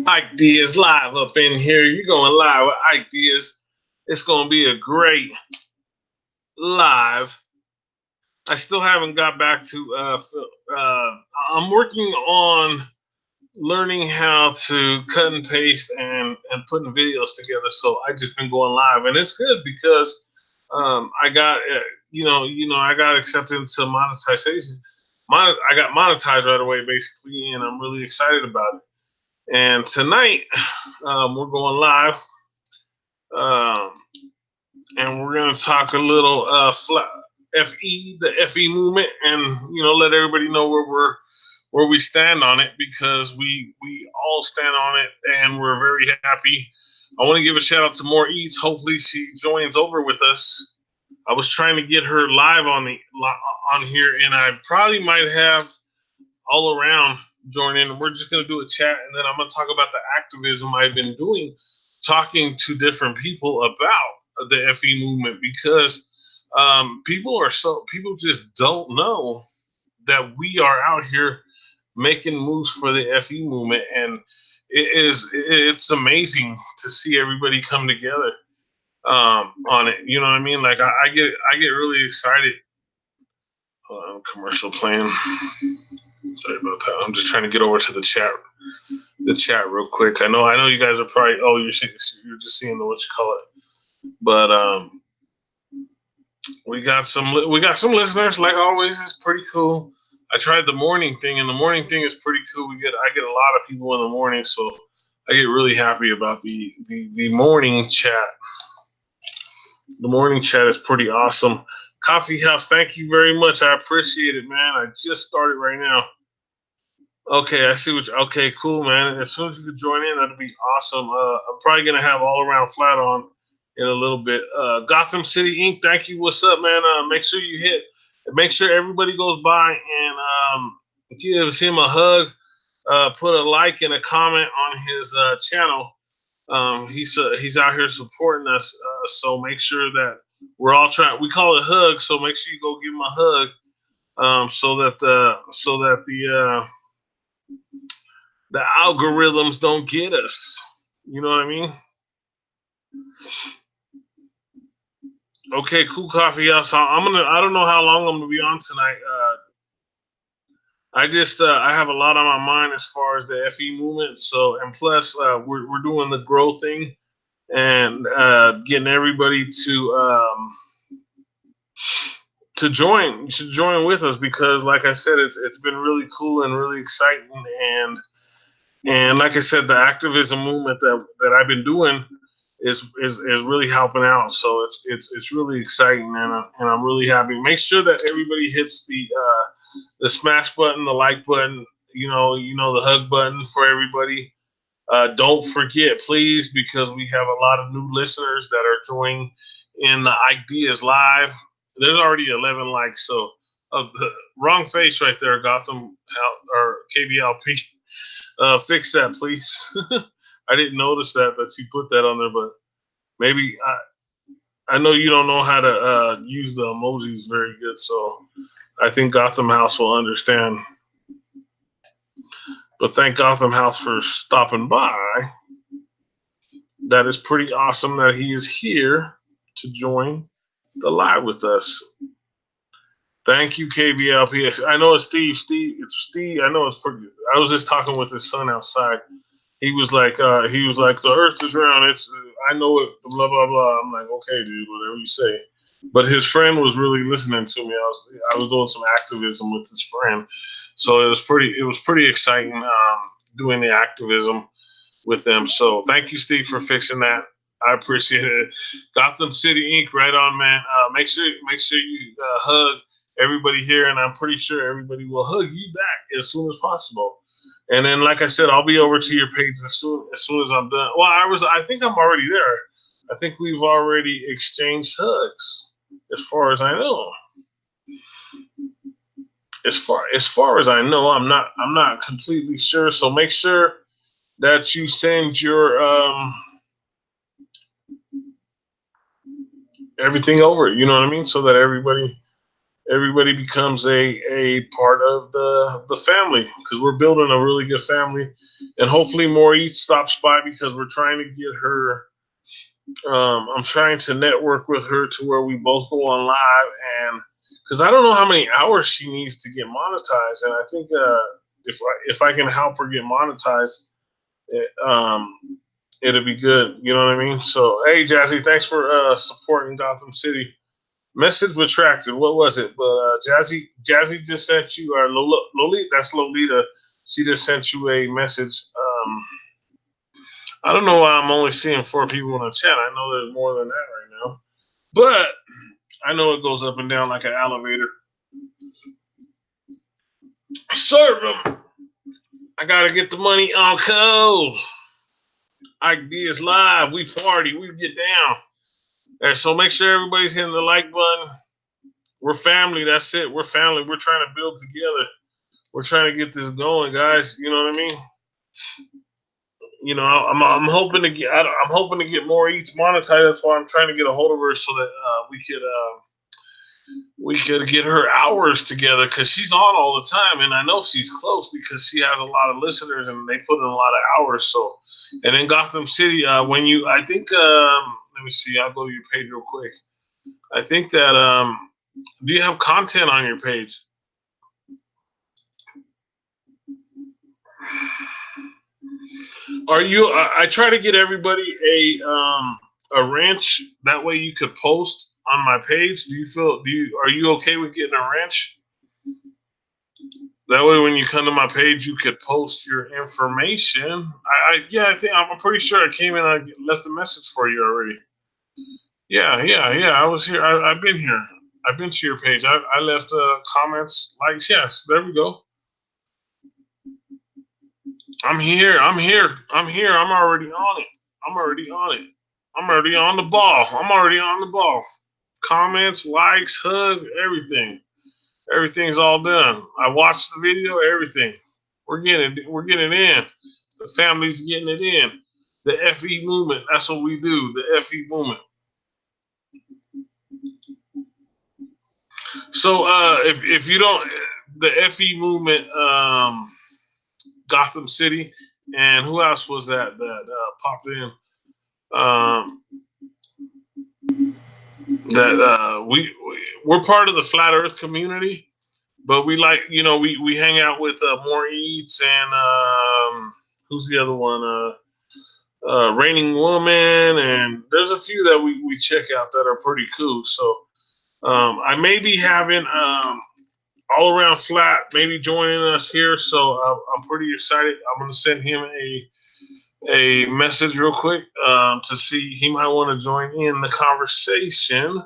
Ike Diaz live up in here. You're going live with Ike Diaz. It's going to be a great live. I still haven't got back to. I'm working on learning how to cut and paste and putting videos together. So I just been going live, and it's good because I got I got accepted into monetization. I got monetized right away, basically, and I'm really excited about it. And tonight, we're going live, um, and we're going to talk a little the FE movement, and let everybody know where we stand on it, because we all stand on it, and we're very happy. I want to give a shout out to More Eats. Hopefully, she joins over with us. I was trying to get her live on here, and I probably might have all around join in. We're just going to do a chat, and then I'm going to talk about the activism I've been doing, talking to different people about the FE movement, because people just don't know that we are out here making moves for the FE movement, and it's amazing to see everybody come together on it. You know what I mean? Like I get really excited. Commercial playing. Sorry about that. I'm just trying to get over to the chat real quick. I know you guys are probably you're just seeing what you call it, but we got some listeners, like always. It's pretty cool. I tried the morning thing, and the morning thing is pretty cool. I get a lot of people in the morning, so I get really happy about the morning chat. The morning chat is pretty awesome. Coffee House, thank you very much. I appreciate it, man. I just started right now. Okay, I see okay, cool, man. As soon as you could join in, that'd be awesome. I'm probably gonna have All Around Flat on in a little bit. Gotham City Inc., thank you. What's up, man? Make sure everybody goes by and give him a hug. Put a like and a comment on his channel. He's out here supporting us, so make sure that we're all trying. We call it hug, so make sure you go give him a hug, so that the algorithms don't get us. You know what I mean? Okay, cool, Coffee House. I don't know how long I'm gonna be on tonight. I have a lot on my mind as far as the FE movement. So, and plus, we're doing the grow thing and getting everybody to join. You should join with us, because, like I said, it's been really cool and really exciting, and like I said, the activism movement that I've been doing is really helping out. So it's really exciting, and I'm really happy. Make sure that everybody hits the smash button, the like button, the hug button for everybody. Don't forget, please, because we have a lot of new listeners that are joining in the Ideas Live. There's already 11 likes, so wrong face right there, Gotham or KBLP. Fix that, please. I didn't notice that you put that on there, but maybe I know you don't know how to use the emojis very good, so I think Gotham House will understand. But thank Gotham House for stopping by. That is pretty awesome that he is here to join the live with us. Thank you, KBLP. I know it's Steve. It's Steve. I know it's pretty. I was just talking with his son outside. He was like, the Earth is round. I know it. Blah blah blah. I'm like, okay, dude, whatever you say. But his friend was really listening to me. I was doing some activism with his friend, so it was pretty exciting doing the activism with them. So thank you, Steve, for fixing that. I appreciate it. Gotham City Inc. Right on, man. Make sure you hug everybody here, and I'm pretty sure everybody will hug you back as soon as possible. And then, like I said, I'll be over to your page as soon as I'm done. Well, I think I'm already there. I think we've already exchanged hugs, as far as I know. As far as I know, I'm not completely sure. So make sure that you send your everything over. You know what I mean, so that everybody everybody becomes a part of the family, because we're building a really good family, and hopefully more EATZ stops by, because we're trying to get her. I'm trying to network with her to where we both go on live, and because I don't know how many hours she needs to get monetized, and I think if I can help her get monetized, it, it'll be good. You know what I mean? So hey, Jazzy, thanks for supporting Gotham City. Message retracted. What was it? But Jazzy just sent you, or Lolita. That's Lolita. She just sent you a message. I don't know why I'm only seeing 4 people in the chat. I know there's more than that right now, but I know it goes up and down like an elevator. Serve them. I gotta get the money on code. Ike Diaz live. We party. We get down. And so make sure everybody's hitting the like button. We're family. That's it. We're family. We're trying to build together. We're trying to get this going, guys. You know what I mean? You know, I'm hoping to get more EATZ monetized. That's why I'm trying to get a hold of her, so that we could get her hours together, because she's on all the time, and I know she's close because she has a lot of listeners and they put in a lot of hours. So, and in Gotham City, when you, I think, let me see, I'll go to your page real quick. I think that, do you have content on your page? Are you? I try to get everybody a ranch. That way you could post on my page. Are you okay with getting a ranch? That way, when you come to my page, you could post your information. I think I'm pretty sure I came in. I left a message for you already. Yeah. I was here. I've been here. I've been to your page. I left comments, likes. Yes, there we go. I'm here. I'm already on it. I'm already on the ball. Comments, likes, hugs, everything. Everything's all done. I watched the video, everything. We're getting it in. The family's getting it in. The FE movement, that's what we do. The FE movement. So if you don't, the FE movement, Gotham City, and who else was that popped in? We're part of the Flat Earth community, but we like, we hang out with more EATZ, and who's the other one? Raining Woman, and there's a few that we check out that are pretty cool. So I may be having All Around Flat maybe joining us here, so I'm pretty excited. I'm going to send him a message real quick to see, he might want to join in the conversation.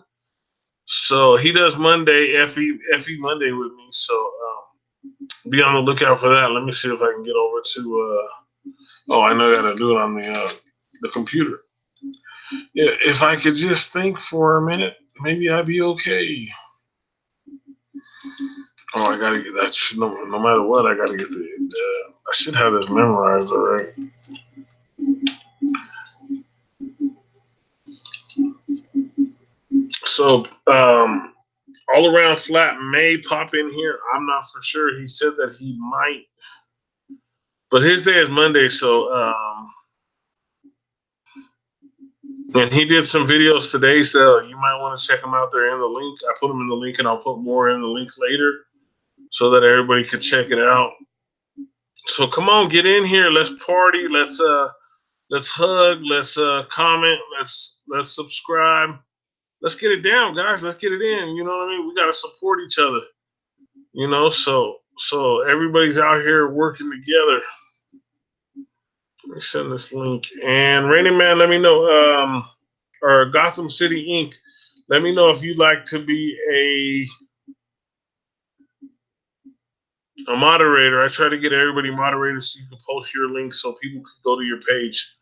So he does Monday, FE Monday with me, so be on the lookout for that. Let me see if I can get over to I know I got to do it on the computer. Yeah, if I could just think for a minute, maybe I'd be okay. Oh, I gotta get that. No matter what, I gotta get I should have this memorized already. So, All Around Flat may pop in here. I'm not for sure. He said that he might, but his day is Monday. So, and he did some videos today, so you might want to check them out. They're in the link. I put them in the link, and I'll put more in the link later, so that everybody can check it out. So come on, get in here. Let's party. Let's hug. Let's comment. Let's subscribe. Let's get it down, guys. Let's get it in. You know what I mean? We gotta support each other. So everybody's out here working together. Let me send this link. And Rainy Man, let me know. Or Gotham City Inc. Let me know if you'd like to be a moderator. I try to get everybody moderators so you can post your link so people can go to your page.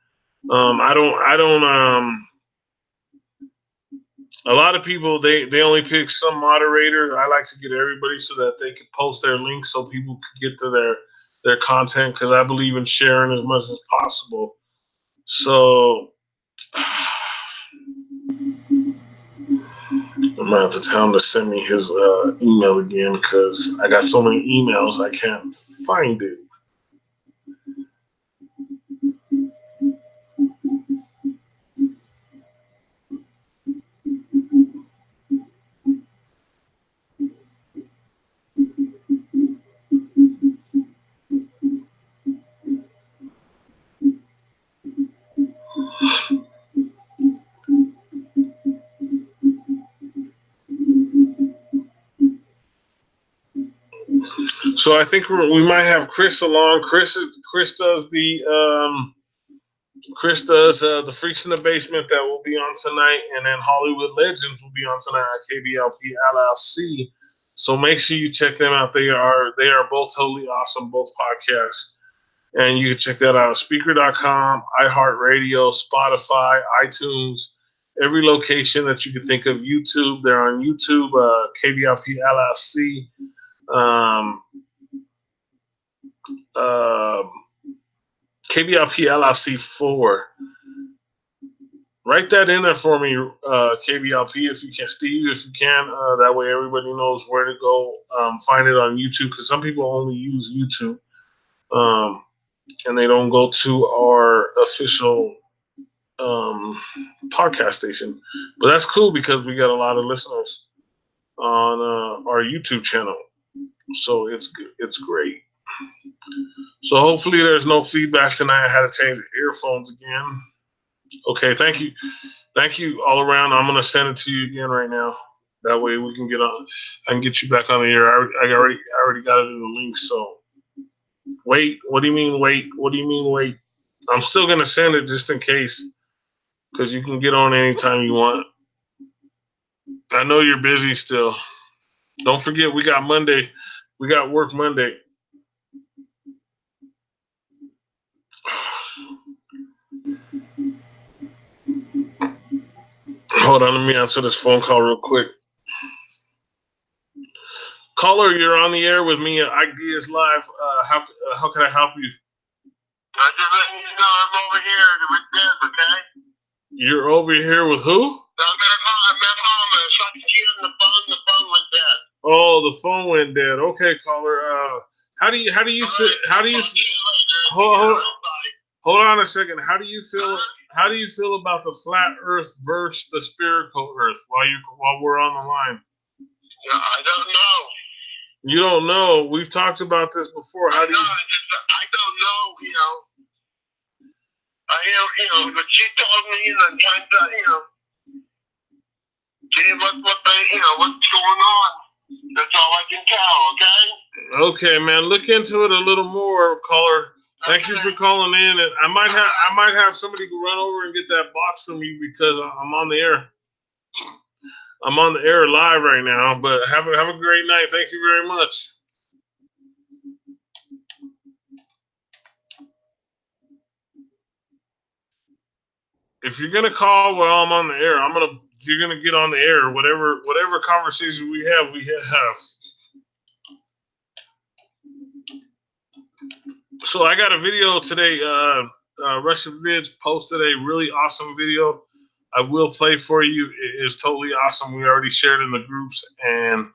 I don't. A lot of people they only pick some moderator. I like to get everybody so that they can post their links so people can get to their content, because I believe in sharing as much as possible. So I'm gonna have to tell him to send me his email again because I got so many emails I can't find it. So I think we might have Chris along. Chris does the Freaks in the Basement that will be on tonight, and then Hollywood Legends will be on tonight at KBLP LLC. So make sure you check them out. They are both totally awesome, both podcasts. And you can check that out at Speaker.com, iHeartRadio, Spotify, iTunes, every location that you can think of. YouTube, they're on YouTube, KBLP LLC. KBLP LLC 4. Write that in there for me, KBLP, if you can, Steve, if you can. That way everybody knows where to go find it on YouTube, because some people only use YouTube and they don't go to our official podcast station. But that's cool because we got a lot of listeners on our YouTube channel. So it's great. So hopefully there's no feedback tonight. I had to change the earphones again. Okay, thank you. Thank you all around. I'm gonna send it to you again right now. That way we can get on. I can get you back on the air. I already got it in the link. So wait. What do you mean wait? What do you mean wait? I'm still gonna send it just in case, because you can get on anytime you want. I know you're busy still. Don't forget we got Monday. We got work Monday. Hold on, let me answer this phone call real quick. Caller, you're on the air with me at Ike Diaz Live. How can I help you? I'm just letting you know I'm over here with Deb, okay? You're over here with who? I'm at home. I was talking to you on the phone. The phone went dead. Oh, the phone went dead. Okay, caller. How do you feel? How do you? Hold on a second. How do you feel? How do you feel about the flat Earth versus the spherical Earth while we're on the line? I don't know. You don't know. We've talked about this before. How do you? I don't know. But she told me, I'm trying to, see what what's going on. That's all I can tell. Okay. Okay, man. Look into it a little more, caller. Thank you for calling in, and I might have somebody go run over and get that box from you because I'm on the air. I'm on the air live right now. But have a great night. Thank you very much. If you're gonna call while I'm on the air, you're gonna get on the air. Whatever conversation we have. So I got a video today. Russian Vids posted a really awesome video. I will play for you. It is totally awesome. We already shared in the groups, and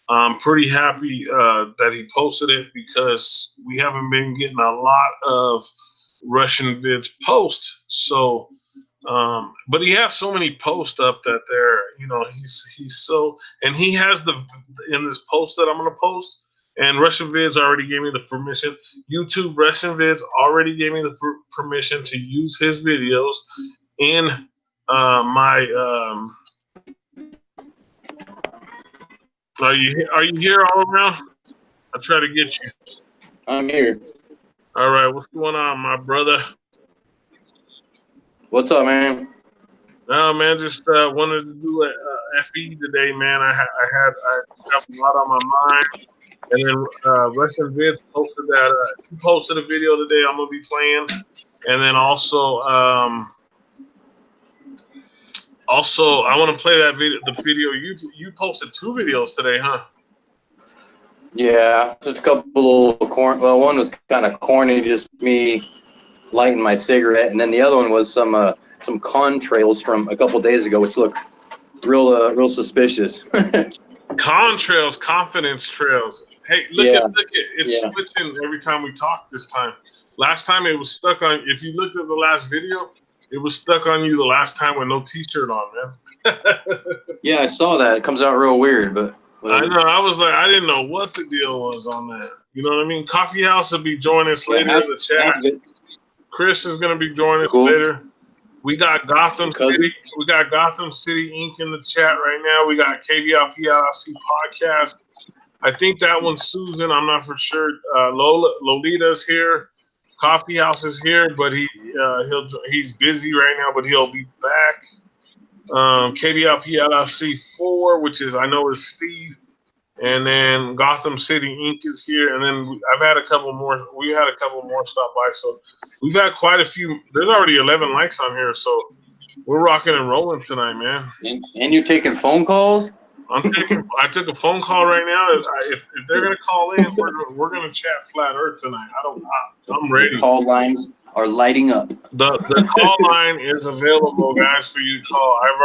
I'm pretty happy that he posted it because we haven't been getting a lot of Russian Vids posts. So, but he has so many posts up that he's so, and he has in this post that I'm going to post. And Russian Vids already gave me the permission. YouTube Russian Vids already gave me the permission to use his videos in my. Are you here all around? I'll try to get you. I'm here. All right, what's going on, my brother? What's up, man? No, man, just wanted to do a FE today, man. I have a lot on my mind. And then Russian Vids posted that. He posted a video today I'm going to be playing. And then also I want to play that video. The video you posted 2 videos today, huh? Yeah, just a couple little well, one was kind of corny, just me lighting my cigarette, and then the other one was some contrails from a couple days ago, which look real suspicious. Contrails, confidence trails. Hey, look Yeah. at it's switching every time we talk this time. Last time it was stuck on. If you looked at the last video, it was stuck on you the last time with no T-shirt on, man. Yeah, I saw that. It comes out real weird, but whatever. I know. I was like, I didn't know what the deal was on that. You know what I mean? Coffee House will be joining us later in the chat. Chris is going to be joining us later. We got Gotham City. We got Gotham City Inc. in the chat right now. We got KBLP LLC podcast. I think that one's Susan. I'm not for sure. Lolita's here. Coffee House is here, but he's busy right now, but he'll be back. KBLP LLC 4, which is I know is Steve, and then Gotham City Inc. is here, and then I've had a couple more. We had a couple more stop by, so we've had quite a few. There's already 11 likes on here, so we're rocking and rolling tonight, man. And you're taking phone calls? I took a phone call right now. If they're gonna call in, we're gonna chat flat Earth tonight. I'm ready. The call lines are lighting up. The call line is available, guys, for you to call. I've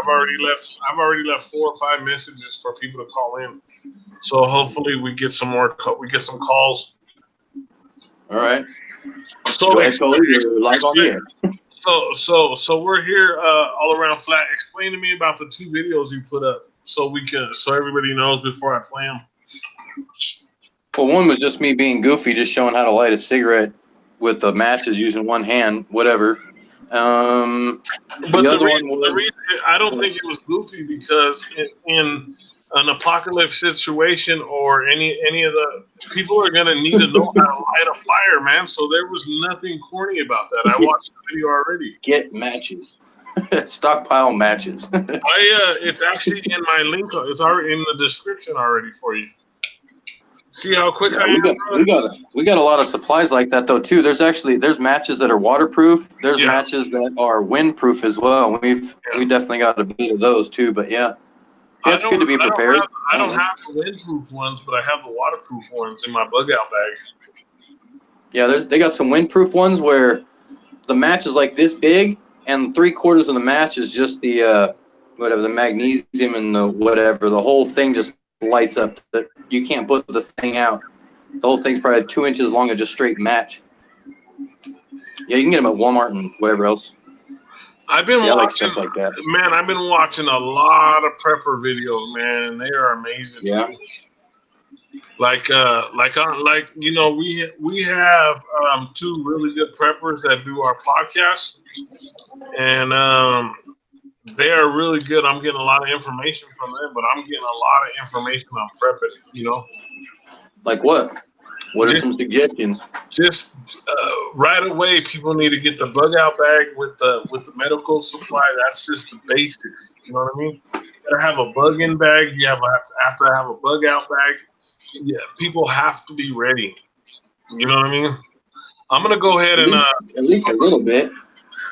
already left 4 or 5 messages for people to call in. So hopefully we get some more. We get some calls. All right. So live on the air. So we're here all around flat. Explain to me about the 2 videos you put up, so everybody knows before I play them. Well, one was just me being goofy, just showing how to light a cigarette with the matches using one hand, whatever. But the reason I don't think it was goofy because in an apocalypse situation or any of the people are gonna need to know how to light a fire, man. So there was nothing corny about that. I watched the video already. Get matches. Stockpile matches. It's actually in my link. It's already in the description already for you. See how quick I am? We got a lot of supplies like that though too. There's matches that are waterproof. There's matches that are windproof as well. We definitely got a bit of those too. But it's good to be prepared. I don't have the windproof ones, but I have the waterproof ones in my bug out bag. Yeah, they got some windproof ones where the match is like this big, and 3/4 of the match is just the the magnesium and the whatever. The whole thing just lights up. That you can't put the thing out. The whole thing's probably 2 inches long of just straight match. Yeah, you can get them at Walmart and whatever else. I've been watching stuff like that. Man, I've been watching a lot of prepper videos, man, and they are amazing. Yeah. Like you know, we have 2 really good preppers that do our podcast, and they are really good. I'm getting a lot of information from them, but I'm getting a lot of information on prepping. You know, like what? What are some suggestions? Just right away, people need to get the bug out bag with the medical supply. That's just the basics. You know what I mean? You gotta have a bug in bag. You have to have a bug out bag. Yeah, people have to be ready. You know what I mean? I'm gonna go ahead and at least a little bit.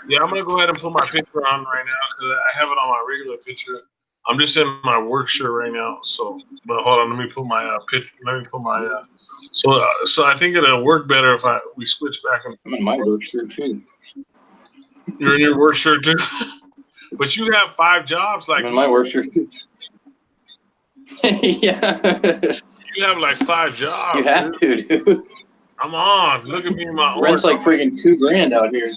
Yeah, I'm gonna go ahead and put my picture on right now because I have it on my regular picture. I'm just in my work shirt right now. So, but hold on, let me put my picture. Let me put my So I think it'll work better if we switch back and. I'm in my work shirt too. You're in your work shirt too, but you have 5 jobs. Like I'm in my work shirt too. Yeah. You have like 5 jobs. You have to, dude. I'm on. Look at me in my rent's like freaking $2,000 out here.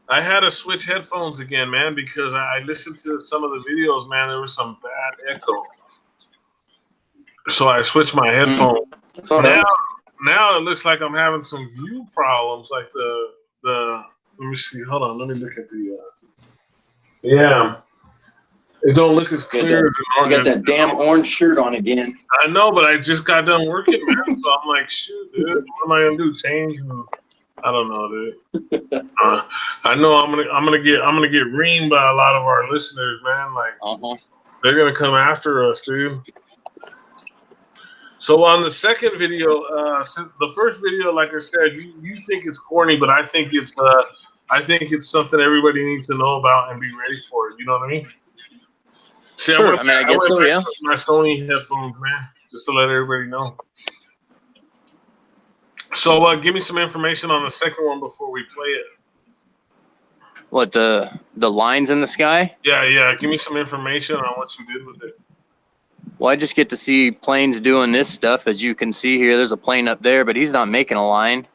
I had to switch headphones again, man, because I listened to some of the videos, man. There was some bad echo, so I switched my headphone. Now it looks like I'm having some view problems, like the. Let me see. Hold on. Let me look at the. Yeah, it don't look as clear as you got that damn orange shirt on again. I know, but I just got done working, man. So I'm like, shoot, dude, what am I gonna do? Change? I don't know, dude. I know I'm gonna get reamed by a lot of our listeners, man. Like, they're gonna come after us, dude. So on the second video, the first video, like I said, you think it's corny, but I think it's something everybody needs to know about and be ready for it. You know what I mean? See, sure. I guess so, yeah. My Sony headphones, man, just to let everybody know. So give me some information on the second one before we play it. What, the lines in the sky? Yeah. Give me some information on what you did with it. Well, I just get to see planes doing this stuff. As you can see here, there's a plane up there, but he's not making a line.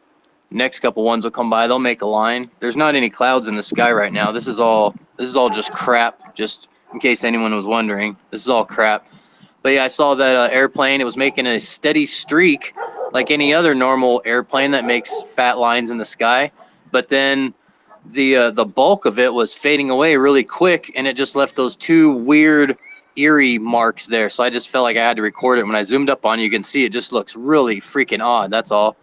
Next couple ones will come by, they'll make a line. There's not any clouds in the sky right now. This is all just crap, just in case anyone was wondering. This is all crap. But yeah, I saw that airplane. It was making a steady streak like any other normal airplane that makes fat lines in the sky. But then the bulk of it was fading away really quick, and it just left those two weird eerie marks there. So I just felt like I had to record it. When I zoomed up on it, you can see it just looks really freaking odd. That's all.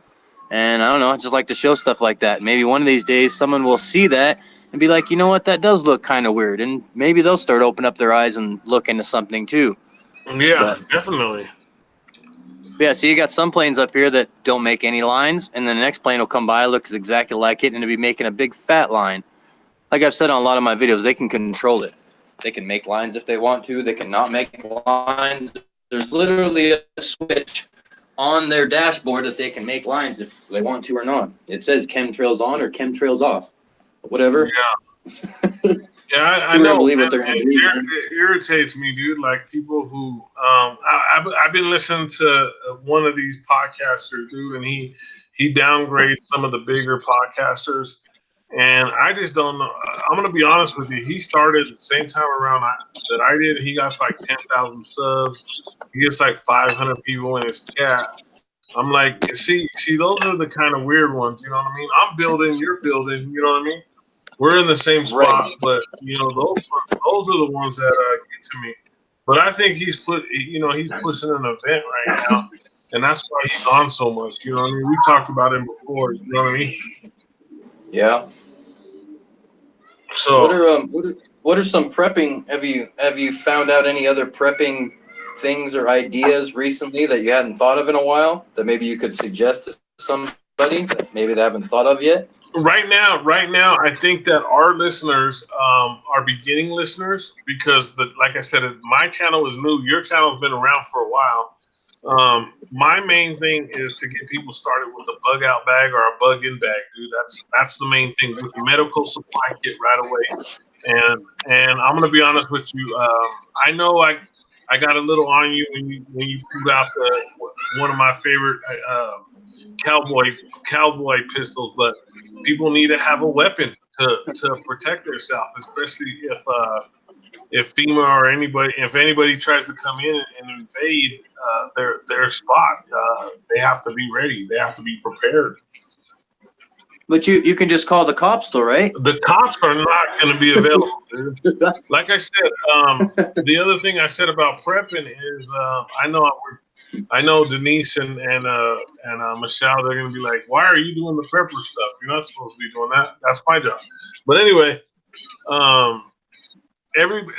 And I don't know, I just like to show stuff like that. Maybe one of these days someone will see that and be like, you know what, that does look kind of weird. And maybe they'll start opening up their eyes and look into something too. Yeah, definitely. Yeah, so you got some planes up here that don't make any lines, and then the next plane will come by, looks exactly like it, and it'll be making a big fat line. Like I've said on a lot of my videos, they can control it. They can make lines if they want to. They can not make lines. There's literally a switch on their dashboard that they can make lines if they want to or not. It says chemtrails on or chemtrails off. Whatever. Yeah. Yeah, I know. Believe what they're gonna believe, it irritates me, dude. Like people who, I've been listening to one of these podcasters, dude, and he downgrades some of the bigger podcasters, and I just don't know. I'm gonna be honest with you. He started at the same time around that I did. He got like 10,000 subs. He gets like 500 people in his chat. I'm like, see, those are the kind of weird ones. You know what I mean? I'm building, you're building. You know what I mean? We're in the same spot, right. But you know those are the ones that get to me. But I think he's pushing an event right now, and that's why he's on so much. You know what I mean? We talked about him before. You know what I mean? Yeah. So what are some prepping? Have you found out any other prepping things or ideas recently that you hadn't thought of in a while that maybe you could suggest to somebody that maybe they haven't thought of yet? Right now, I think that our listeners are beginning listeners because, like I said, my channel is new. Your channel has been around for a while. My main thing is to get people started with a bug out bag or a bug in bag, dude. That's the main thing with the medical supply kit right away. And I'm gonna be honest with you. I know I got a little on you when you pulled out one of my favorite cowboy pistols, but people need to have a weapon to protect themselves, especially if FEMA or if anybody tries to come in and invade their spot. They have to be ready. They have to be prepared. But you can just call the cops, though, right? The cops are not going to be available, dude. Like I said, the other thing I said about prepping is I know Denise and Michelle, they're going to be like, why are you doing the prepper stuff? You're not supposed to be doing that. That's my job. But anyway,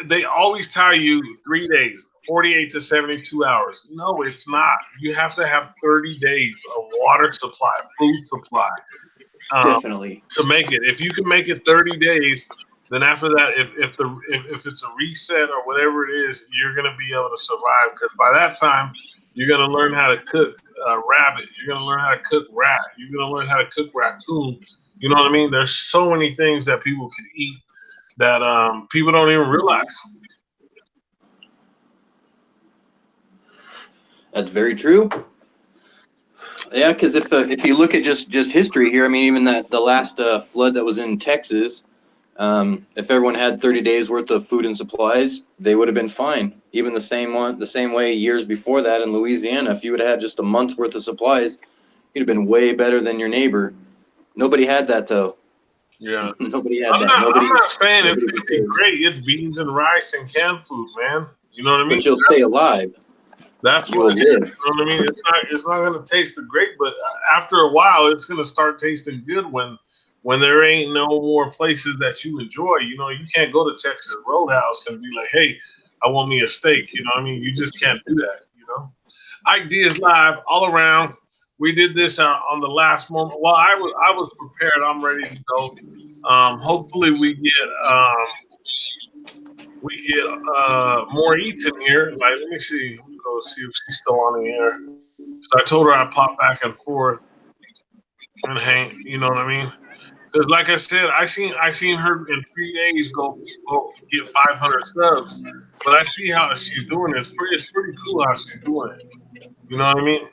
they always tell you 3 days, 48 to 72 hours. No, it's not. You have to have 30 days of water supply, food supply. Definitely. To make it. If you can make it 30 days, then after that, if it's a reset or whatever it is, you're going to be able to survive. Because by that time, you're going to learn how to cook rabbit. You're going to learn how to cook rat. You're going to learn how to cook raccoon. You know what I mean? There's so many things that people can eat that people don't even realize. That's very true. Yeah, because if you look at just history here, I mean, even the last flood that was in Texas, if everyone had 30 days worth of food and supplies, they would have been fine. Even the same way years before that in Louisiana, if you would have had just a month's worth of supplies, you'd have been way better than your neighbor. Nobody had that though. Yeah. Nobody had that. I'm not saying it's gonna be great. It's beans and rice and canned food, man. You know what I mean? But you'll stay alive. That's what it is. You know what I mean? It's not gonna taste great, but after a while, it's gonna start tasting good when there ain't no more places that you enjoy. You know, you can't go to Texas Roadhouse and be like, hey, I want me a steak. You know what I mean? You just can't do that, you know? Ike Diaz live all around. We did this on the last moment. Well, I was prepared. I'm ready to go. Hopefully we get more eats in here. Like, let me see. Go see if she's still on the air. So I told her I'd pop back and forth and hang. You know what I mean? Because like I said, I seen her in 3 days go get 500 subs. But I see how she's doing it. It's pretty cool how she's doing it. You know what I mean?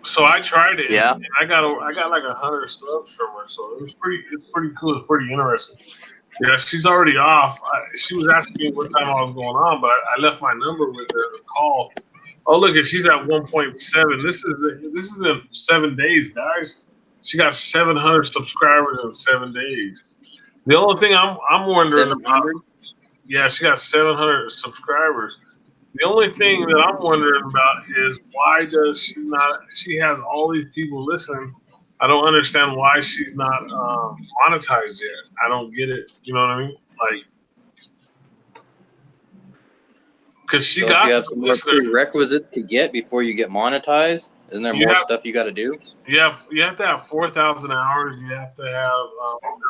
So I tried it, and Yeah. I got like 100 subs from her. So it's pretty cool. It's pretty interesting. Yeah, she's already off. She was asking me what time I was going on, but I left my number with her to call. Oh, look, she's at 1.7. This is in 7 days, guys. She got 700 subscribers in 7 days. The only thing I'm wondering about, 700. yeah, she got 700 subscribers. The only thing that I'm wondering about is why does she not? She has all these people listening. I don't understand why she's not monetized yet. I don't get it. You know what I mean? Like, because she Don't got you have some more listeners. prerequisites to get before you get monetized? Isn't there You more have stuff you got to do? you have to have 4,000 hours. You have to have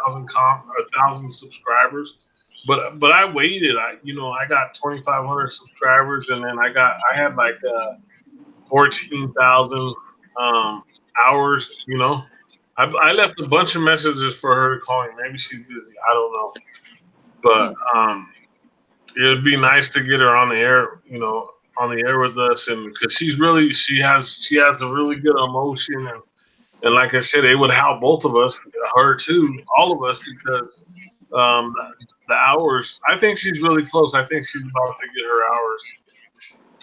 1,000 subscribers. But I waited. I got 2,500 subscribers, and then I had like 14,000 um, hours. I left a bunch of messages for her to call me. Maybe she's busy. I don't know. But it would be nice to get her on the air. On the air with us, and because she has a really good emotion, and like I said, it would help both of us, her too, all of us, because um, the hours. I think she's really close. I think she's about to get her hours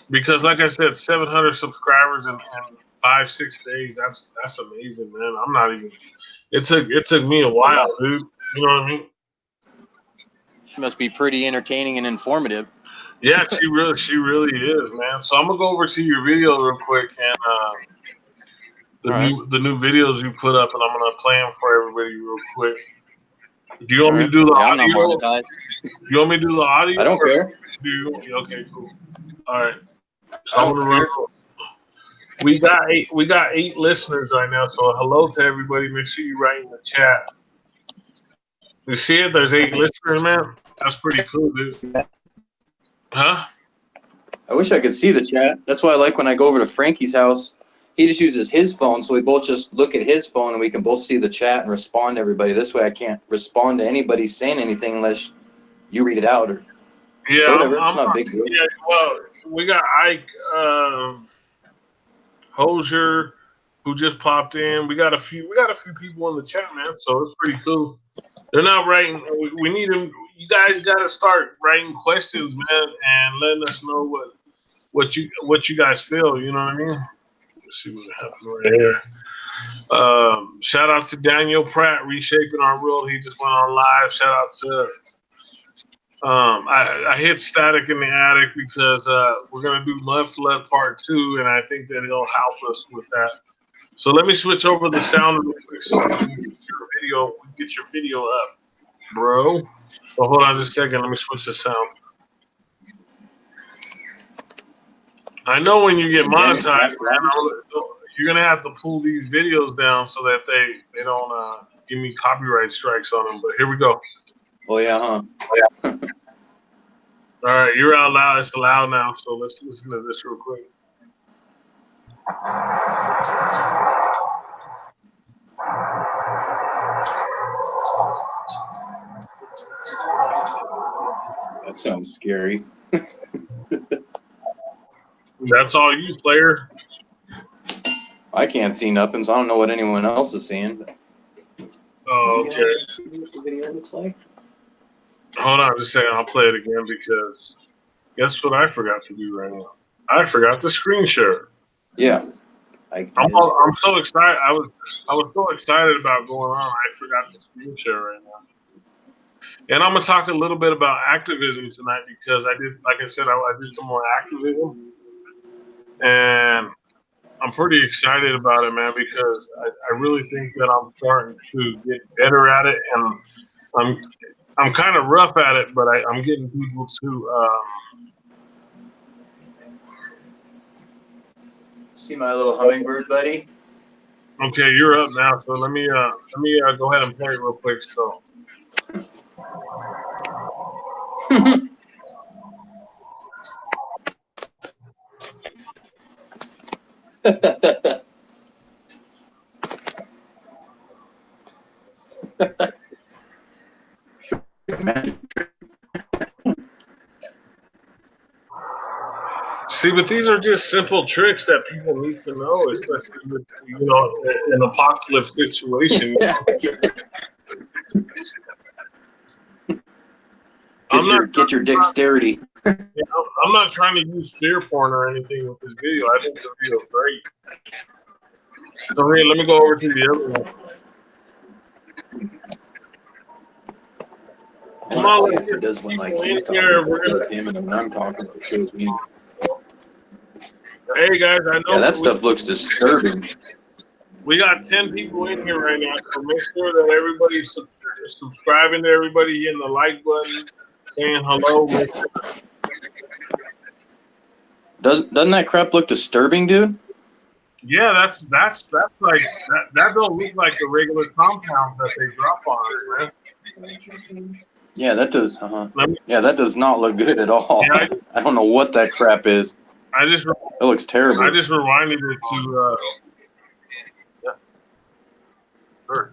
because, like I said, 700 subscribers in 5-6 days. That's amazing, man. I'm not even. It took me a while, dude. You know what I mean? She must be pretty entertaining and informative. Yeah, she really is, man. So I'm gonna go over to your video real quick and the new videos you put up, and I'm gonna play them for everybody real quick. Do you want me to do the Yeah, I'm not audio? monetized. You want me to do the audio? I don't care. Do you? Okay, cool. All right. So I I'm don't gonna run. care. We got eight. We got 8 listeners right now. So hello to everybody. Make sure you write in the chat. You see it? There's 8 listeners, man. That's pretty cool, dude. Huh? I wish I could see the chat. That's why I like when I go over to Frankie's house. He just uses his phone, so we both just look at his phone and we can both see the chat and respond to everybody. This way I can't respond to anybody saying anything unless you read it out or Yeah, whatever. It's not a big deal. Yeah, well, we got Ike HOSU who just popped in. We got a few people in the chat, man. So it's pretty cool. They're not writing. We need them. You guys got to start writing questions, man, and letting us know what you guys feel. You know what I mean? Let's see what happened right here. Shout out to Daniel Pratt, reshaping our world. He just went on live. Shout out to I hit Static in the Attic because we're gonna do Love Flood Part 2, and I think that it'll help us with that. So let me switch over the sound real quick so we can get your video up, bro. So hold on just a second. Let me switch the sound. I know when you get monetized, man, you're gonna have to pull these videos down so that they don't give me copyright strikes on them. But here we go. Oh yeah, huh? All right, you're out loud. It's loud now, so let's listen to this real quick. That sounds scary. That's all you, player. I can't see nothing, so I don't know what anyone else is seeing. Oh, okay. See what the video looks like? Hold on just a second. I'll play it again because guess what I forgot to do right now? I forgot to screen share. Yeah. I'm so excited. I was so excited about going on. I forgot to screen share right now. And I'm gonna talk a little bit about activism tonight because I did, like I said, I did some more activism, and I'm pretty excited about it, man, because I really think that I'm starting to get better at it, and I'm kind of rough at it, but I'm getting people to. See my little hummingbird buddy? Okay, you're up now, so let me go ahead and play it real quick. So. See, but these are just simple tricks that people need to know, especially with, an apocalypse situation. Get your dexterity. I'm not trying to use fear porn or anything with this video. I think the video is great. So here, let me go over to the other one. Come on, If it does when like he's talking, it shows him, and then when I'm talking, it shows me. Hey guys, I know. Yeah, that stuff looks disturbing. We got 10 people in here right now, so make sure that everybody's subscribing to everybody, hitting the like button, saying hello. Doesn't that crap look disturbing, dude? Yeah, that's like that don't look like the regular compounds that they drop on us, man. Yeah, that does. Yeah, that does not look good at all. Yeah, I don't know what that crap is. It looks terrible. I just rewinded it to. Sure.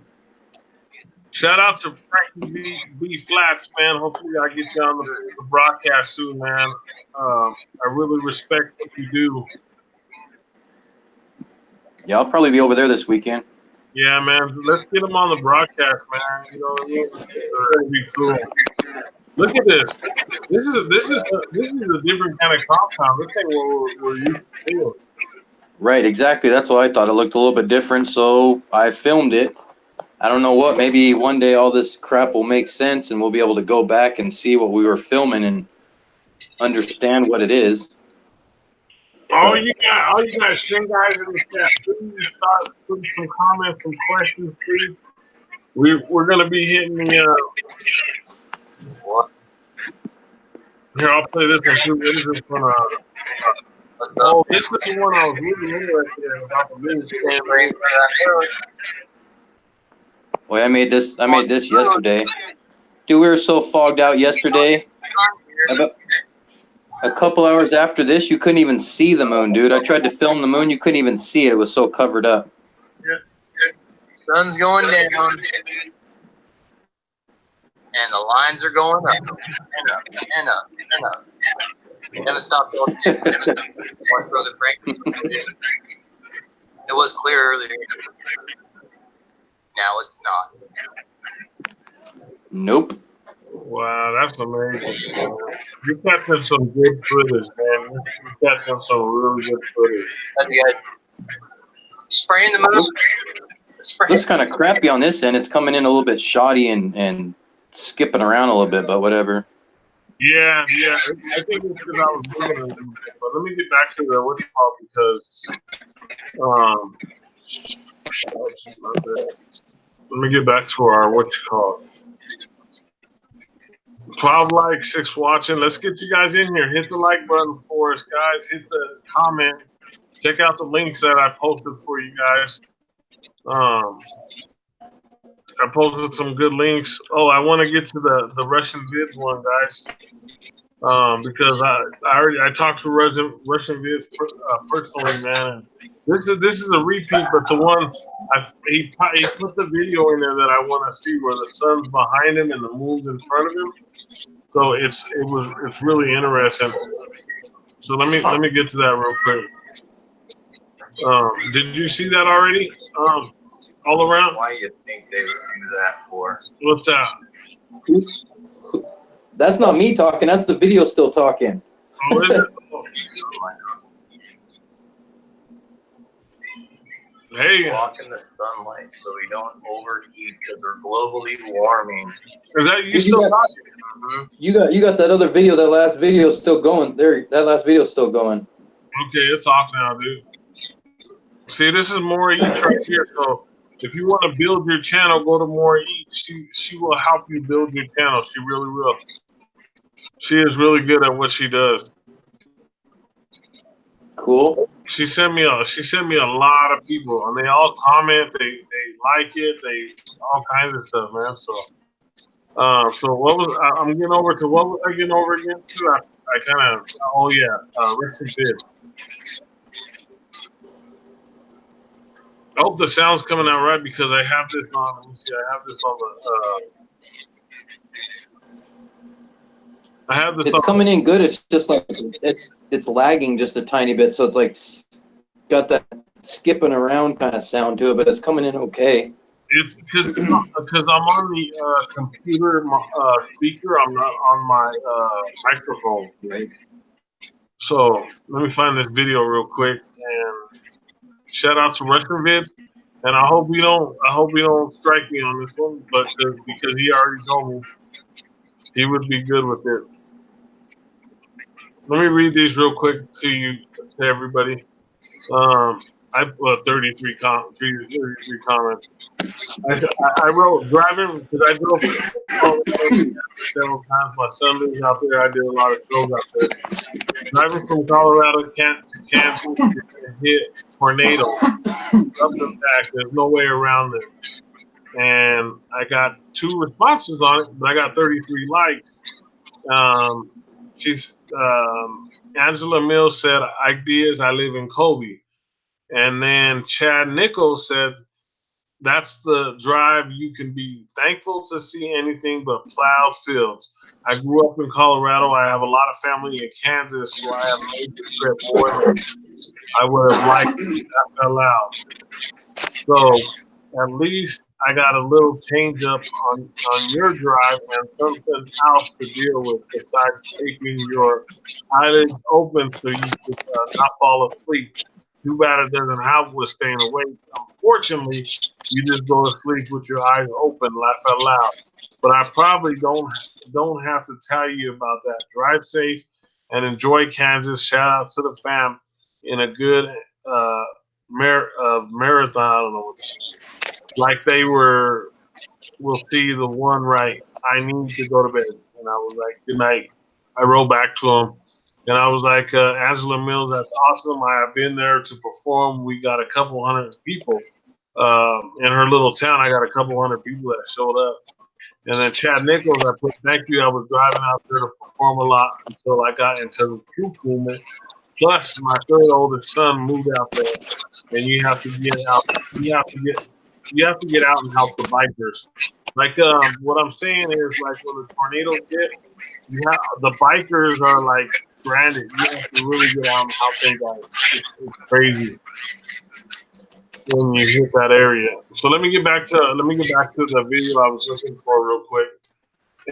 Shout out to Frankie B Flats, man. Hopefully, I get you on the broadcast soon, man. I really respect what you do. Yeah, I'll probably be over there this weekend. Yeah, man. Let's get him on the broadcast, man. You know what I mean? It's gonna be cool. Look at this. This is a different kind of compound. This ain't what we're used to seeing. Right, exactly. That's what I thought. It looked a little bit different, so I filmed it. I don't know what. Maybe one day all this crap will make sense, and we'll be able to go back and see what we were filming and understand what it is. All you guys, 10 guys in the chat, please start putting some comments, some questions, please. We're gonna be hitting the what? Here, I'll play this one too. What is this one? Oh, this is the one I was really interested in about the business. Boy, I made this yesterday. Dude, we were so fogged out yesterday. About a couple hours after this, you couldn't even see the moon, dude. I tried to film the moon, you couldn't even see it. It was so covered up. Yeah. Sun's going down. And the lines are going up and up and up and up. Haven't stopped all day. My brother Frank. It was clear earlier. Now it's not. Nope. Wow, that's amazing. You're catching some good footage, man. You're catching some really good footage. You guys spraying the moon? Looks kind of crappy on this end. It's coming in a little bit shoddy and skipping around a little bit, but whatever. Yeah. I think it's because I was moving a little bit. But let me get back to the what's it called because let me get back to our what you call 12 likes, 6 watching. Let's get you guys in here. Hit the like button for us, guys. Hit the comment. Check out the links that I posted for you guys. I posted some good links. Oh, I want to get to the Russian vids one, guys, because I talked to Russian vids personally, man. And this is a repeat, but the one he put the video in there that I want to see where the sun's behind him and the moon's in front of him. So it's really interesting. So let me get to that real quick. Did you see that already? All around? Why do you think they would do that for? What's that? That's not me talking. That's the video still talking. Oh, is it? Hey. Walk in the sunlight so we don't overheat because we're globally warming. Is that you still talking? Mm-hmm. You got that other video. That last video is still going. There, that last video is still going. Okay, it's off now, dude. See, this is Maura Eats right here. So if you want to build your channel, go to Maura Eats. She will help you build your channel. She really will. She is really good at what she does. Cool. She sent me a lot of people, and they all comment. They like it. They all kinds of stuff, man. So what was I'm getting over to? What was I getting over again? I kind of Richard did. hope the sound's coming out right because I have this on. Let me see. I have this on the. I have this. It's coming in good. It's just like it's lagging just a tiny bit, so it's like got that skipping around kind of sound to it, but it's coming in okay. It's because I'm on the computer speaker. I'm not on my microphone. Right. So let me find this video real quick and shout out to Russian Vids. And I hope you don't strike me on this one, but because he already told me he would be good with it. Let me read these real quick to everybody. I put 33 comments. I wrote driving because I drove several times. My son lives out there. I did a lot of shows out there. Driving from Colorado to Kansas hit tornado. Up and back. There's no way around it. And I got 2 responses on it, but I got 33 likes. Angela Mills said, Ike Diaz, I live in Kobe. And then Chad Nichols said, that's the drive. You can be thankful to see anything but plowed fields. I grew up in Colorado. I have a lot of family in Kansas, so I have made the trip more than I would have liked. That fell out. So at least I got a little change up on your drive and something else to deal with besides keeping your eyelids open so you could not fall asleep. Too bad it doesn't help with staying awake. Unfortunately, you just go to sleep with your eyes open, laugh out loud. But I probably don't have to tell you about that. Drive safe and enjoy Kansas. Shout out to the fam in a good marathon. I don't know what like they were. We'll see the one right. I need to go to bed, and I was like, good night. I wrote back to him. And I was like, Angela Mills, that's awesome. I have been there to perform. We got a couple hundred people in her little town. I got a couple hundred people that showed up. And then Chad Nichols, I put, thank you. I was driving out there to perform a lot until I got into the troop movement. Plus, my 3rd oldest son moved out there, and you have to get out. You have to get out and help the bikers. Like what I'm saying is, like when the tornadoes hit, the bikers are like stranded. You have to really get out and help them guys. It's crazy when you hit that area. So let me get back to the video I was looking for real quick.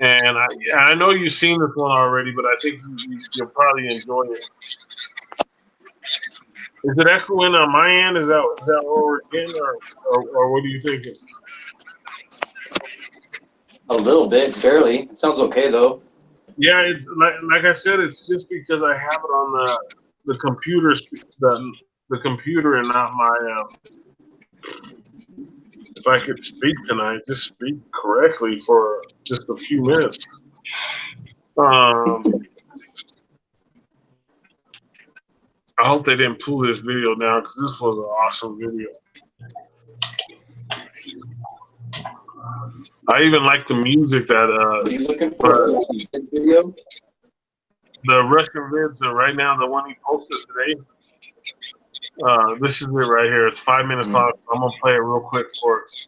And I know you've seen this one already, but I think you'll probably enjoy it. Is it echoing on my end? Is that what we're getting, or what are you thinking? A little bit, barely. It sounds okay though. Yeah, it's like I said, it's just because I have it on the computer, the computer, and not my. If I could speak tonight, just speak correctly for just a few minutes. I hope they didn't pull this video down because this was an awesome video. I even like the music that. Are you looking for a video? The Russian Vids are right now the one he posted today. This is it right here. It's 5 minutes long. I'm gonna play it real quick for us.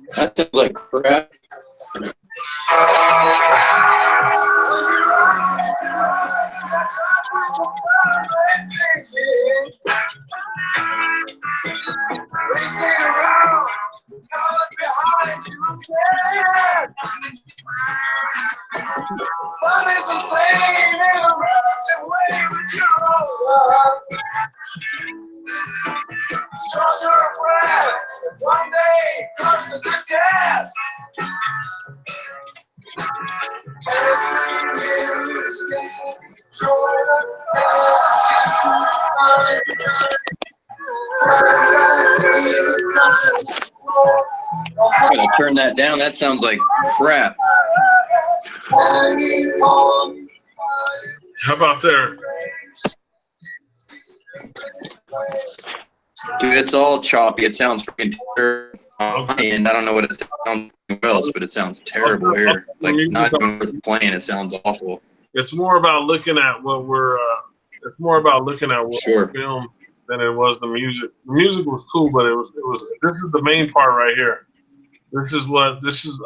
That sounds like crap. One day comes the good death. turn that down. That sounds like crap. How about there? Dude, it's all choppy. It sounds freaking terrible. And I don't know what it sounds else, but it sounds terrible here. Like not even worth playing. It sounds awful. It's more about looking at what we're. It's more about looking at what we're filmed than it was the music. The music was cool, but it was. This is the main part right here. This is.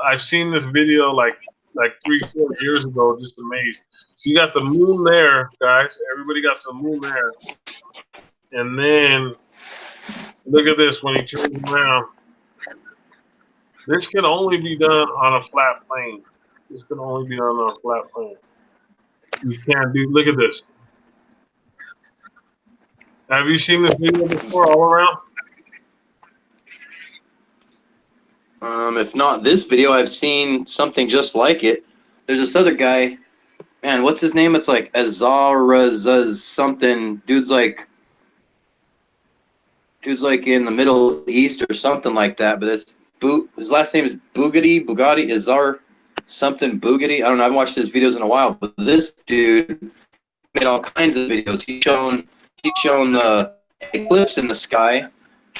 I've seen this video like 3-4 years ago. Just amazed. So you got the moon there, guys. Everybody got some moon there, and then look at this when he turns around. This can only be done on a flat plane. This can only be done on a flat plane. You can't do. Look at this. Have you seen this video before, all around? If not this video, I've seen something just like it. There's this other guy. Man, what's his name? It's like Azaraz something. Dude's like in the Middle East or something like that. But his last name is Bugatti, Azar something Bugatti. I don't know. I haven't watched his videos in a while. But this dude made all kinds of videos. He's shown the eclipse in the sky,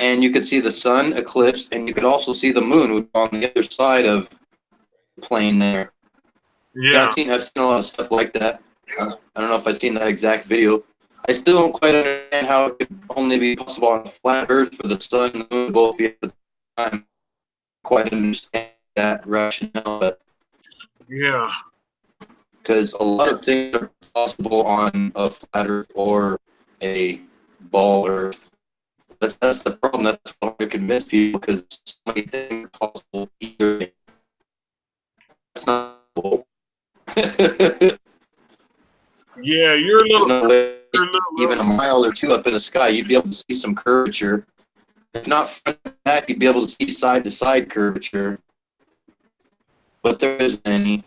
and you could see the sun eclipse, and you could also see the moon on the other side of the plane there. Yeah. I've seen a lot of stuff like that. I don't know if I've seen that exact video. I still don't quite understand how it could only be possible on a flat Earth for the sun and the moon to both be at the time. Quite understand that rationale, but yeah, because a lot of things are possible on a flat Earth or a ball Earth. That's the problem. That's hard to convince people because so many things are possible either way. That's not possible. Yeah, you're a little. No way, even a mile or two up in the sky, you'd be able to see some curvature. If not front and back, you'd be able to see side to side curvature. But there isn't any.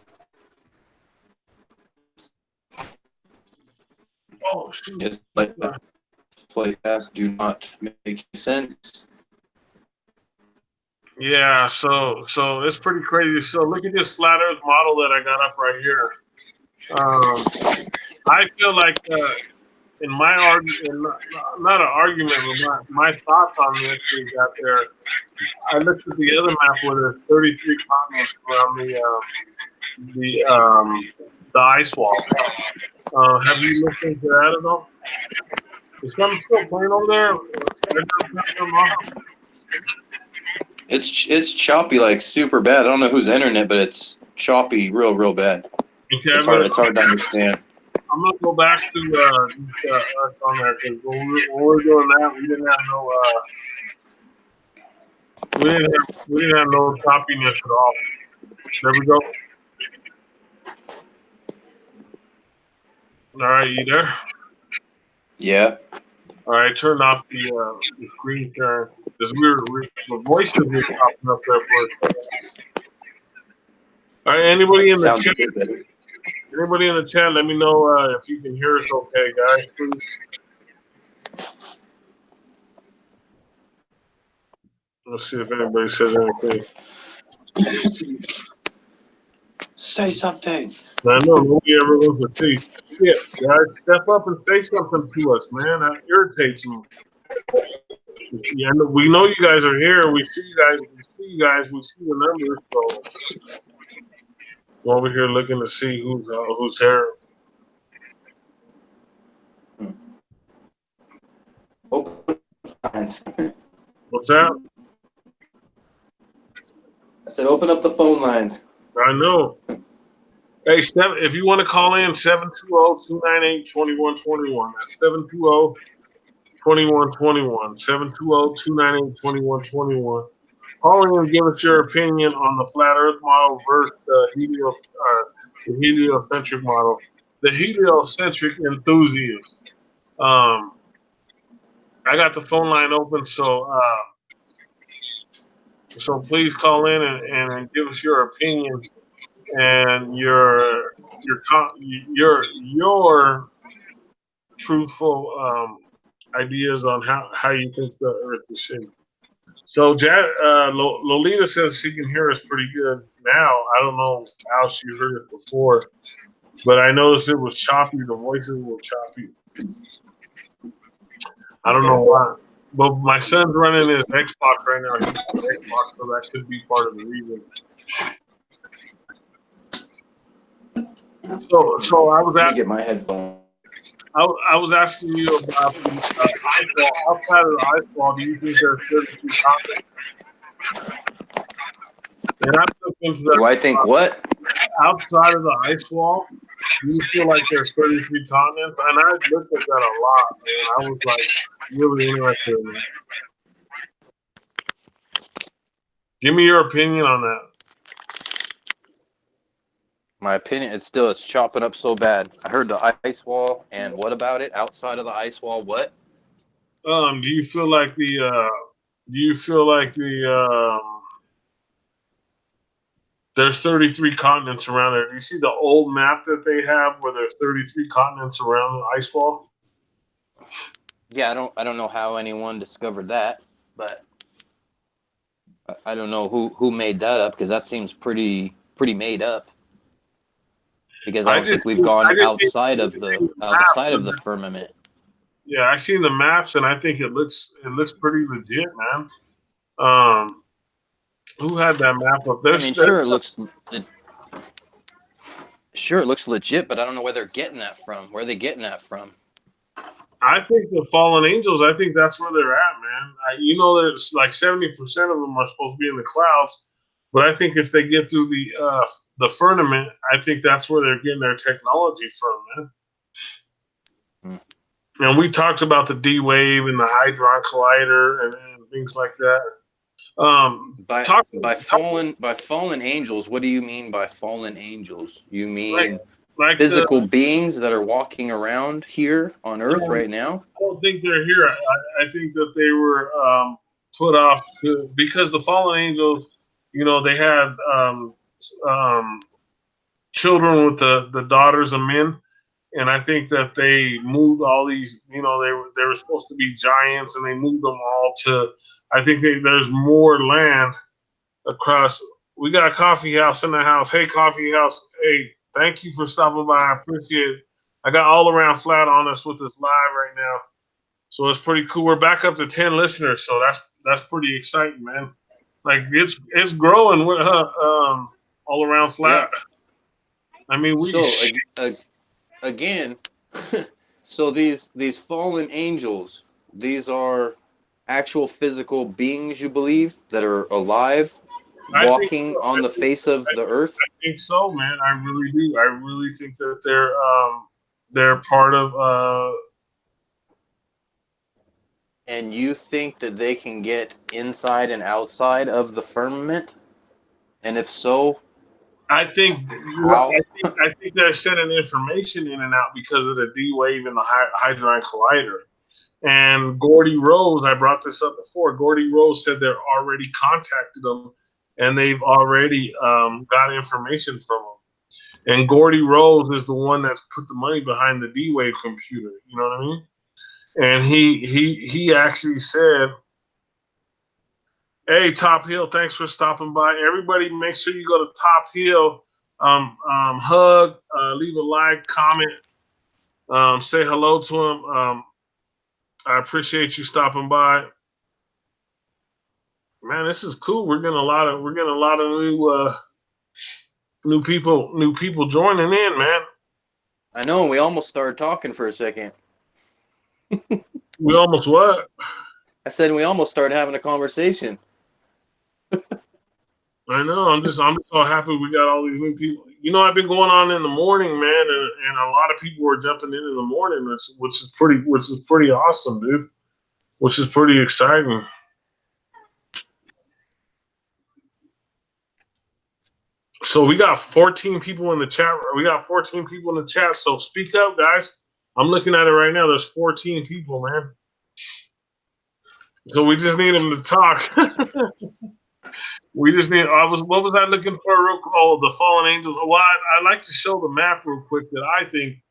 Oh, shoot. It's like that. Forecasts do not make sense. Yeah, so it's pretty crazy. So look at this flat Earth model that I got up right here. I feel like in my argument, not an argument, but my thoughts on this is that I looked at the other map where there's 33 continents around the ice wall. Have you looked into that at all? Is something still playing over there? It's choppy, like super bad. I don't know whose internet, but it's choppy, real bad. Okay, it's hard to understand. I'm gonna go back to us on there because when we were doing that, we didn't have no choppiness at all. There we go. All right, you there? Yeah. All right, turn off the screen share because the voices were popping up there for us. All right, anybody in the chat? Anybody in the chat? Let me know if you can hear us, okay, guys, please. Let's see if anybody says anything. Say something. I know nobody ever wants to say shit, guys. Step up and say something to us, man. That irritates me. Yeah, we know you guys are here. We see you guys. We see the numbers. So we're over here looking to see who's here. What's that? I said, open up the phone lines. I know. Hey, if you want to call in, 720-298-2121. That's 720-2121. 720-298-2121. Call in and give us your opinion on the flat Earth model versus the heliocentric model. The heliocentric enthusiast. I got the phone line open, so please call in and give us your opinion and your truthful ideas on how you think the Earth is shaped. So Lolita says she can hear us pretty good now. I don't know how she heard it before, but I noticed it was choppy. The voices were choppy. I don't know why. But my son's running his Xbox right now. He's on Xbox, so that could be part of the reason. So I was Let me asking. get my headphones. I was asking you about the ice wall. Outside of the ice wall, do you think there's 33 continents? And I took into Do I that think what? outside of the ice wall, do you feel like there's 33 continents? And I looked at that a lot, man. I was like really interested in that. Give me your opinion on that. My opinion, it's chopping up so bad. I heard the ice wall, and what about it? Outside of the ice wall, what? Do you feel like there's 33 continents around there? Do you see the old map that they have where there's 33 continents around the ice wall? Yeah, I don't know how anyone discovered that, but I don't know who made that up because that seems pretty made up. Because I don't think we've gone outside of the firmament. Yeah, I seen the maps and I think it looks pretty legit, man. Who had that map up? I mean, sure it looks legit, but I don't know where they're getting that from. Where are they getting that from? I think the fallen angels. I think that's where they're at, man. There's like 70% of them are supposed to be in the clouds, but I think if they get through the firmament, I think that's where they're getting their technology from, man. And we talked about the D wave and the Hadron Collider and things like that. By fallen angels, what do you mean by fallen angels? You mean like physical beings that are walking around here on Earth right now? I don't think they're here. I think that they were put off because the fallen angels, they had children with the daughters of men. And I think that they moved all these, they were supposed to be giants, and they moved them all to. I think there's more land across. We got a coffee house in the house. Hey, coffee house. Hey, thank you for stopping by. I appreciate it. I got all around flat on us with this live right now, so it's pretty cool. We're back up to 10 listeners, so that's pretty exciting, man. Like it's growing with all around flat. Yeah. I mean, again, so these fallen angels, these are actual physical beings, you believe, that are alive, walking on the face of the earth? I think so, man. I really do. I really think that they're part of. And you think that they can get inside and outside of the firmament? And if so, I think how? I think they're sending information in and out because of the D wave and the Hadron Collider. And Gordy Rose, I brought this up before. Gordy Rose said they're already contacted them, and they've already got information from them. And Gordy Rose is the one that's put the money behind the D wave computer. You know what I mean? And he actually said, "Hey, Top Hill, thanks for stopping by. Everybody, make sure you go to Top Hill, hug, leave a like, comment, say hello to him. I appreciate you stopping by. Man, this is cool. We're getting a lot of new people joining in, man. I know. We almost started talking for a second. We almost what? I said we almost started having a conversation. I know. I'm just so happy we got all these new people. I've been going on in the morning, man, and a lot of people were jumping in the morning, which is pretty awesome, dude. Which is pretty exciting. So we got 14 people in the chat. We got 14 people in the chat. So speak up, guys. I'm looking at it right now. There's 14 people, man. So we just need them to talk. We just need. What was I looking for? Oh, the fallen angels. Well, I like to show the map real quick that I think.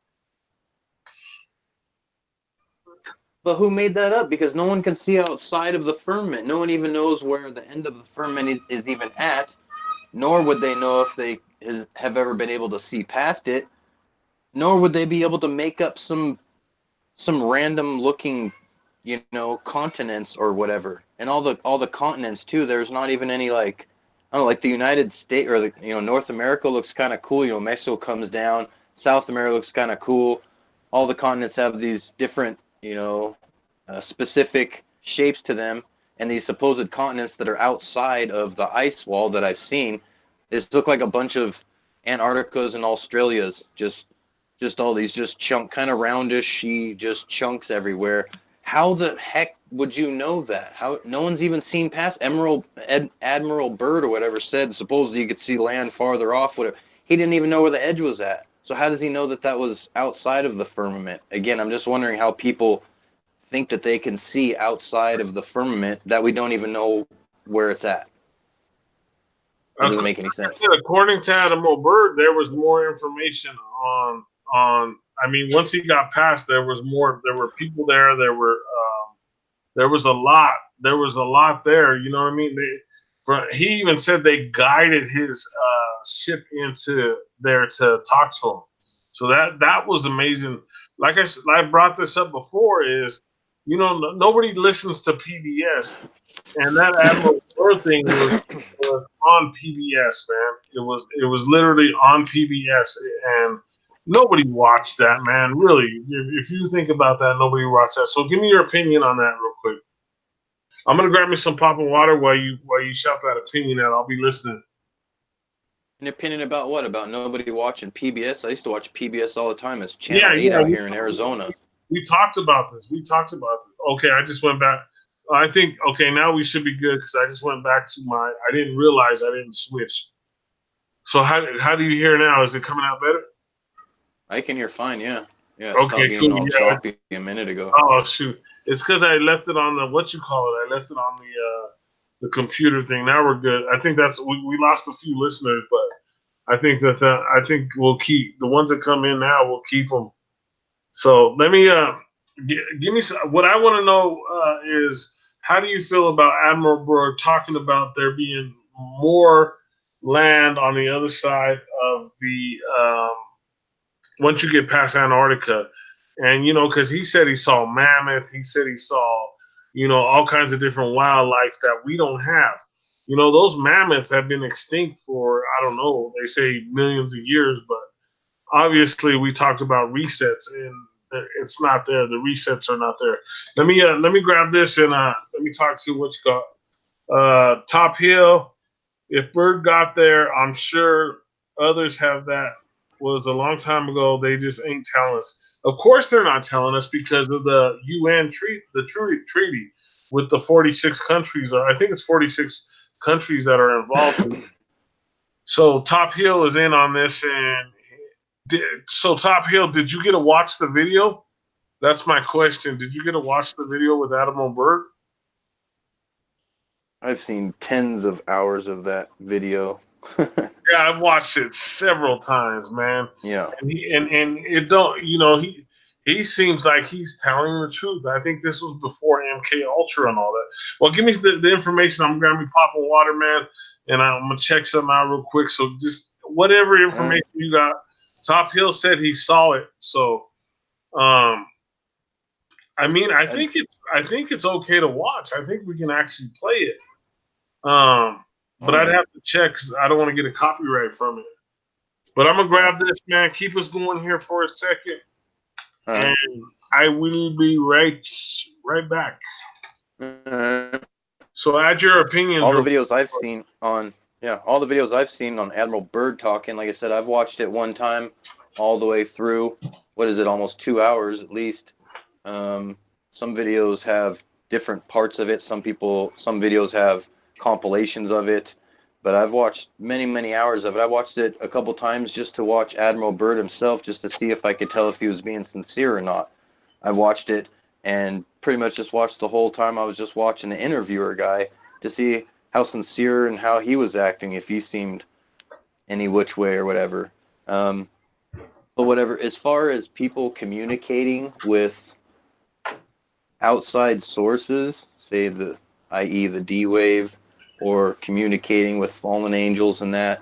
But who made that up? Because no one can see outside of the firmament. No one even knows where the end of the firmament is even at, nor would they know if they have ever been able to see past it, nor would they be able to make up some random looking, continents or whatever. And all the continents too. There's not even any like, I don't know, like the United States or the North America looks kind of cool. Mexico comes down. South America looks kind of cool. All the continents have these different, specific shapes to them, and these supposed continents that are outside of the ice wall that I've seen, this look like a bunch of Antarcticas and Australias, just all these just kind of roundishy, just chunks everywhere. How the heck would you know that? How no one's even seen past Admiral Byrd or whatever said supposedly you could see land farther off. Whatever, he didn't even know where the edge was at. So how does he know that that was outside of the firmament? Again, I'm just wondering how people think that they can see outside of the firmament that we don't even know where it's at. That doesn't make any sense. According to Admiral Byrd, there was more information on. I mean, once he got past, there was more. There were people there. There was a lot. There was a lot there. You know what I mean? He even said they guided his ship into there to talk to him. So that was amazing. Like I brought this up before, is nobody listens to PBS, and that Admiral Byrd thing was on PBS, man. It was literally on PBS, and nobody watched that, man. Really, if you think about that, nobody watched that. So give me your opinion on that real quick. I'm gonna grab me some popping water while you shout that opinion out. I'll be listening. An opinion about what? About nobody watching PBS? I used to watch PBS all the time. It's Channel 8 out here in Arizona. We talked about this. Okay, I just went back. I think, okay, now we should be good because I just went back to I didn't realize I didn't switch. So how do you hear now? Is it coming out better? I can hear fine, yeah. Yeah, okay, stopped being all choppy a minute ago. Oh, shoot. It's because I left it on I left it on the computer thing. Now we're good. I think we lost a few listeners, but I think I think we'll keep the ones that come in now. We'll keep them. So let me give me what I want to know is, how do you feel about Admiral Byrd talking about there being more land on the other side of the once you get past Antarctica? And because he said he saw mammoth, he said he saw all kinds of different wildlife that we don't have. Those mammoths have been extinct for, I don't know, they say millions of years, but obviously we talked about resets, and it's not there. The resets are not there. Let me grab this and let me talk to what you got. Top Hill. If Byrd got there, I'm sure others have that. Was a long time ago. They just ain't telling us. Of course, they're not telling us because of the UN treaty with the 46 countries. Or I think it's 46 countries that are involved in it. So Top Hill is in on this, and so Top Hill, did you get to watch the video? That's my question. Did you get to watch the video with Admiral Byrd? I've seen tens of hours of that video. Yeah, I've watched it several times, man. Yeah. And it don't, he seems like he's telling the truth. I think this was before MK Ultra and all that. Well, give me the information. I'm gonna be popping water, man, and I'm gonna check something out real quick. So just whatever information you got. Top Hill said he saw it. So I mean, I think it's okay to watch. I think we can actually play it. But I'd have to check because I don't want to get a copyright from it. But I'm gonna grab this, man. Keep us going here for a second, and I will be right back. So add your opinions. All the videos I've seen on Admiral Byrd talking. Like I said, I've watched it one time, all the way through. What is it? Almost 2 hours at least. Some videos have different parts of it. Some videos have compilations of it, but I've watched many hours of it. I watched it a couple times just to watch Admiral Byrd himself, just to see if I could tell if he was being sincere or not. I watched it and pretty much just watched the whole time. I was just watching the interviewer guy to see how sincere and how he was acting, if he seemed any which way or whatever. But whatever, as far as people communicating with outside sources, say i.e. the D wave, or communicating with fallen angels and that.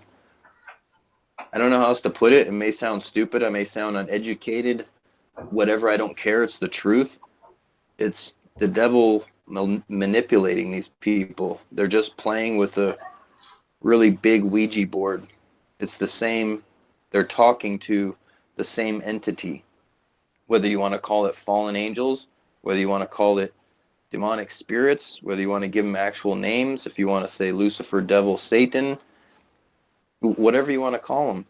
I don't know how else to put it. It may sound stupid. I may sound uneducated. Whatever, I don't care. It's the truth. It's the devil manipulating these people. They're just playing with a really big Ouija board. It's the same. They're talking to the same entity. Whether you want to call it fallen angels, whether you want to call it demonic spirits, whether you want to give them actual names, if you want to say Lucifer, devil, Satan, whatever you want to call them,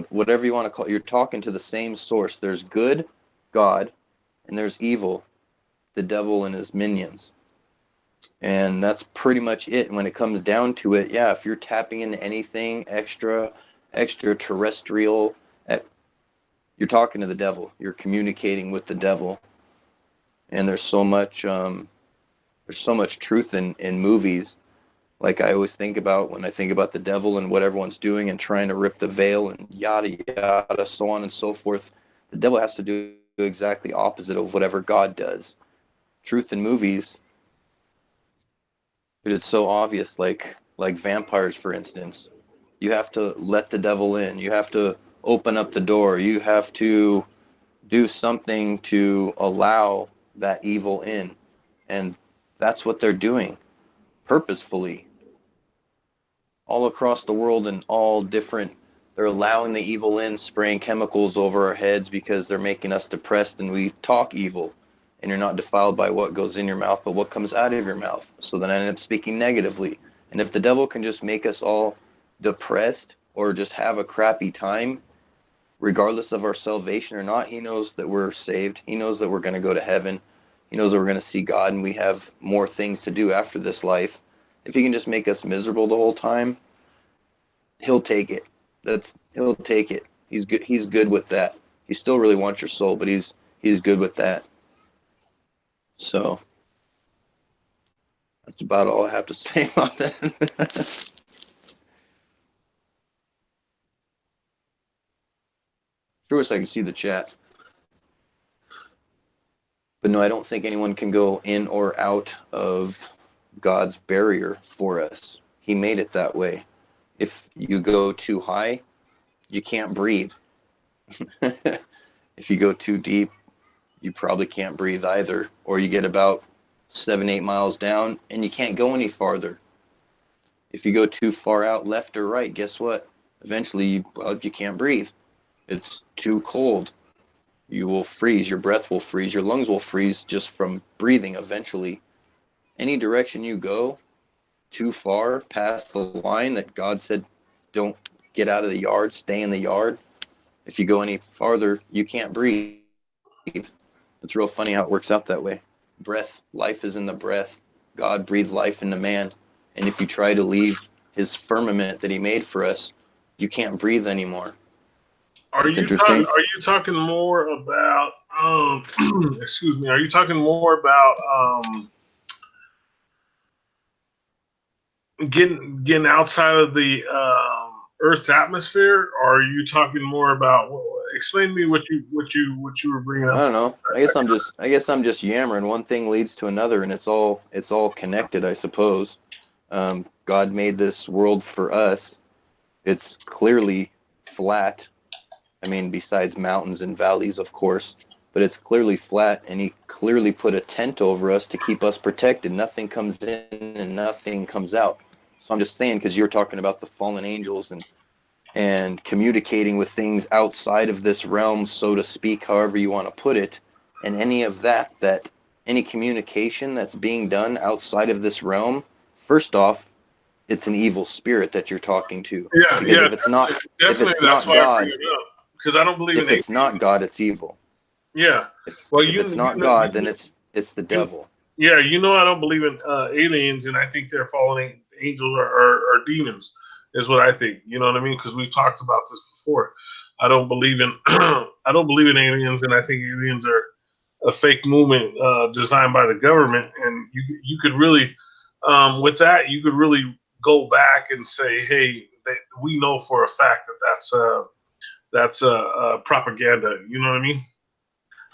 whatever you want to call, you're talking to the same source. There's good, God, and there's evil, the devil and his minions. And that's pretty much it. And when it comes down to it, yeah, if you're tapping into anything extraterrestrial, you're talking to the devil. You're communicating with the devil. And there's so much truth in movies. Like I always think about when I think about the devil and what everyone's doing and trying to rip the veil and yada yada, so on and so forth. The devil has to do exactly opposite of whatever God does. Truth in movies, but it's so obvious. Like vampires, for instance, you have to let the devil in. You have to open up the door. You have to do something to allow that evil in, and that's what they're doing purposefully all across the world and all different. They're allowing the evil in, spraying chemicals over our heads because they're making us depressed, and we talk evil, and you're not defiled by what goes in your mouth but what comes out of your mouth. So then I end up speaking negatively. And if the devil can just make us all depressed or just have a crappy time, regardless of our salvation or not, he knows that we're saved. He knows that we're going to go to heaven. He knows that we're going to see God and we have more things to do after this life. If he can just make us miserable the whole time, he'll take it. He'll take it. He's good. He's good with that. He still really wants your soul, but he's good with that. So that's about all I have to say about that. Sure wish I could see the chat. But no, I don't think anyone can go in or out of God's barrier for us. He made it that way. If you go too high, you can't breathe. If you go too deep, you probably can't breathe either. Or you get about 7-8 miles down and you can't go any farther. If you go too far out left or right, guess what? Eventually, you can't breathe. It's too cold. You will freeze. Your breath will freeze. Your lungs will freeze just from breathing eventually. Any direction you go too far past the line that God said, don't get out of the yard, stay in the yard. If you go any farther, you can't breathe. It's real funny how it works out that way. Breath, life is in the breath. God breathed life into man. And if you try to leave his firmament that he made for us, you can't breathe anymore. Are you talking more about excuse me, are you talking more about getting outside of the Earth's atmosphere, or are you talking more about? Explain to me what you were bringing up. I don't know. I guess I'm just yammering. One thing leads to another, and it's all connected, I suppose. God made this world for us. It's clearly flat. I mean, besides mountains and valleys, of course, but it's clearly flat, and he clearly put a tent over us to keep us protected. Nothing comes in and nothing comes out. So I'm just saying, because you're talking about the fallen angels and communicating with things outside of this realm, so to speak, however you want to put it, and any of that any communication that's being done outside of this realm, first off, it's an evil spirit that you're talking to. Yeah, because yeah. if it's not God, because I don't believe if it's not God, it's evil. Yeah. If it's not God, then it's the devil. Yeah, I don't believe in aliens, and I think they're fallen angels are demons, is what I think. You know what I mean? Because we've talked about this before. I don't believe in I don't believe in aliens, and I think aliens are a fake movement designed by the government. And you could really, with that, you could really go back and say, hey, we know for a fact that that's propaganda. You know what I mean?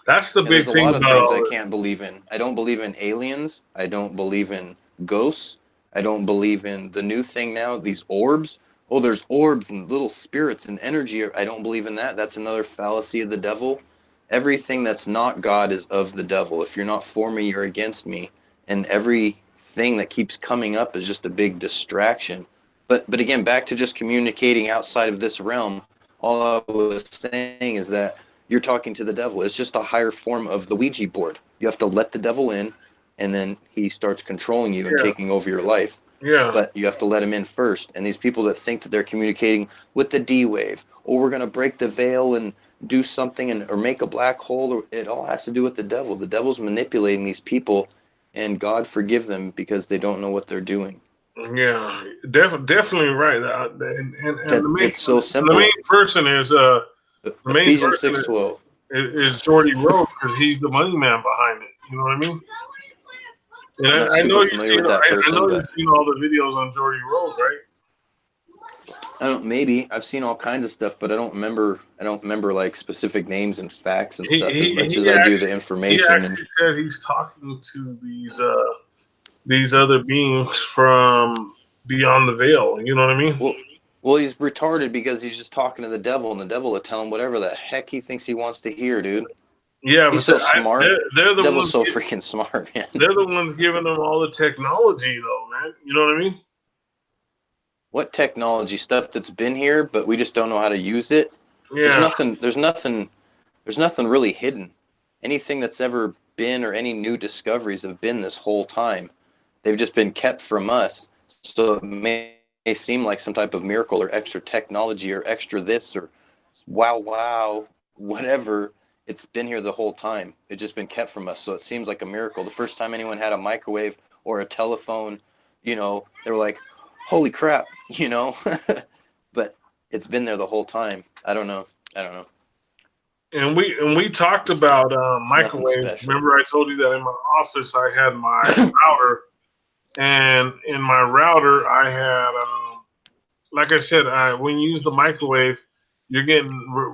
That's the And big there's a thing lot of about things all I this. can't believe in. I don't believe in aliens. I don't believe in ghosts. I don't believe in the new thing now, these orbs. Oh, there's orbs and little spirits and energy. I don't believe in that. That's another fallacy of the devil. Everything that's not God is of the devil. If you're not for me, you're against me. And everything that keeps coming up is just a big distraction. But again, back to just communicating outside of this realm, all I was saying is that you're talking to the devil. It's just a higher form of the Ouija board. You have to let the devil in, and then he starts controlling you and Yeah, taking over your life. yeah, But you have to let him in first. And these people that think that they're communicating with the D wave, or we're going to break the veil and do something or make a black hole, or it all has to do with the devil. The devil's manipulating these people, and God forgive them because they don't know what they're doing. yeah. Definitely right. And That it's so the main simple. person is the main Ephesians person 6:12. is Jordy Rhodes because he's the money man behind it. You know what I mean? And I'm not I know super you've familiar seen with that I person, know you've but seen all the videos on Jordy Rhodes, right? I don't. Maybe I've seen all kinds of stuff, but I don't remember. I don't remember like specific names and facts and He stuff as he much he as I do the actually he information. And actually said he's talking to these other beings from beyond the veil. You know what I mean? well, he's retarded because he's just talking to the devil, and the devil will tell him whatever the heck he thinks he wants to hear, dude. Yeah, He's but so smart. they're The the devil's ones so freaking smart, man. they're the ones giving them all the technology, though, man. You know what I mean? What technology stuff that's been here, but we just don't know how to use it. There's Yeah, nothing. There's nothing. There's nothing really hidden. Anything that's ever been or any new discoveries have been this whole time. They've just been kept from us. So it may seem like some type of miracle or extra technology or extra this or wow, whatever. It's been here the whole time. It's just been kept from us. So it seems like a miracle. The first time anyone had a microwave or a telephone, they were like, holy crap, but it's been there the whole time. I don't know. and we talked about It's nothing microwaves. special. Remember, I told you that in my office I had my router, and in my router I had, like I said, when you use the microwave, you're getting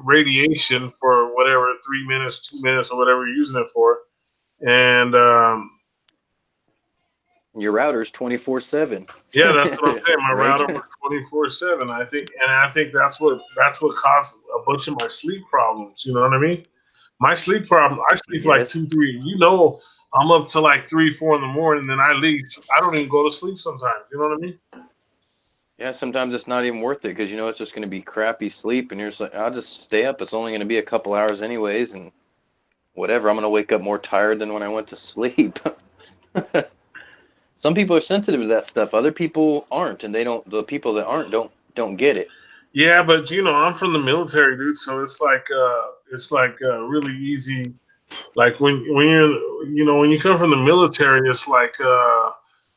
radiation for whatever 3 minutes, 2 minutes, or whatever you're using it for, and Your router's 24/7. yeah, that's what I'm saying. My Right? router was 24/7. I think that's what caused a bunch of my sleep problems. You know what I mean? My sleep problem. I sleep like Yes. 2, 3. I'm up to like 3, 4 in the morning. Then I leave. I don't even go to sleep sometimes. You know what I mean? Yeah, sometimes it's not even worth it because it's just going to be crappy sleep, and you're just like, I'll just stay up. It's only going to be a couple hours anyways, and whatever. I'm going to wake up more tired than when I went to sleep. Some people are sensitive to that stuff. Other people aren't, and they don't. The people that aren't don't get it. Yeah, but I'm from the military, dude. So it's like really easy. Like when you're when you come from the military, it's like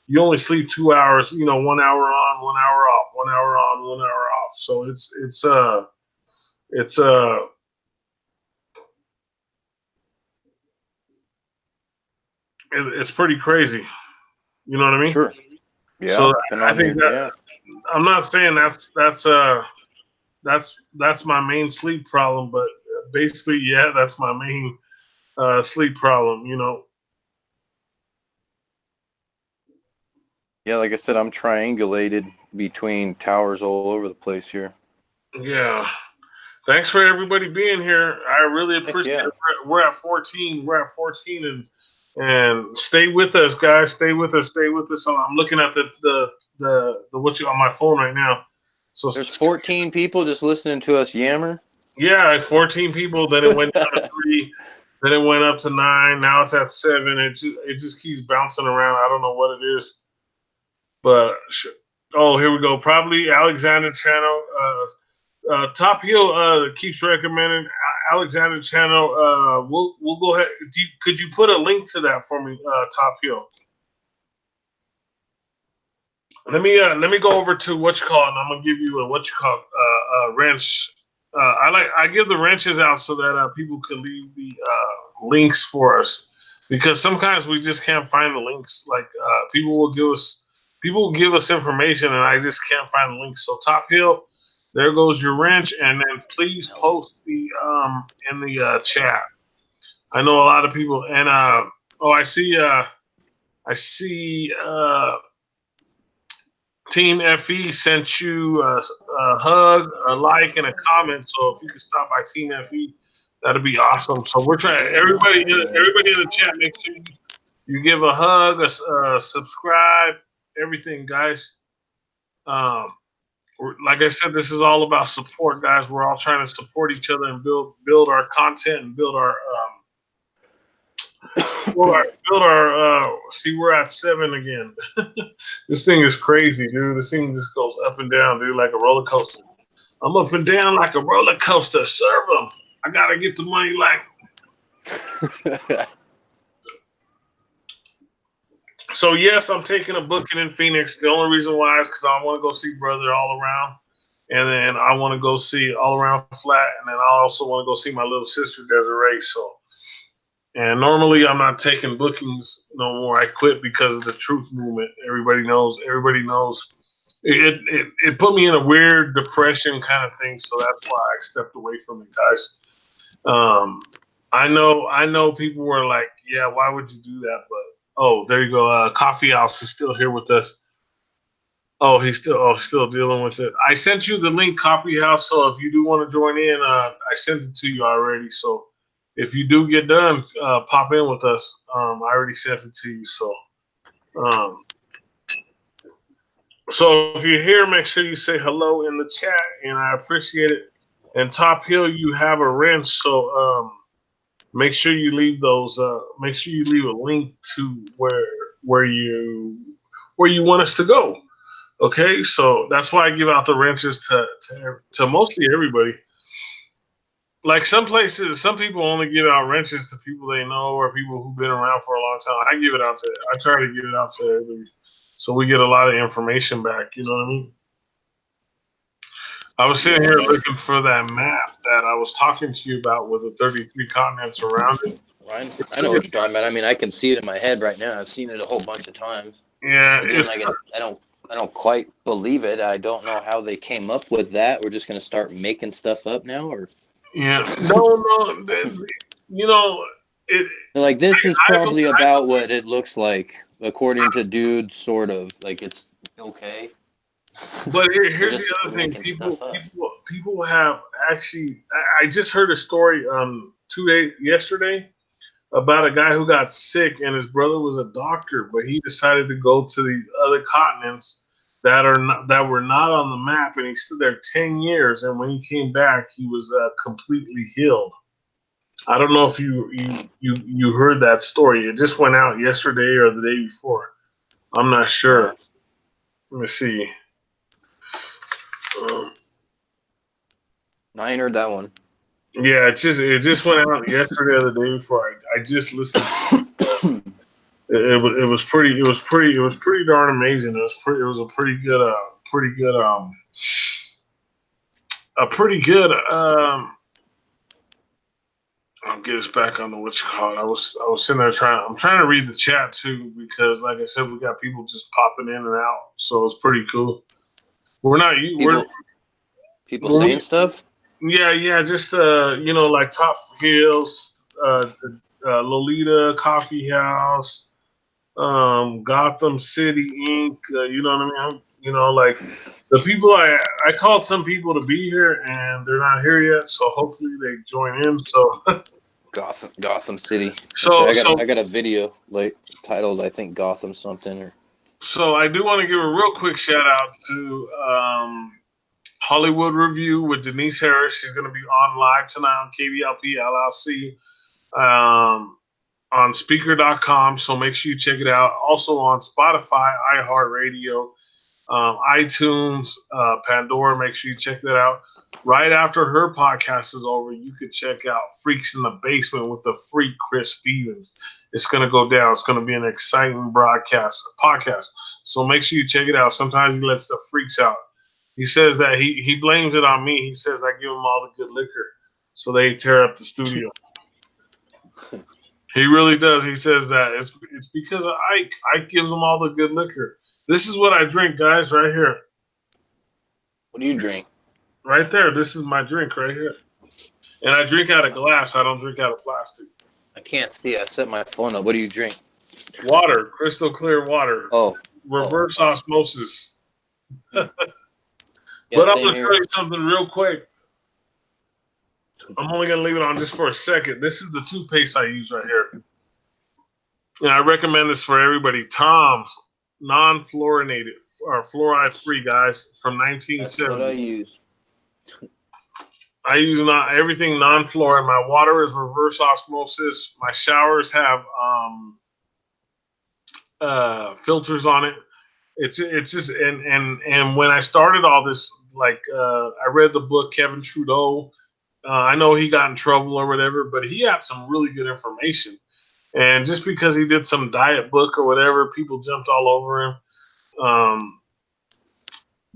you only sleep 2 hours. 1 hour on, 1 hour off, 1 hour on, 1 hour off. So it's it's pretty crazy. You know what I mean? Sure. Yeah. So Been I on think your that yeah. I'm not saying that's my main sleep problem, but basically, yeah, that's my main sleep problem. Yeah. Like I said, I'm triangulated between towers all over the place here. Yeah. Thanks for everybody being here. I really Heck appreciate yeah. it. We're at 14. We're at 14, and stay with us, guys. Stay with us. Stay with us. I'm looking at the what you on my phone right now. So There's 14 people just listening to us yammer. yeah, 14 people. Then it went down to 3. Then it went up to 9. Now it's at 7. It just keeps bouncing around. I don't know what it is, but oh, here we go. Probably Alexander Channel. Top Hill keeps recommending Alexander Channel. We'll go ahead. Could you put a link to that for me, Top Hill? Let me go over to what you call it, and I'm gonna give you a what you call wrench. I give the wrenches out so that people can leave the links for us, because sometimes we just can't find the links. Like people will give us information, and I just can't find the links. So Top Hill, there goes your wrench, and then please post the in the chat. I know a lot of people, and I see Team FE sent you a hug, a like, and a comment. So if you could stop by Team FE, that'd be awesome. So we're trying. Everybody in the chat, make sure you give a hug, a subscribe, everything, guys. Like I said, this is all about support, guys. We're all trying to support each other and build our content and build our see, we're at 7 again. This thing is crazy, dude. This thing just goes up and down, dude, like a roller coaster. I'm up and down like a roller coaster. Serve them. I gotta get the money like. So yes, I'm taking a booking in Phoenix. The only reason why is because I want to go see Brother All Around, and then I want to go see All Around Flat, and then I also want to go see my little sister Desiree. So. And normally I'm not taking bookings no more. I quit because of the truth movement. Everybody knows. It put me in a weird depression kind of thing. So that's why I stepped away from it, guys. I know people were like, yeah, why would you do that? But there you go. Coffee House is still here with us. Oh, he's still dealing with it. I sent you the link, Coffee House. So if you do want to join in, I sent it to you already. So if you do get done, pop in with us. I already sent it to you. So if you're here, make sure you say hello in the chat, and I appreciate it. And Top Hill, you have a wrench, so make sure you leave those. Make sure you leave a link to where you want us to go. Okay, so that's why I give out the wrenches to mostly everybody. Like some places, some people only give out wrenches to people they know or people who've been around for a long time. I try to give it out to everybody, so we get a lot of information back. You know what I mean? I was sitting here looking for that map that I was talking to you about with the 33 continents around it. I know what you're talking about. I mean, I can see it in my head right now. I've seen it a whole bunch of times. Yeah, again, I don't quite believe it. I don't know how they came up with that. We're just going to start making stuff up now, or yeah, no, you know, like this is probably about what it looks like according to dude, sort of like it's okay. But here's the other thing: people have actually. I just heard a story yesterday about a guy who got sick and his brother was a doctor, but he decided to go to the other continents that were not on the map, and he stood there 10 years, and when he came back, he was completely healed. I don't know if you heard that story. It just went out yesterday or the day before. I'm not sure. Let me see. I ain't heard that one. Yeah, it just went out yesterday or the day before. I just listened to it. It was pretty darn amazing. It was a pretty good I'll get us back on the what you call it. I was sitting there I'm trying to read the chat too, because like I said, we got people just popping in and out, so it's pretty cool. People saying stuff. Yeah, just like Top Hills, Lolita Coffee House, Gotham City Inc. You know what I mean? Like the people I called some people to be here and they're not here yet, so hopefully they join in. So Gotham City. So I got a video like titled I think Gotham something or. So I do want to give a real quick shout out to Hollywood Review with Denise Harris. She's going to be on live tonight on KBLP LLC on speaker.com. So make sure you check it out. Also on Spotify, iHeartRadio, iTunes, Pandora. Make sure you check that out. Right after her podcast is over, you could check out Freaks in the Basement with the freak Chris Stevens. It's going to go down. It's going to be an exciting podcast. So make sure you check it out. Sometimes he lets the freaks out. He says that he blames it on me. He says I give him all the good liquor, so they tear up the studio. He really does. He says that it's because of Ike. Ike gives him all the good liquor. This is what I drink, guys, right here. What do you drink? Right there. This is my drink right here. And I drink out of glass. I don't drink out of plastic. I can't see. I set my phone up. What do you drink? Water, crystal clear water. Oh. Reverse osmosis. Yeah, But I'm same going to here. tell you something real quick. I'm only going to leave it on just for a second. This is the toothpaste I use right here. And I recommend this for everybody. Tom's non-fluorinated or fluoride-free, guys, from That's 1970. what I use. I use everything non-fluoride. My water is reverse osmosis. My showers have filters on it. It's just and when I started all this, like I read the book Kevin Trudeau. I know he got in trouble or whatever, but he had some really good information. And just because he did some diet book or whatever, people jumped all over him.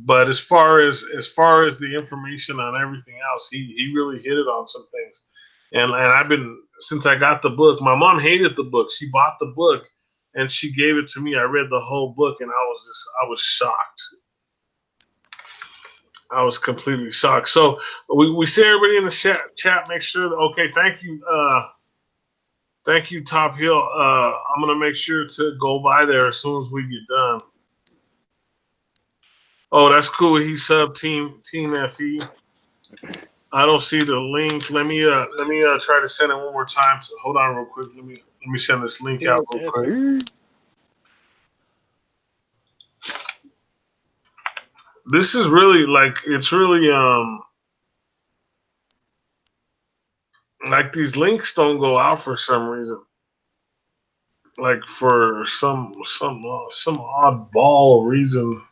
But as far as the information on everything else, he really hit it on some things. And I've been, since I got the book, my mom hated the book. She bought the book and she gave it to me. I read the whole book and I was shocked. I was completely shocked. So we see everybody in the chat. Make sure that, okay, thank you, Top Hill. I'm gonna make sure to go by there as soon as we get done. Oh, that's cool. He sub team FE. I don't see the link. Let me try to send it one more time. So hold on real quick. Let me send this link out real quick. This is really it's really like these links don't go out for some reason. Like for some oddball reason.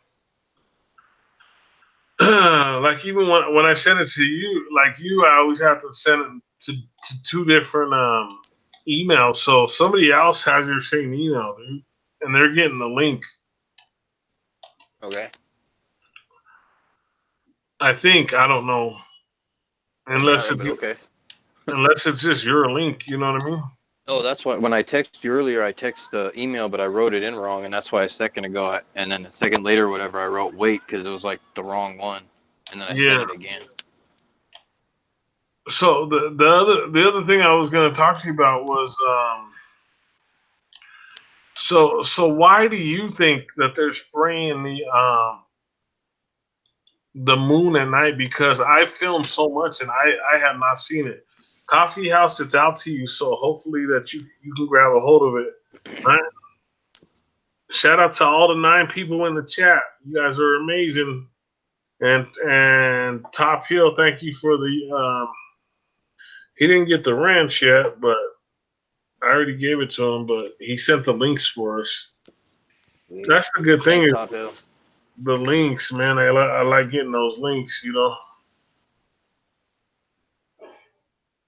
Like even when I send it to you, I always have to send it to two different emails. So somebody else has your same email, dude, and they're getting the link. Okay. I think, I don't know, unless it's just your link. You know what I mean? Oh, that's why when I texted you earlier, I texted the email, but I wrote it in wrong, and that's why a second ago, and then a second later, or whatever, I wrote wait because it was like the wrong one, and then I sent it again. So the other thing I was going to talk to you about was so why do you think that they're spraying the moon at night? Because I filmed so much and I have not seen it. Coffee House, it's out to you, so hopefully that you can grab a hold of it. Right? Shout out to all the 9 people in the chat. You guys are amazing. And Top Hill, thank you for the he didn't get the ranch yet, but I already gave it to him, but he sent the links for us. That's the good thing. Thanks, Top Hill. The links, man. I like getting those links, you know.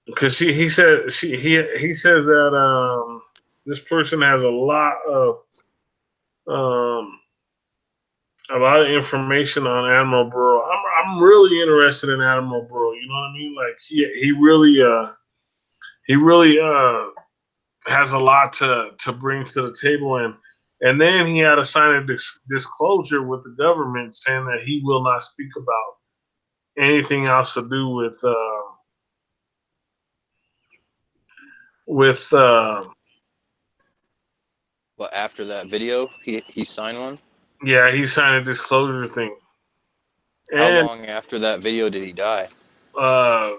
Because he says that this person has a lot of information on Admiral Burrow. I'm really interested in Admiral Burrow. You know what I mean? Like he really has a lot to bring to the table, and then he had to sign a disclosure with the government saying that he will not speak about anything else to do with Well, after that video, he signed one. Yeah, he signed a disclosure thing. How long after that video did he die? Not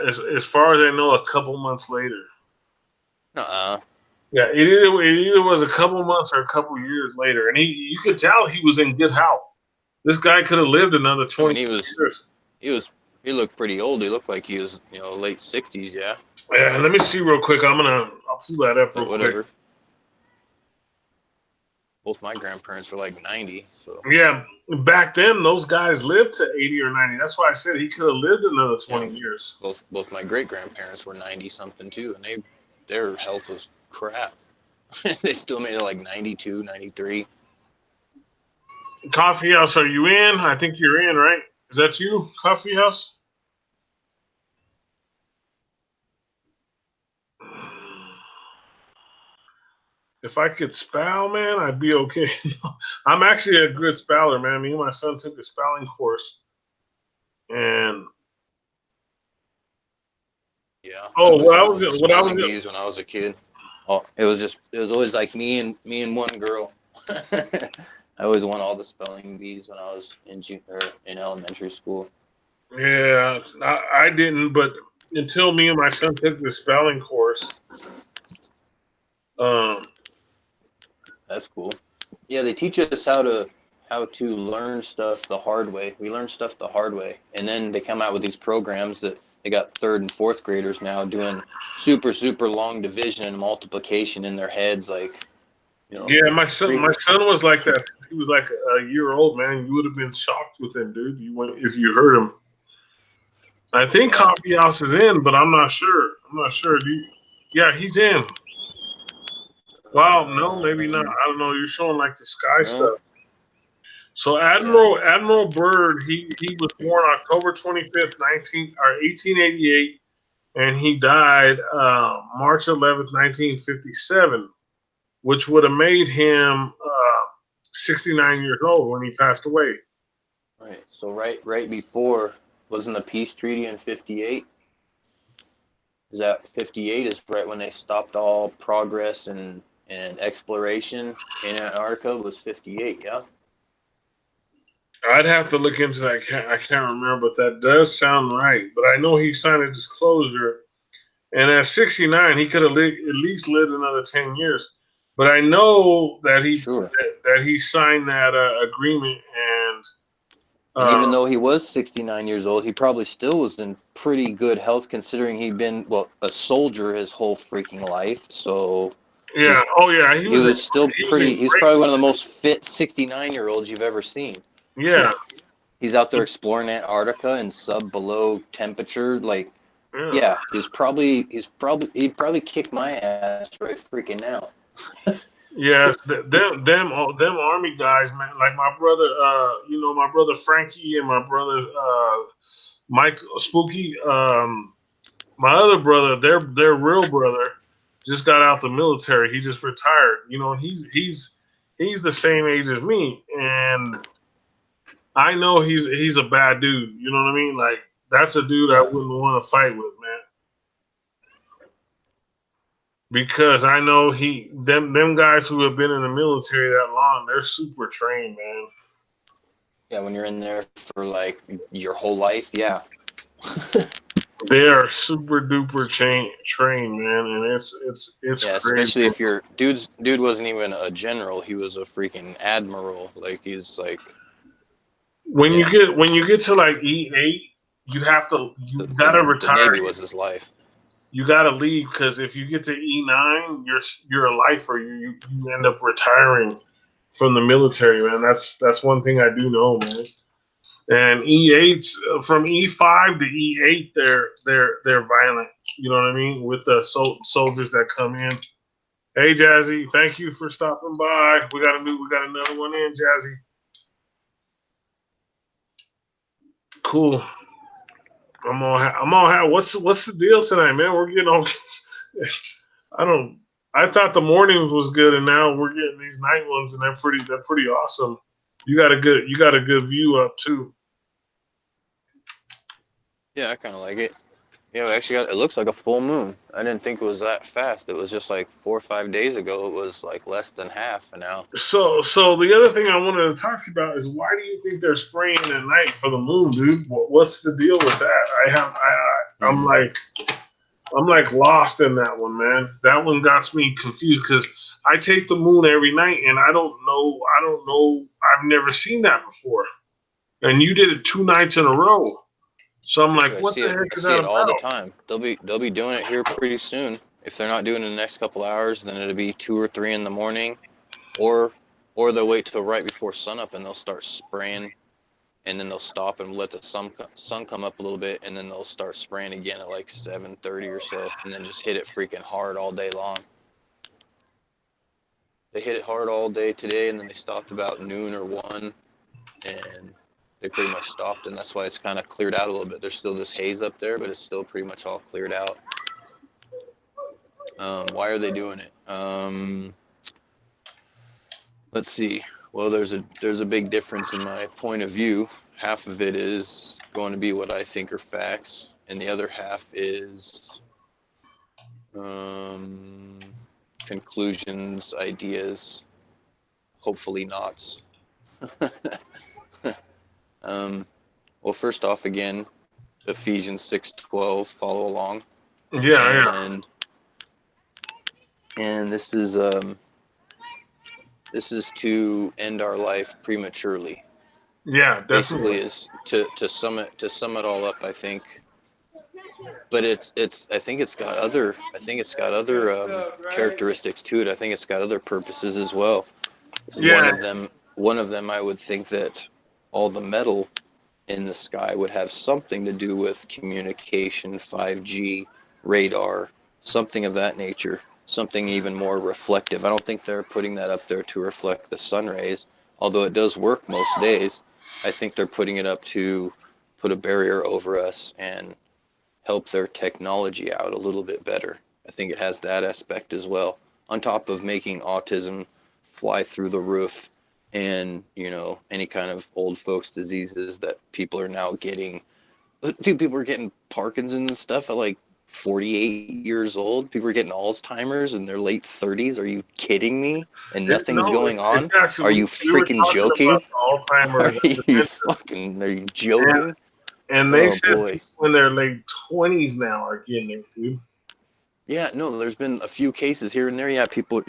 as far as I know, a couple months later. Yeah, it either was a couple months or a couple years later, and you could tell he was in good health. This guy could have lived another 20 years. He looked pretty old. He looked like he was, late 60s. Yeah. Yeah. Let me see real quick. I'll pull that up real quick. Both my grandparents were like 90. So yeah, back then those guys lived to 80 or 90. That's why I said he could have lived another 20 years. Both my great grandparents were 90 something too, and their health was crap. They still made it like 92, 93. Coffee House, are you in? I think you're in, right? Is that you, Coffee House? If I could spell, man, I'd be okay. I'm actually a good speller, man. Me and my son took a spelling course. And yeah. Oh, what I was spelling bees when I was a kid. Oh, it was always like me and one girl. I always won all the spelling bees when I was in elementary school. yeah, I didn't, but until me and my son took the spelling course, um, That's cool. Yeah, they teach us how to learn stuff the hard way. We learn stuff the hard way, and then they come out with these programs that they got third and fourth graders now doing super long division and multiplication in their heads, like yeah, my son was like that since he was like a year old, man. You would have been shocked with him, dude. If you heard him. I think Yeah. Coffee House is in, but I'm not sure. I'm not sure. Yeah, he's in. Wow, no, maybe not. I don't know. You're showing like the sky No. stuff. So Yeah. Admiral Byrd, he was born October 25th, 1888, and he died March 11th, 1957, which would have made him 69 years old when he passed away. Right. So right before wasn't the peace treaty in 58? Is that 58 is right when they stopped all progress and exploration in Antarctica was 58, yeah? I'd have to look into that. I can't remember, but that does sound right. But I know he signed a disclosure, and at 69, he could have at least lived another 10 years. But I know that Sure. he signed that agreement, and And even though he was 69 years old, he probably still was in pretty good health considering he'd been, well, a soldier his whole freaking life. So yeah, oh yeah, he was still he was in he's great. probably one of the most fit 69-year-olds you've ever seen. Yeah, He's out there exploring Antarctica in sub below temperature. Like, yeah. yeah, he'd probably kick my ass right freaking now. Yes, them army guys, man. Like my brother, my brother Frankie and my brother Mike Spooky. My other brother, their real brother, just got out the military. He just retired. He's the same age as me, and I know he's a bad dude. You know what I mean? Like that's a dude I Yeah. wouldn't want to fight with, man. Because I know them guys who have been in the military that long, they're super trained, man. Yeah, when you're in there for like your whole life, yeah. They are super duper trained, man, and it's Yeah, crazy. especially if your dude wasn't even a general, he was a freaking admiral. Like he's like yeah, When you get to like E8, you gotta the retire. Navy was his life. You gotta leave because if you get to E9, you're a lifer. You end up retiring from the military, man. That's one thing I do know, man. And E8 from E5 to E8, they're violent. You know what I mean? With the soldiers that come in. Hey Jazzy, thank you for stopping by. We got another one in, Jazzy. Cool. I'm all what's the deal tonight, man? We're getting all I don't I thought the mornings was good and now we're getting these night ones and they're pretty awesome. You got a good view up too. Yeah, I kind of like it. Yeah, we actually got it looks like a full moon. I didn't think it was that fast. It was just like 4 or 5 days ago. It was like less than half an hour. So the other thing I wanted to talk to you about is why do you think they're spraying at night for the moon, dude? What's the deal with that? I'm like lost in that one, man. That one got me confused because I take the moon every night and I don't know. I've never seen that before. And you did it 2 nights in a row. So I'm like, Dude, what the heck I is see that it all the about? time. They'll be doing it here pretty soon. If they're not doing it in the next couple hours, then it'll be 2 or 3 in the morning, or they'll wait till right before sunup and they'll start spraying, and then they'll stop and let the sun come up a little bit, and then they'll start spraying again at like 7:30 or so, and then just hit it freaking hard all day long. They hit it hard all day today, and then they stopped about noon or 1, and they pretty much stopped, and that's why it's kind of cleared out a little bit. There's still this haze up there, but it's still pretty much all cleared out. Why are they doing it? Let's see. Well, there's a big difference in my point of view. Half of it is going to be what I think are facts, and the other half is Conclusions, ideas, hopefully knots. Well, first off, again, Ephesians 6:12, follow along. Yeah. And this is to end our life prematurely. Yeah, Basically, definitely. is to sum it all up, I think. But I think it's got other characteristics to it. I think it's got other purposes as well. Yeah. One of them, I would think that all the metal in the sky would have something to do with communication, 5G, radar, something of that nature, something even more reflective. I don't think they're putting that up there to reflect the sun rays, although it does work most days. I think they're putting it up to put a barrier over us and help their technology out a little bit better. I think it has that aspect as well, on top of making autism fly through the roof and, any kind of old folks diseases that people are now getting. Dude, people are getting Parkinson's and stuff at like 48 years old. People are getting Alzheimer's in their late 30s. Are you kidding me? And nothing's No, going on? it's actually, Are you we were freaking talking joking? about the Alzheimer's Are you joking? and they Oh said boy. people in their late 20s now are getting it, dude. Yeah, no, there's been a few cases here and there. Yeah, people,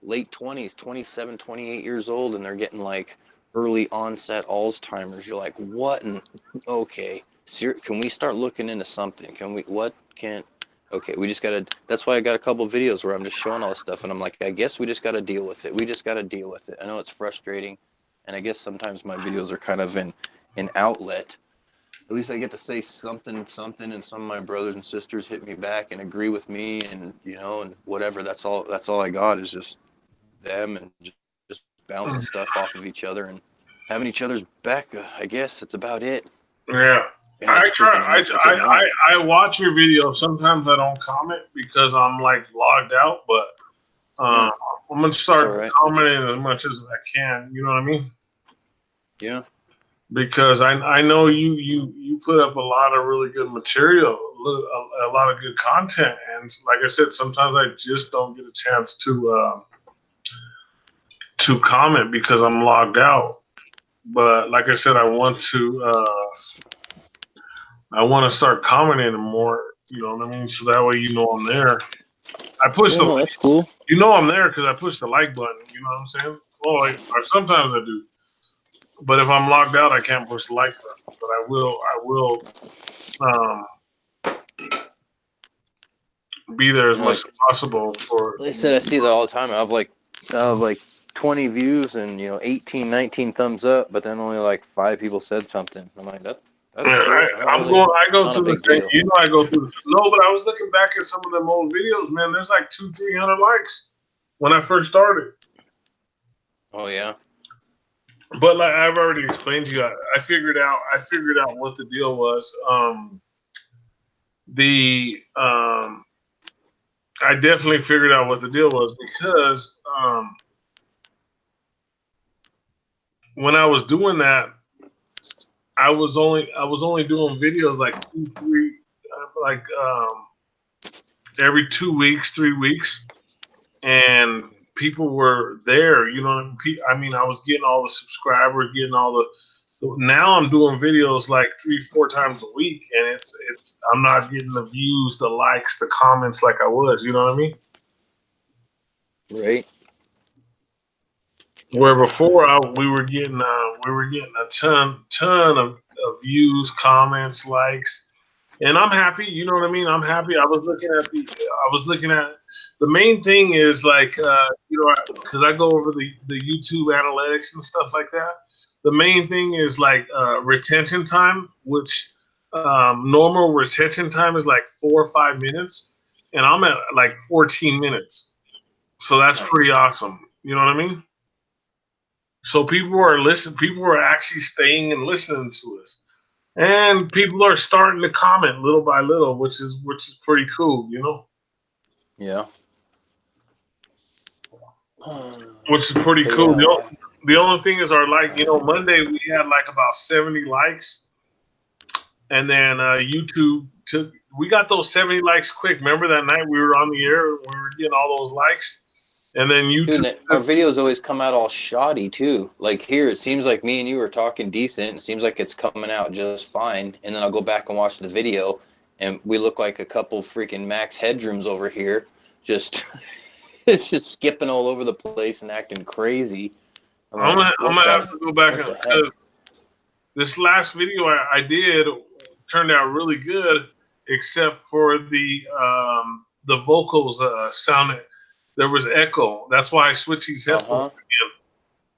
late 20s, 27, 28 years old, and they're getting like early onset Alzheimer's. You're like, what? And okay, can we start looking into something? Okay, we just gotta, that's why I got a couple of videos where I'm just showing all this stuff, and I'm like, I guess we just gotta deal with it. We just gotta deal with it. I know it's frustrating, and I guess sometimes my videos are kind of an outlet. At least I get to say something, and some of my brothers and sisters hit me back and agree with me, and and whatever. That's all I got is just them and just bouncing stuff off of each other and having each other's back. I guess that's about it. Yeah. Yeah, it's annoying. I watch your videos. Sometimes I don't comment because I'm like logged out, but I'm gonna start commenting as much as I can. You know what I mean? Yeah. Because I know you put up a lot of really good material, a lot of good content, and like I said, sometimes I just don't get a chance to comment because I'm logged out. But like I said, I want to start commenting more. You know what I mean? So that way I'm there. I push the that's cool. I'm there because I push the like button. You know what I'm saying? Well, or sometimes I do. But if I'm logged out, I can't push the like button. But I will be there as much as possible for. They said I see that all the time. I have like 20 views and 18, 19 thumbs up, but then only like 5 people said something. I'm like, that's cool. I go through the thing. I go through the. No, but I was looking back at some of them old videos, man. There's like 200-300 likes when I first started. Oh yeah. But like I've already explained to you, I figured out what the deal was. I definitely figured out what the deal was because when I was doing that, I was only doing videos like 2, 3, every 2 weeks, 3 weeks, and people were there. You know what I mean? I was getting all the subscribers, getting all the. Now I'm doing videos like 3-4 times a week, and it's I'm not getting the views, the likes, the comments like I was. You know what I mean? Right. Where before we were getting a ton of views, comments, likes, and I'm happy. You know what I mean? I'm happy. I was looking at the main thing is like because I go over the YouTube analytics and stuff like that. The main thing is like retention time, which normal retention time is like 4 or 5 minutes, and I'm at like 14 minutes. So that's pretty awesome. You know what I mean? So people are listening. People are actually staying and listening to us, and people are starting to comment little by little, which is pretty cool. Yeah. Which is pretty cool. The only thing is our Monday we had like about 70 likes, and then YouTube we got those 70 likes quick. Remember that night we were on the air, we were getting all those likes, and then YouTube. Dude, our videos always come out all shoddy too. Like here, it seems like me and you are talking decent. It seems like it's coming out just fine, and then I'll go back and watch the video, and we look like a couple freaking max headrooms over here. Just it's just skipping all over the place and acting crazy. I'm gonna have to go back because this last video I did turned out really good, except for the vocals sounded. There was echo. That's why I switched these headphones again.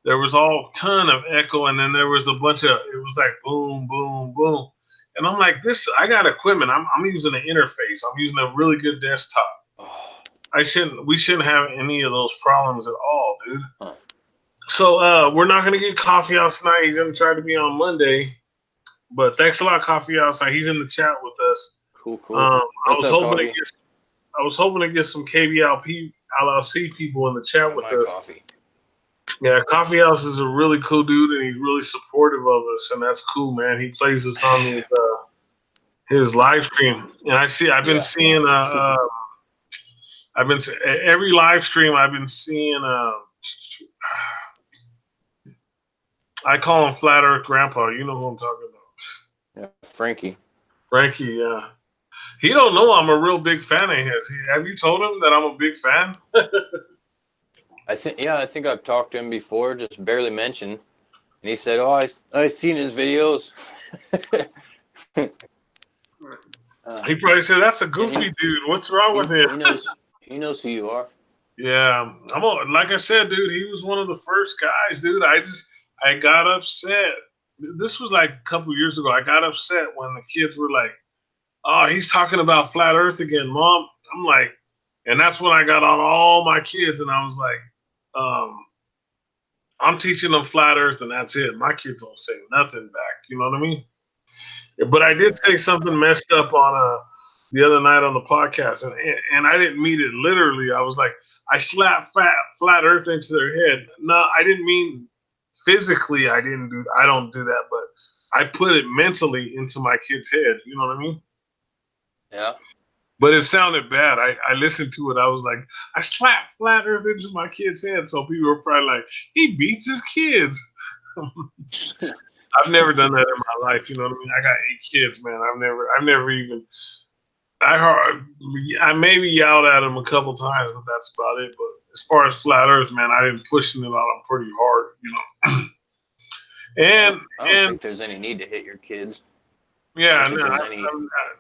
There was all ton of echo, and then there was a bunch of. It was like boom, boom, boom, and I'm like, this. I got equipment. I'm using an interface. I'm using a really good desktop. We shouldn't have any of those problems at all, dude. Huh. So we're not gonna get Coffee House tonight. He's gonna try to be on Monday. But thanks a lot, Coffee House. He's in the chat with us. Cool. I was hoping to get some KBLP LLC people in the chat with us. Coffee. Yeah, Coffee House is a really cool dude, and he's really supportive of us, and that's cool, man. He plays us on his live stream, and I've been seeing every live stream. I've been seeing. I call him Flat Earth Grandpa. You know who I'm talking about. Yeah, Frankie. Yeah. He don't know I'm a real big fan of his. Have you told him that I'm a big fan? I think I've talked to him before, just barely mentioned. And he said, "Oh, I seen his videos." He probably said, "That's a goofy dude. What's wrong with him?" He knows who you are. Yeah, like I said, dude. He was one of the first guys, dude. I got upset. This was like a couple years ago. I got upset when the kids were like, "Oh, he's talking about flat Earth again, Mom." I'm like, and that's when I got on all my kids, and I was like, I'm teaching them flat Earth, and that's it. My kids don't say nothing back. You know what I mean? But I did say something messed up on the other night on the podcast, and I didn't mean it literally. I was like, I slapped flat Earth into their head. No, I didn't mean physically. I don't do that, but I put it mentally into my kid's head. You know what I mean? Yeah. But it sounded bad. I listened to it. I was like, I slapped flat Earth into my kid's head. So people were probably like, he beats his kids. I've never done that in my life. You know what I mean? I got 8 kids, man. I've never even. I maybe yelled at him a couple times, but that's about it. But as far as flat Earth, man, I didn't push it on him pretty hard, you know. And I don't think there's any need to hit your kids. Yeah,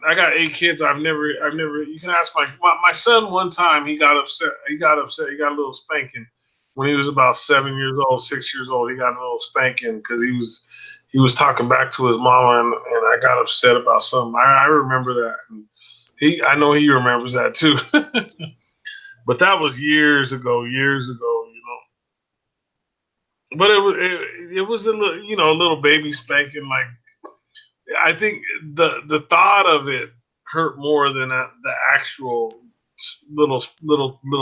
I got 8 kids. I've never. You can ask my son. One time he got upset. He got a little spanking when he was about 7 years old, 6 years old. He got a little spanking because he was talking back to his mama, and I got upset about something. I remember that. I know he remembers that too. But that was years ago, you know. But it was a little baby spanking. Like, I think the thought of it hurt more than the actual little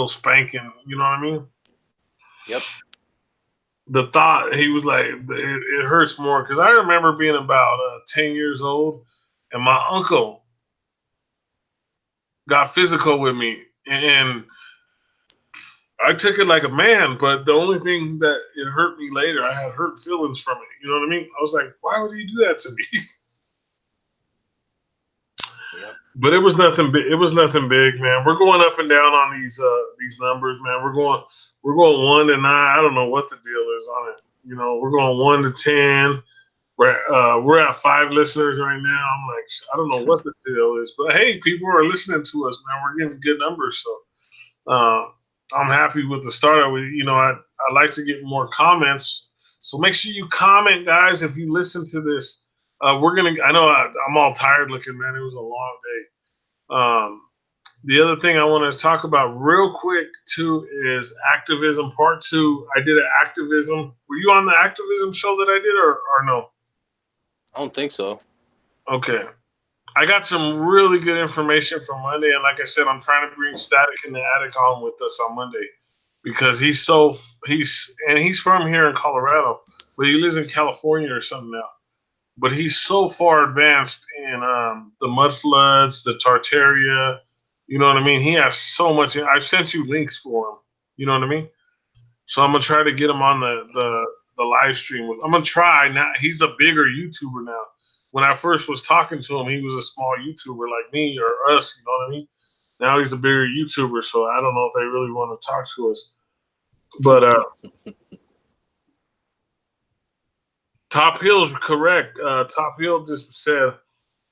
spanking. You know what I mean? Yep. The thought, he was like, it hurts more because I remember being about 10 years old, and my uncle got physical with me, and I took it like a man. But the only thing that it hurt me later, I had hurt feelings from it. You know what I mean? I was like, why would he do that to me? Yep. But it was nothing big. It was nothing big, man. We're going up and down on these numbers, man. We're going 1 to 9. I don't know what the deal is on it. You know, we're going 1 to 10. We're at 5 listeners right now. I'm like, I don't know what the deal is, but hey, people are listening to us, man. We're getting good numbers, so I'm happy with the start. I like to get more comments, so make sure you comment, guys. If you listen to this, I know I'm all tired looking, man. It was a long day. The other thing I want to talk about real quick too is Activism Part 2. I did an Activism. Were you on the Activism show that I did, or no? I don't think so. Okay. I got some really good information from Monday, and like I said, I'm trying to bring Static in the Attic on with us on Monday because he's from here in Colorado, but he lives in California or something now. but he's so far advanced in the mudfloods, the Tartaria. You know what I mean? He has so much. I've sent you links for him. You know what I mean? So I'm gonna try to get him on the live stream. I'm gonna try now. He's a bigger YouTuber now. When I first was talking to him, he was a small YouTuber like me or us. You know what I mean? Now he's a bigger YouTuber, so I don't know if they really want to talk to us. But Top Hill's correct. Top Hill just said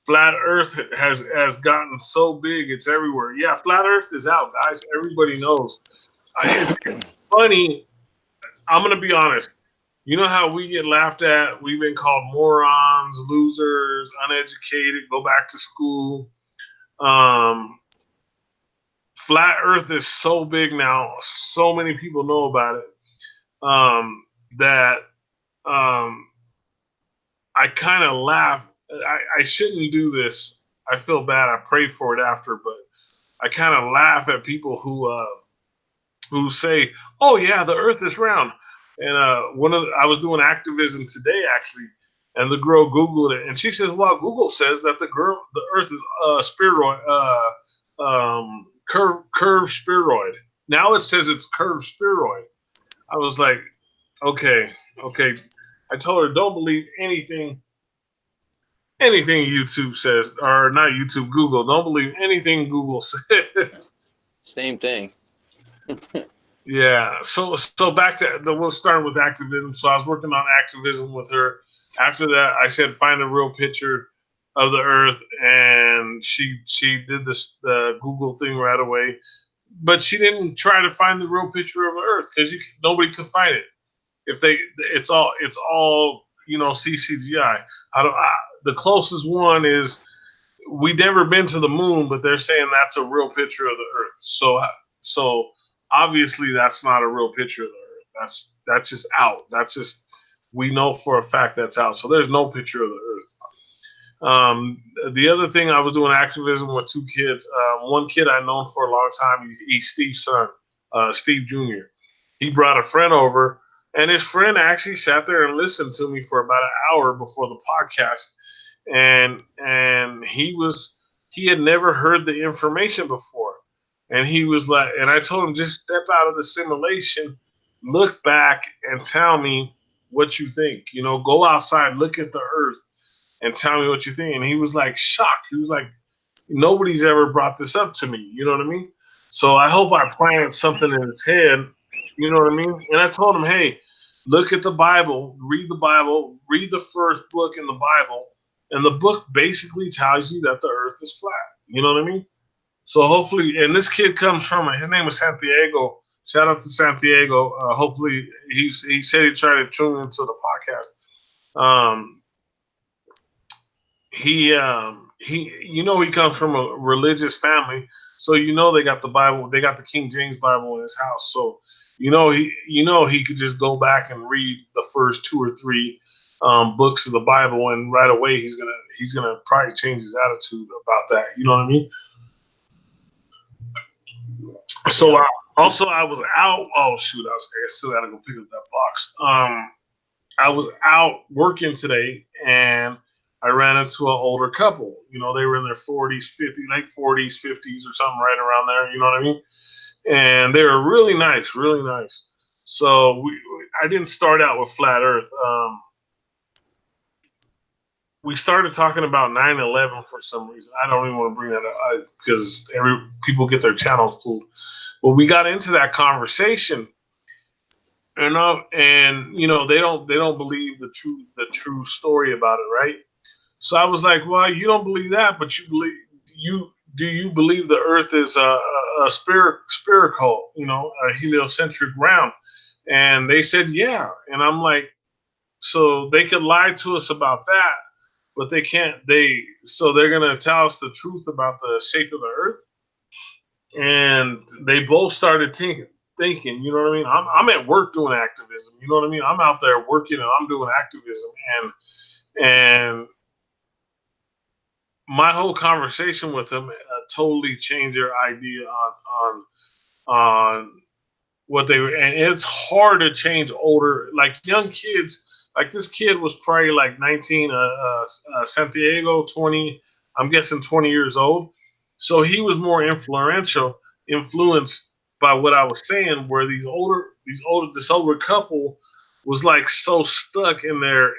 flat Earth has gotten so big it's everywhere. Yeah, flat Earth is out, guys. Everybody knows. It's funny. I'm gonna be honest. You know how we get laughed at? We've been called morons, losers, uneducated, go back to school. Flat Earth is so big now. So many people know about it that I kind of laugh. I shouldn't do this. I feel bad. I prayed for it after, but I kind of laugh at people who say, "Oh yeah, the Earth is round." And I was doing activism today actually, and the girl Googled it, and she says, "Well, Google says that the Earth is spheroid, curved spheroid. Now it says it's curved spheroid." I was like, "Okay." I told her, "Don't believe anything YouTube says, or not YouTube, Google. Don't believe anything Google says." Same thing. Yeah. So back to we'll start with activism. So I was working on activism with her. After that, I said find a real picture of the Earth, and she did this the Google thing right away. But she didn't try to find the real picture of the Earth because nobody could find it. It's all CCGI. The closest one is we never been to the moon, but they're saying that's a real picture of the Earth. So obviously that's not a real picture of the Earth. That's just out. That's just we know for a fact that's out. So there's no picture of the Earth. The other thing, I was doing activism with two kids. One kid I known for a long time. He's Steve's son, Steve Jr. He brought a friend over, and his friend actually sat there and listened to me for about an hour before the podcast. And he had never heard the information before, and he was like, and I told him, just step out of the simulation, look back, and tell me what you think. Go outside, look at the Earth, and tell me what you think. And he was like shocked. He was like, nobody's ever brought this up to me. You know what I mean? So I hope I planted something in his head. You know what I mean? And I told him, hey, look at the Bible, read the first book in the Bible. And the book basically tells you that the Earth is flat. You know what I mean? So hopefully, and this kid comes from, his name is Santiago. Shout out to Santiago. Hopefully, he said he tried to tune into the podcast. He comes from a religious family, so they got the Bible, they got the King James Bible in his house. So he could just go back and read the first two or three books of the Bible, and right away he's gonna probably change his attitude about that. You know what I mean? So I was out. Oh shoot! I still gotta go pick up that box. I was out working today, and I ran into an older couple. They were in their 40s, 50s, late 40s, 50s, or something right around there. You know what I mean? And they were really nice, really nice. So I didn't start out with flat Earth. We started talking about 9/11 for some reason. I don't even want to bring that up because people get their channels pulled. But we got into that conversation, and they don't believe the true story about it, right? So I was like, well, you don't believe that, but do you believe the Earth is a spherical, a heliocentric round? And they said, yeah. And I'm like, so they could lie to us about that, but they can't. So they're gonna tell us the truth about the shape of the Earth. And they both started thinking, you know what I mean? I'm at work doing activism. You know what I mean? I'm out there working and I'm doing activism, and my whole conversation with them totally changed their idea on what they were. And it's hard to change older, like young kids. Like this kid was probably like 19, Santiago, 20. I'm guessing 20 years old. So he was more influenced by what I was saying. Where this older couple was like so stuck in their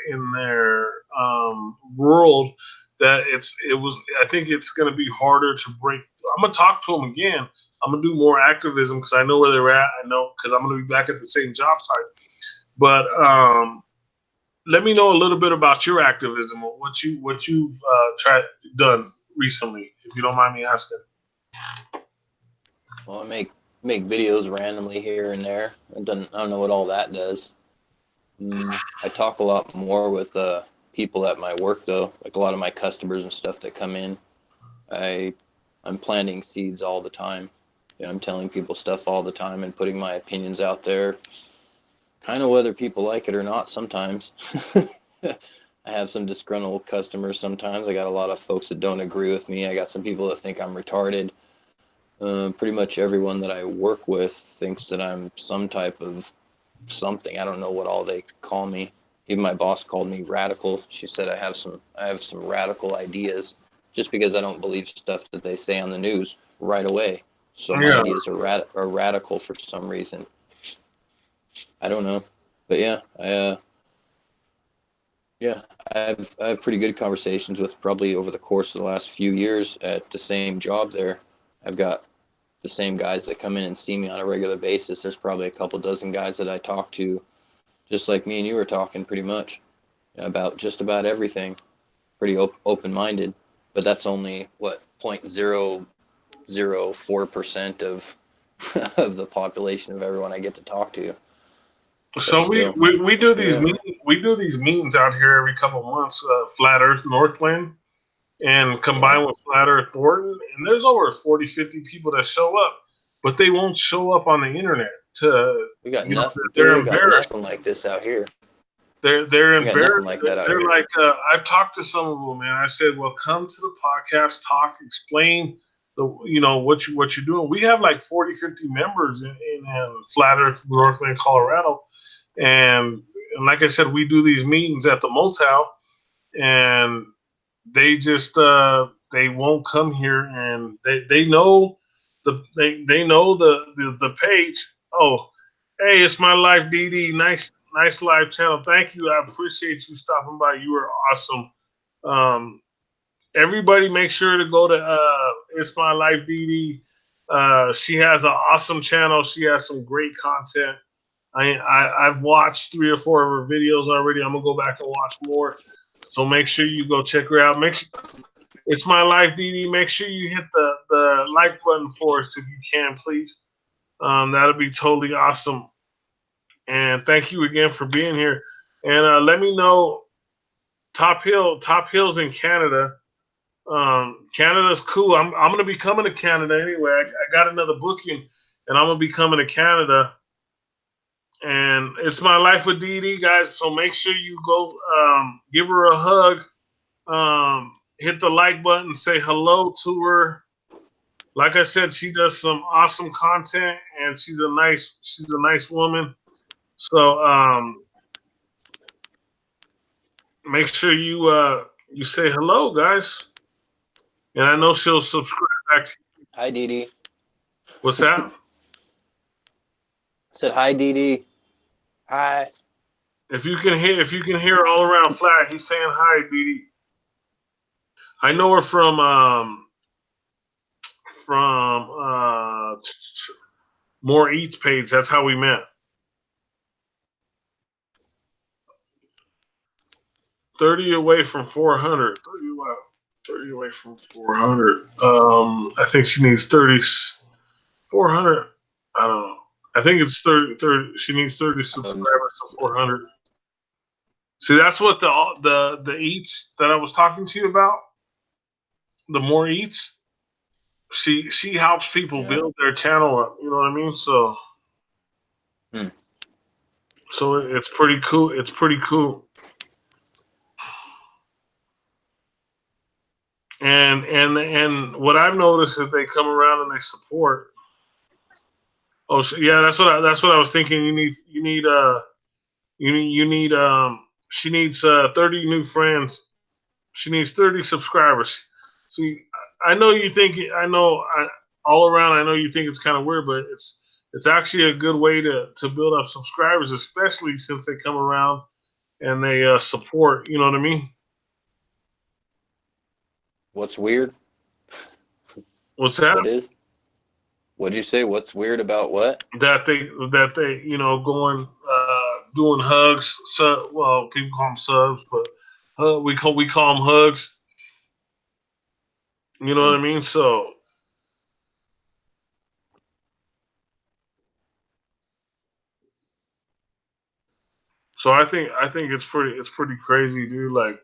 world that it was. I think it's going to be harder to break. I'm gonna talk to them again. I'm gonna do more activism because I know where they're at. I know because I'm gonna be back at the same job site. But let me know a little bit about your activism, what you've done recently, if you don't mind me asking. Well, I make videos randomly here and there. I don't know what all that does. I talk a lot more with people at my work though, like a lot of my customers and stuff that come in. I'm planting seeds all the time. I'm telling people stuff all the time and putting my opinions out there, kind of whether people like it or not sometimes. I have some disgruntled customers sometimes. I got a lot of folks that don't agree with me. I got some people that think I'm retarded. Pretty much everyone that I work with thinks that I'm some type of something. I don't know what all they call me. Even my boss called me radical. She said I have some radical ideas just because I don't believe stuff that they say on the news right away. So my ideas are radical for some reason. I don't know, but yeah, I have pretty good conversations with probably over the course of the last few years at the same job there. I've got the same guys that come in and see me on a regular basis. There's probably a couple dozen guys that I talk to, just like me and you were talking pretty much about just about everything. Pretty open-minded, but that's only what 0.004% of of the population of everyone I get to talk to. So we do these meetings out here every couple of months. Flat Earth Northland and combined with Flat Earth Thornton, and there's over 40, 50 people that show up, but they won't show up on the internet. We got nothing. They're we got embarrassed. Nothing like this out here. They're embarrassed. Like that out they're here. like, I've talked to some of them, and I said, well, come to the podcast, talk, explain what you're doing. We have like 40, 50 members in Flat Earth Northland, Colorado. And like I said, we do these meetings at the motel, and they just they won't come here, and they know the page. Oh, hey, it's my life, DD. Nice live channel. Thank you. I appreciate you stopping by. You are awesome. Everybody, make sure to go to It's My Life, DD. She has an awesome channel. She has some great content. I've watched 3 or 4 of her videos already. I'm gonna go back and watch more. So make sure you go check her out. It's My Life, DD. Make sure you hit the like button for us if you can, please. That'll be totally awesome. And thank you again for being here. And let me know Top Hills in Canada. Canada's cool. I'm gonna be coming to Canada anyway. I got another booking, and I'm gonna be coming to Canada. And it's My Life with DD, guys. So make sure you go give her a hug, hit the like button, say hello to her. Like I said, she does some awesome content, and she's a nice woman. So make sure you say hello, guys. And I know she'll subscribe back to you. Hi, DD. What's that? I said hi, DD. Hi. If you can hear all around flat, he's saying hi, DD. I know her from More Eats page. That's how we met. 30 away from 400. 30 away from 400. I think she needs 30. 400. I don't know. I think it's 30. She needs 30 subscribers to 400. See, that's what the Eats that I was talking to you about. The More Eats. She helps people build their channel up. You know what I mean? So, so it's pretty cool. It's pretty cool. And what I've noticed is they come around and they support. Oh, so yeah, that's what I was thinking. You need She needs 30 new friends. She needs 30 subscribers. See, I know you think all around. I know you think it's kind of weird, but it's actually a good way to build up subscribers, especially since they come around and they support. You know what I mean? What's weird? What's that? What is? What'd you say? What's weird about what? That they going doing hugs. Well, people call them subs, but we call them hugs. You know what I mean? So I think it's pretty crazy, dude. Like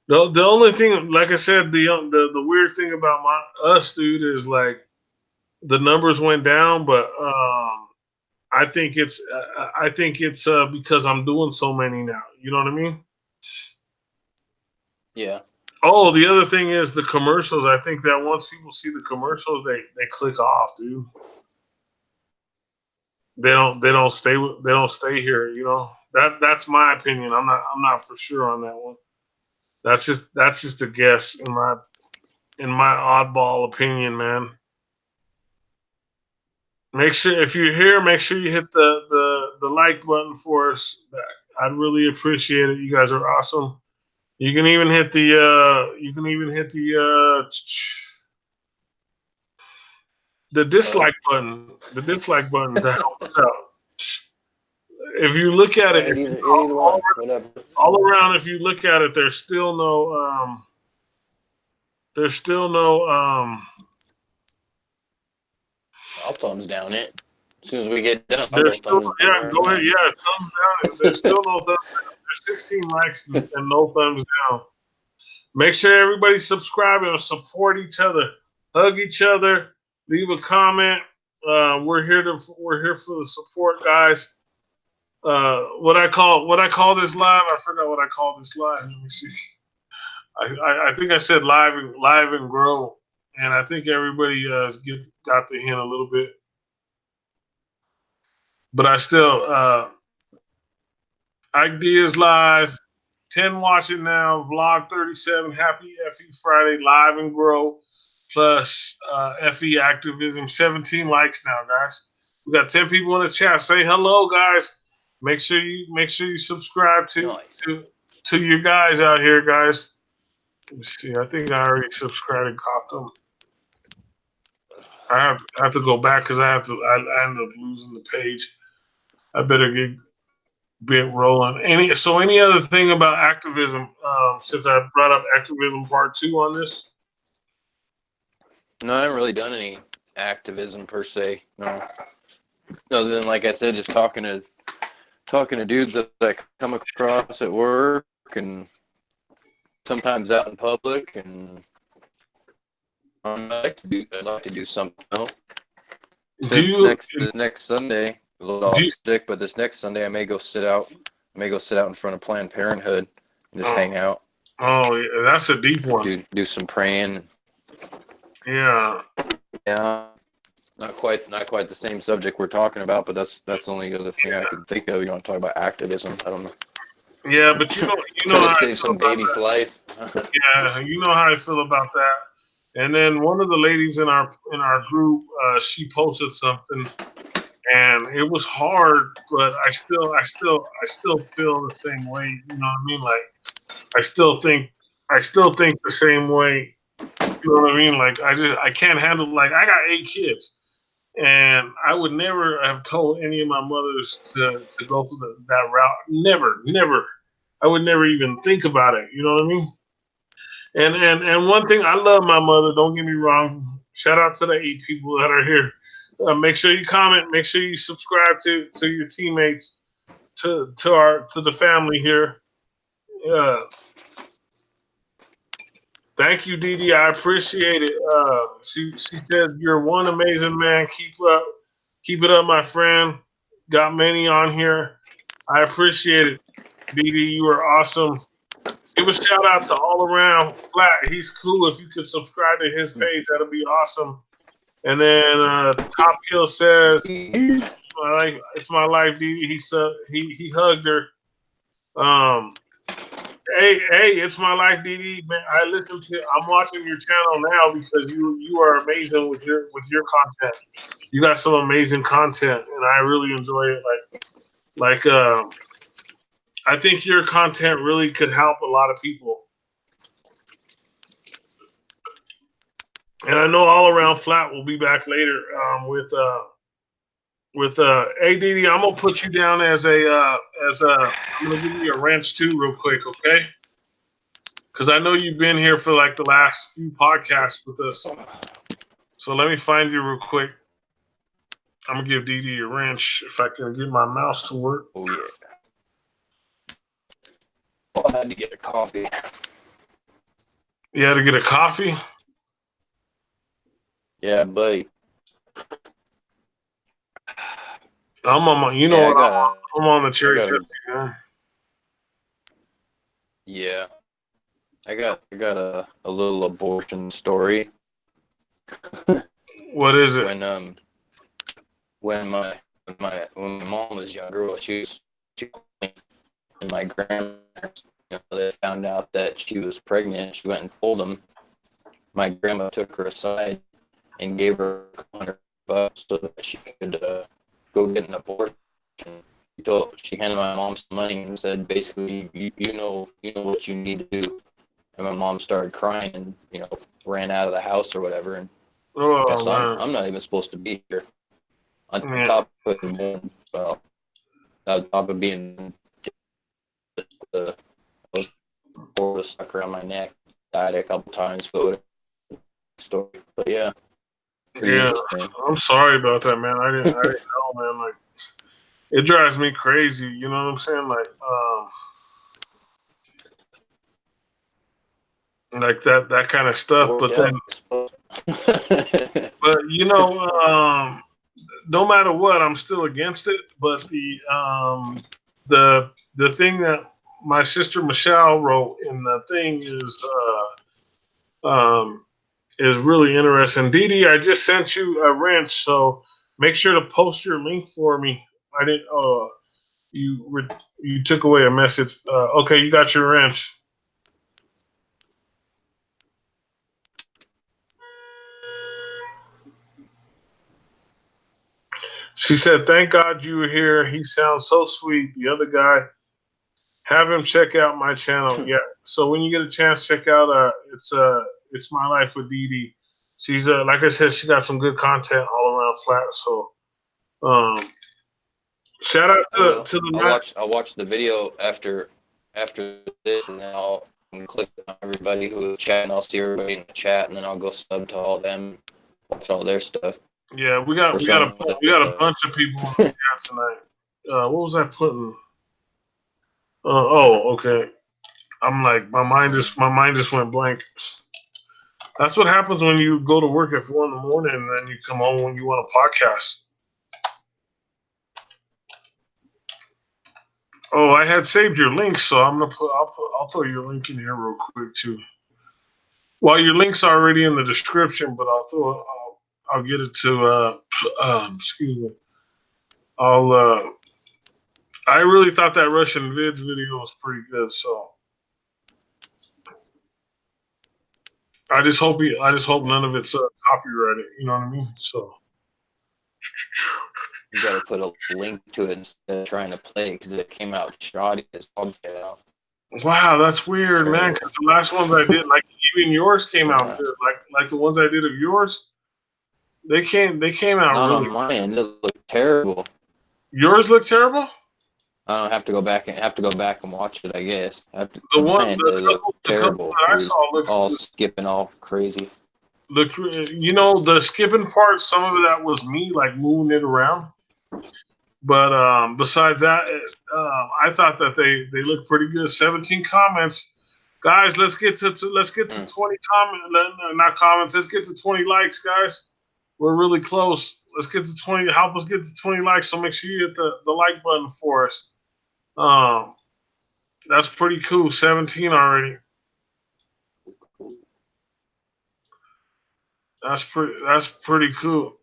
the only thing, like I said, the weird thing about us, dude, is like the numbers went down, but I think it's because I'm doing so many now. You know what I mean? Yeah. Oh, the other thing is the commercials. I think that once people see the commercials, they click off, dude. They don't stay here. You know that's my opinion. I'm not for sure on that one. That's just a guess in my oddball opinion, man. Make sure if you're here, make sure you hit the like button for us. I'd really appreciate it. You guys are awesome. You can even hit the dislike button. The dislike button to help us out. If you look at it, Either one, whatever. all around, if you look at it, there's still no I'll thumbs down it. As soon as we get done, I'll go there's still thumbs down. go ahead, thumbs down. There's still no thumbs down. There's 16 likes and no thumbs down. Make sure everybody subscribe and support each other, hug each other, leave a comment. We're here for the support, guys. What I call this live? I forgot what I call this live. Let me see. I think I said live and grow, and I think everybody got the hint a little bit. But I still Ike Diaz live, 10 watching now, vlog 37, happy FE Friday, live and grow, plus FE Activism, 17 likes now, guys. We got 10 people in the chat. Say hello, guys. Make sure you subscribe to your guys out here, guys. Let me see. I think I already subscribed and caught them. I have to go back because I ended up losing the page. I better get rolling. Any other thing about activism? Since I brought up activism part 2 on this. No, I haven't really done any activism per se. No, other than like I said, just talking to dudes that I come across at work and sometimes out in public, and I'd like to do something else. This next Sunday, a little off stick, but this next Sunday I may go sit out in front of Planned Parenthood and just hang out. Oh, yeah, that's a deep one. Do some praying. Yeah. Yeah. Not quite the same subject we're talking about, but that's the only other thing I can think of. You want to talk about activism? I don't know. Yeah, but you know how to save some baby's life. Yeah, you know how I feel about that. And then one of the ladies in our group, she posted something, and it was hard, but I still feel the same way. You know what I mean? Like I still think the same way. You know what I mean? Like I can't handle. Like I got 8 kids. And I would never have told any of my mothers to go through that route. Never. I would never even think about it. You know what I mean? And one thing, I love my mother. Don't get me wrong. Shout out to the 8 people that are here. Make sure you comment. Make sure you subscribe to your teammates, to the family here. Thank you, Dee. I appreciate it. She said you're one amazing man. Keep it up, my friend. Got many on here. I appreciate it, Dee. You are awesome. Give a shout out to All Around Flat. He's cool. If you could subscribe to his page, that'll be awesome. And then Top Hill says, It's my life, Dee. He hugged her. Hey, it's my life, Dee. Man, I'm watching your channel now because you are amazing with your content. You got some amazing content, and I really enjoy it. I think your content really could help a lot of people. And I know All Around Flat will be back later with ADD. I'm gonna put you down as I'm gonna give you a wrench too, real quick, okay? Because I know you've been here for like the last few podcasts with us. So let me find you real quick. I'm gonna give DD a wrench if I can get my mouse to work. Oh yeah. Well, I had to get a coffee. You had to get a coffee? Yeah, buddy. I'm on my, you know what? I'm on the cherry Pepsi. Yeah, I got a little abortion story. What is it? When my mom was younger, well, she was and my grandparents, they found out that she was pregnant. She went and told them. My grandma took her aside and gave her $100 so that she could go get an abortion. She handed my mom some money and said, basically, you know what you need to do. And my mom started crying and ran out of the house or whatever. And so I'm not even supposed to be here. On top of being, on top of being the stuck around my neck, died a couple times, but story. But yeah. Yeah, I'm sorry about that, man. I didn't know, man. Like, it drives me crazy. You know what I'm saying? Like that kind of stuff. But then, but no matter what, I'm still against it. But the thing that my sister Michelle wrote in the thing is really interesting. Dee, I just sent you a wrench, so make sure to post your link for me. I didn't. You took away a message. Okay, you got your wrench. She said, "Thank God you were here. He sounds so sweet." The other guy, have him check out my channel. Yeah. So when you get a chance, check out it's My Life with Dee. She's like I said, she got some good content all around flat. So shout out to the I'll watch the video after this, and then I'll click on everybody who chat, and I'll see everybody in the chat, and then I'll go sub to all them, watch all their stuff. Yeah, we got a bunch of people in the chat tonight. What was I putting? Okay. I'm like my mind just went blank. That's what happens when you go to work at 4 a.m. and then you come home when you want a podcast. Oh, I had saved your link, so I'll throw your link in here real quick too. Well, your link's already in the description, but I'll get it to excuse me. I really thought that Russian vids video was pretty good, so I just hope none of it's copyrighted. You know what I mean? So you got to put a link to it instead of trying to play because it came out shoddy as all get out. Wow, that's weird, man. Because the last ones I did, like even yours, came out good. Like the ones I did of yours, they came out Not really. On my end, it looked terrible. Yours look terrible. I don't have to go back and watch it. I guess The terrible. That I saw looked all skipping all crazy. The skipping part, some of that was me like moving it around. But besides that, I thought that they looked pretty good. 17 comments, guys. Let's get to 20 not comments. Let's get to 20 likes, guys. We're really close. Let's get to 20. Help us get to 20 likes. So make sure you hit the like button for us. That's pretty cool. 17 already. That's pretty cool.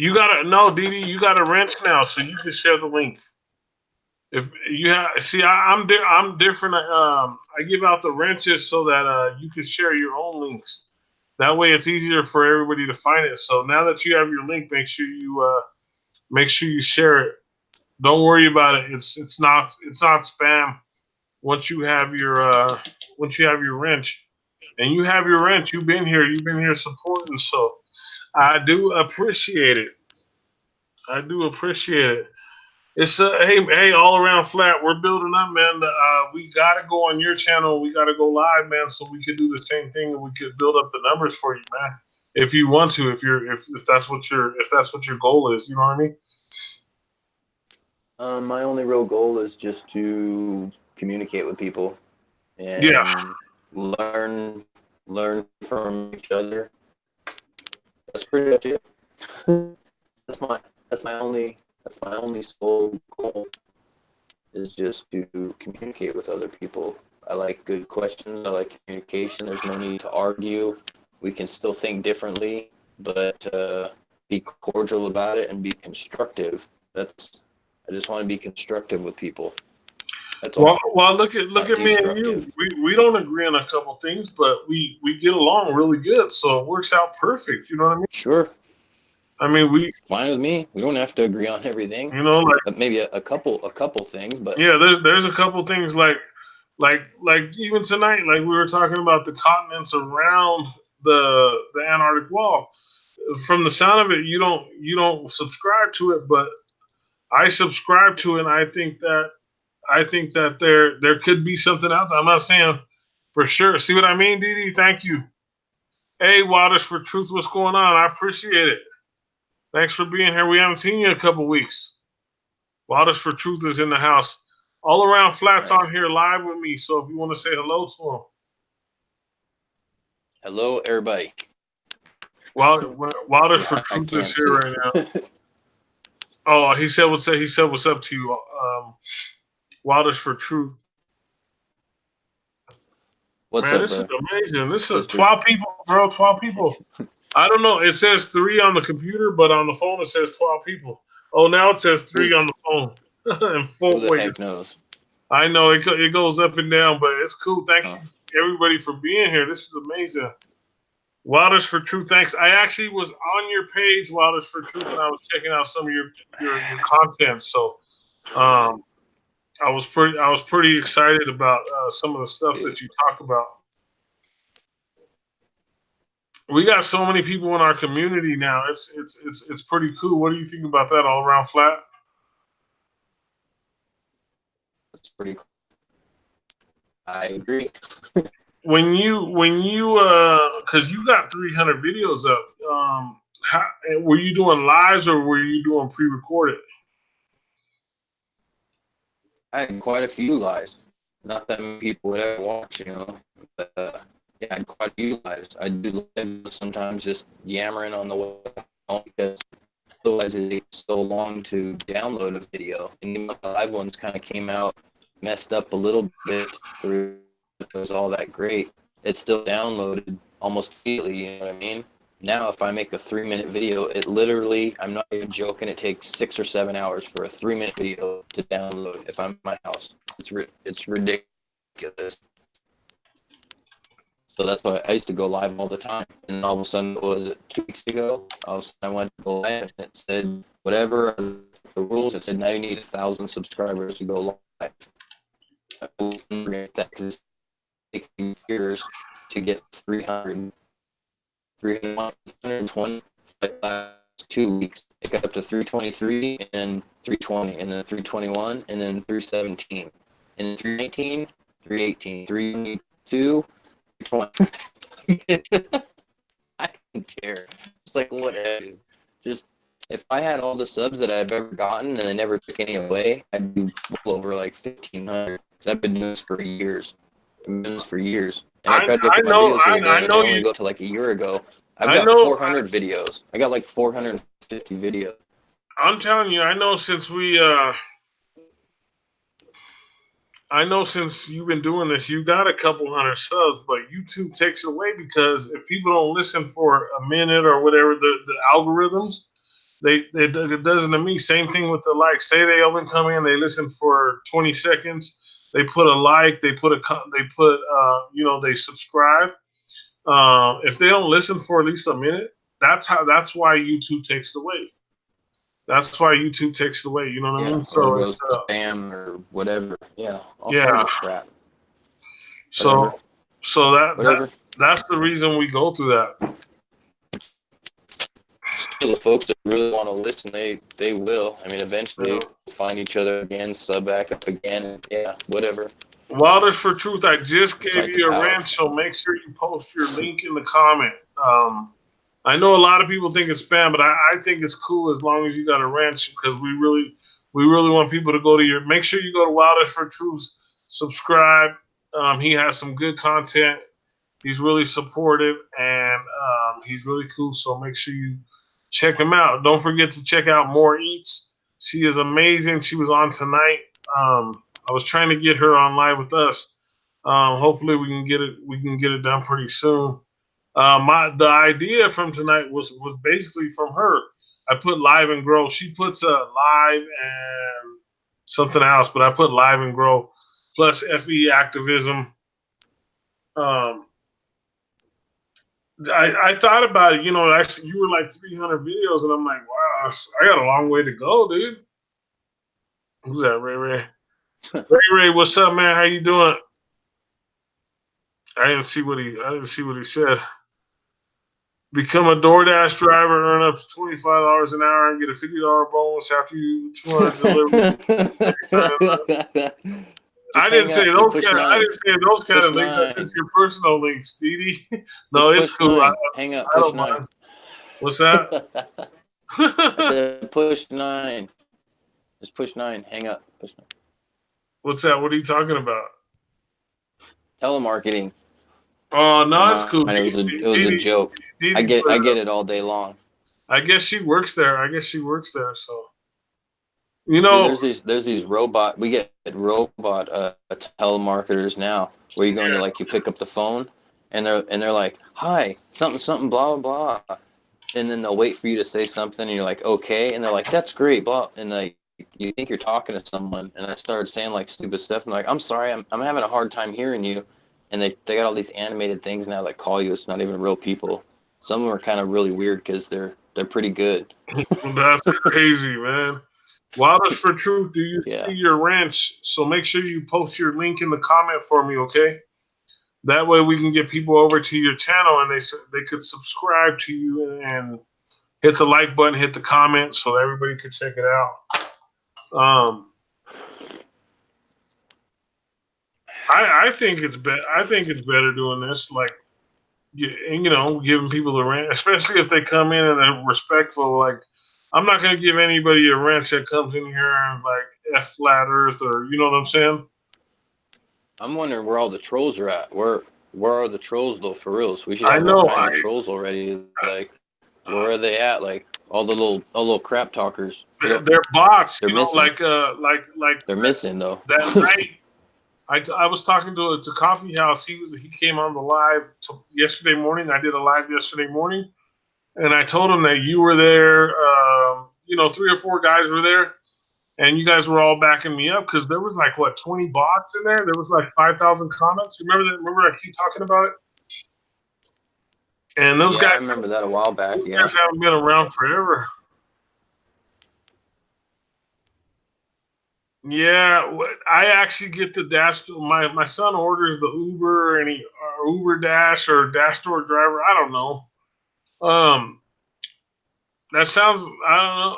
You gotta no, Didi. You got a wrench now, so you can share the link. If you have, see, I'm different. I give out the wrenches so that you can share your own links. That way, it's easier for everybody to find it. So now that you have your link, make sure you share it. Don't worry about it. It's not spam. Once you have your wrench, and you have your wrench, you've been here supporting. So I do appreciate it. I do appreciate it. It's hey, all around flat. We're building up, man. We gotta go on your channel. We gotta go live, man, so we could do the same thing and we could build up the numbers for you, man. If you want to, if that's what your goal is, you know what I mean? My only real goal is just to communicate with people and Yeah. learn from each other. That's pretty much it. That's my only sole goal, is just to communicate with other people. I like good questions. I like communication. There's no need to argue. We can still think differently, but be cordial about it and be constructive. I just want to be constructive with people. That's all. Well, look at me and you. We don't agree on a couple things, but we get along really good, so it works out perfect. You know what I mean? Sure. I mean, fine with me. We don't have to agree on everything. You know, like maybe a couple things, but yeah, there's a couple things like even tonight, like we were talking about the continents around the Antarctic wall. From the sound of it, you don't subscribe to it, but I subscribe to it, and I think that there could be something out there. I'm not saying for sure. See what I mean, Didi? Thank you. Hey, Waters for Truth, what's going on? I appreciate it. Thanks for being here. We haven't seen you in a couple weeks. Waters for Truth is in the house. All around Flats on here live with me. So if you want to say hello to him. Hello, everybody. Waters for Truth is here right now. Oh, he said what's up to you. Waters for Truth. What's Man, up, this bro? is amazing. This is 12 people, bro. 12 people. I don't know. It says 3 on the computer, but on the phone it says 12 people. Oh, now it says 3 on the phone. And 4. Who the heck knows? I know it goes up and down, but it's cool. Thank you, everybody, for being here. This is amazing. Waters for Truth, thanks. I actually was on your page, Waters for Truth, and I was checking out some of your content. So, I was pretty excited about some of the stuff that you talk about. We got so many people in our community now. It's pretty cool. What do you think about that, all around flat? That's pretty cool. I agree. When you because you got 300 videos up, how, were you doing lives or were you doing pre-recorded? I had quite a few lives. Not that many people would ever watch, you know. But yeah, I had quite a few lives. I do live sometimes just yammering on the way because otherwise it takes so long to download a video. And even the live ones kind of came out messed up a little bit. It was all that great. It's still downloaded almost immediately, you know what I mean? Now, if I make a 3-minute video, it literally, I'm not even joking, it takes 6 or 7 hours for a 3-minute video to download if I'm in my house. It's ridiculous. So that's why I used to go live all the time. And all of a sudden, what was it, 2 weeks ago? All of a sudden I went to go live and it said, whatever the rules, it said now you need 1,000 subscribers to go live. I wouldn't forget that because it's taking years to get 320 like last 2 weeks. It got up to 323 and 320 and then 321 and then 317 and then 319, 318, 322, 320. I don't care. It's like whatever. Just if I had all the subs that I've ever gotten and I never took any away, I'd do well over like 1,500. Because I've been doing this for years. I've been doing this for years. And I tried to get my videos the other day, and they only go to like a year ago. I've got 400 videos. I got like 450 videos. I'm telling you, I know since you've been doing this, you got a couple hundred subs, but YouTube takes it away because if people don't listen for a minute or whatever, the algorithms, it doesn't to me. Same thing with the likes. Say they only come in, they listen for 20 seconds. They put a like, they subscribe. If they don't listen for at least a minute, that's why YouTube takes it away. That's why YouTube takes it away. You know what I mean? So it's spam or whatever. Yeah, all kinds of crap. So that's the reason we go through that. Still, the folks that really want to listen, they will. I mean, eventually they'll find each other again, sub back up again. Yeah, whatever. Wilders for Truth, I just gave you a rant, so make sure you post your link in the comment. I know a lot of people think it's spam, but I think it's cool as long as you got a rant, because we really want people to go to your. Make sure you go to Wilders for Truth, subscribe. He has some good content. He's really supportive, and he's really cool. So make sure you check him out. Don't forget to check out More Eats. She is amazing. She was on tonight. I was trying to get her on live with us. Hopefully we can get it done pretty soon. The idea from tonight was basically from her. I put live and grow. She puts live and something else, but I put live and grow plus FE activism. I thought about it. You know, you were like 300 videos, and I'm like, wow, I got a long way to go, dude. Who's that, Ray Ray? Ray, what's up, man? How you doing? I didn't see what he said. Become a DoorDash driver, earn up to $25 an hour, and get a $50 bonus after you 200 deliveries. I didn't say those kind of links. I said your personal links, Dee. No, it's cool. Hang up. Push 9. Mind. What's that? I said push 9. Just push 9. Hang up. Push 9. What's that? What are you talking about? Telemarketing. Oh no, it's cool. It was a joke. I get it all day long. I guess she works there. So you know, there's these robot. We get robot telemarketers now, where you go into you pick up the phone, and they're like, hi, something blah blah blah, and then they'll wait for you to say something, and you're like, okay, and they're like, that's great, blah, and you think you're talking to someone, and I started saying stupid stuff. I'm like, I'm sorry, I'm having a hard time hearing you. And they got all these animated things now that call you. It's not even real people. Some of them are kind of really weird because they're pretty good. That's crazy, man. Wilders for Truth, do you see your ranch? So make sure you post your link in the comment for me, okay? That way we can get people over to your channel, and they could subscribe to you and hit the like button, hit the comment, so everybody could check it out. I think it's better doing this, giving people a rant, especially if they come in and they're respectful. I'm not going to give anybody a rant that comes in here and F flat Earth, or you know what I'm saying. I'm wondering where all the trolls are at. Where are the trolls though? For reals, we should have all kinds of trolls already. Where are they at? All the little crap talkers. They're bots. They're missing. They're missing though. That night. I was talking to Coffee House. He came on the live yesterday morning. I did a live yesterday morning, and I told him that you were there. 3 or 4 guys were there, and you guys were all backing me up because there was 20 bots in there. There was 5,000 comments. You remember that? Remember I keep talking about it. And those guys. I remember that a while back. Those guys haven't been around forever. Yeah, I actually get the Dash. My son orders the Uber or Uber Dash or Dash Door driver. I don't know. That sounds. I don't know.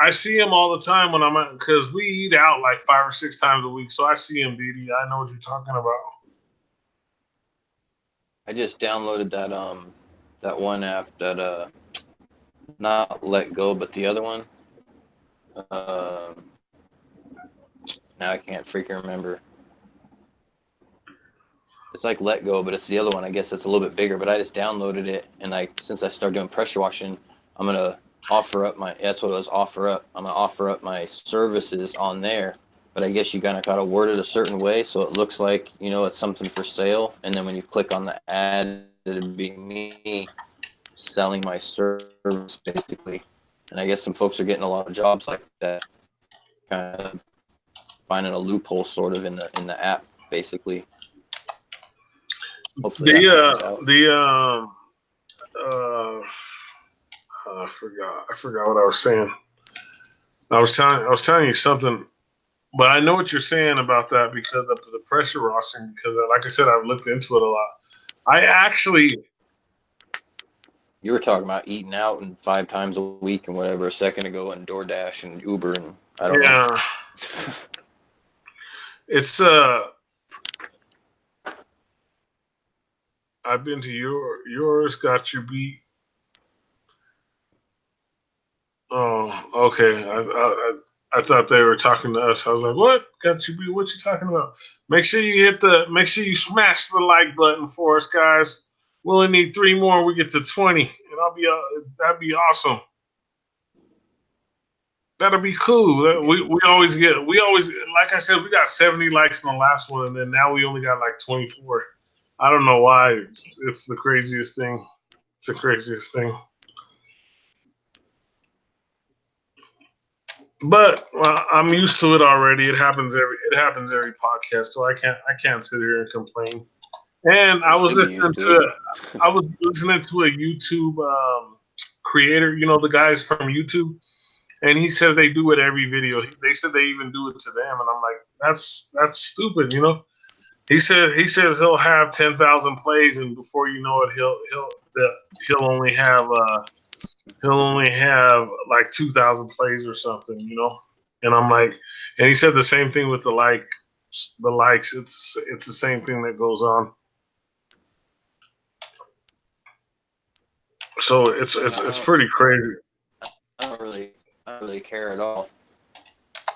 I see him all the time when I'm at, because we eat out 5 or 6 times a week. So I see him, Didi. I know what you're talking about. I just downloaded that one app that not Let Go, but the other one. Now I can't freaking remember. It's like Let Go, but it's the other one. I guess it's a little bit bigger, but I just downloaded it, and since I started doing pressure washing, I'm gonna offer up that's what it was, offer up. I'm gonna offer up my services on there, but I guess you kind of gotta word it a certain way so it looks like it's something for sale, and then when you click on the ad, it'd be me selling my service basically. And I guess some folks are getting a lot of jobs like that, kind of finding a loophole sort of in the app, basically. Hopefully that pans out. I forgot what I was saying. I was telling you something, but I know what you're saying about that because of the pressure rostering. Because, like I said, I've looked into it a lot. I actually. You were talking about eating out and 5 times a week and whatever a second ago, and DoorDash and Uber and I don't know. Yeah. It's I've been to yours, got you beat. Oh, okay. I thought they were talking to us. I was like, what? Got you beat? What you talking about? Make sure you smash the like button for us, guys. We only need 3 more. We get to 20, and that'd be awesome. That'll be cool. We always, like I said, we got 70 likes on the last one, and then now we only got like 24. I don't know why. It's the craziest thing. It's the craziest thing. But I'm used to it already. It happens every podcast, so I can't sit here and complain. And I was listening to a YouTube creator, the guys from YouTube, and he says they do it every video. They said they even do it to them, and I'm like, that's stupid, He says he'll have 10,000 plays, and before you know it, he'll only have like 2,000 plays or something, And I'm like, and he said the same thing with the likes. It's the same thing that goes on. So it's pretty crazy. I don't really care at all,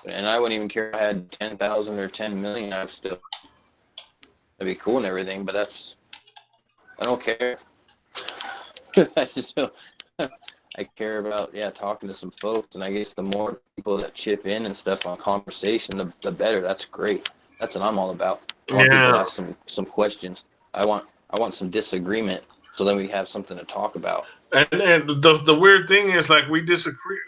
and I wouldn't even care if I had 10,000 or 10 million. I'd still, that'd be cool and everything, but I don't care. I just don't. I care about talking to some folks, and I guess the more people that chip in and stuff on conversation, the better. That's great. That's what I'm all about. I want people to ask some questions. I want some disagreement, so then we have something to talk about. And the weird thing is, like, we disagree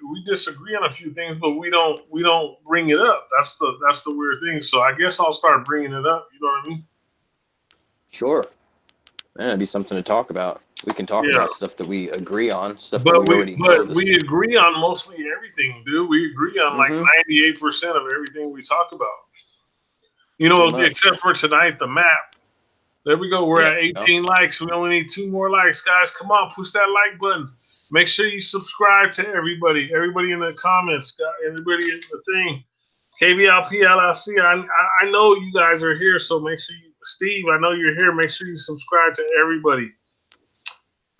on a few things, but we don't bring it up. That's the weird thing. So I guess I'll start bringing it up. You know what I mean? Sure. Man, it'd be something to talk about. We can talk about stuff that we agree on, stuff but that we already know. But we agree on mostly everything, dude. We agree on like 98% of everything we talk about. Except for tonight, the map. There we go. We're at 18 likes. We only need 2 more likes, guys. Come on, push that like button. Make sure you subscribe to everybody. Everybody in the comments, everybody in the thing. KVLP LLC. I know you guys are here, so make sure you, Steve, I know you're here. Make sure you subscribe to everybody.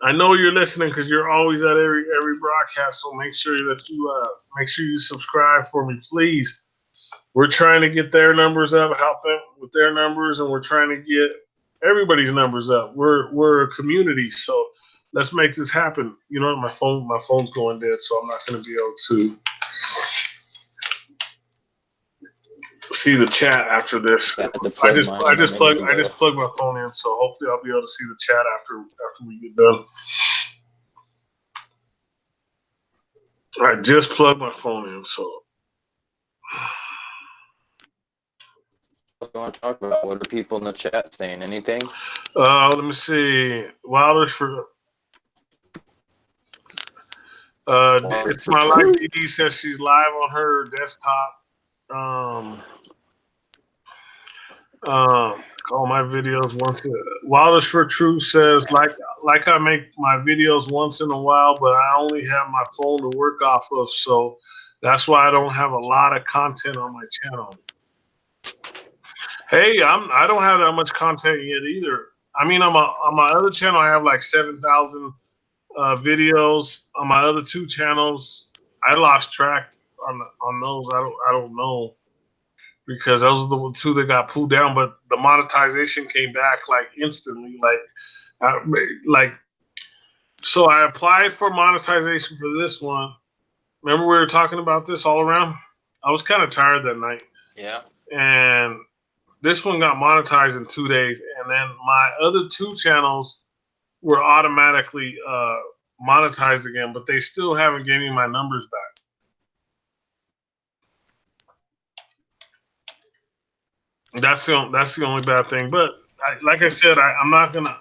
I know you're listening because you're always at every broadcast. So make sure that you subscribe for me, please. We're trying to get their numbers up, help them with their numbers, and we're trying to get everybody's numbers up. We're a community, so let's make this happen. My phone's going dead, so I'm not going to be able to see the chat after this. I just plugged my phone in, so hopefully I'll be able to see the chat after we get done. I just plugged my phone in, so. What do you want to talk about? What are people in the chat saying? Anything? Let me see. Wilder's for. It's my life. DD says she's live on her desktop. All my videos once. Wilder's for Truth says like I make my videos once in a while, but I only have my phone to work off of, so that's why I don't have a lot of content on my channel. Hey, I don't have that much content yet either. I mean, on my other channel, I have like 7,000 videos. On my other 2 channels, I lost track on those. I don't know, because those are the 2 that got pulled down. But the monetization came back like instantly. So I applied for monetization for this one. Remember we were talking about this all around? I was kind of tired that night. Yeah. And this one got monetized in 2 days, and then my other 2 channels were automatically monetized again, but they still haven't given me my numbers back. That's the only bad thing. But like I said, I'm not gonna.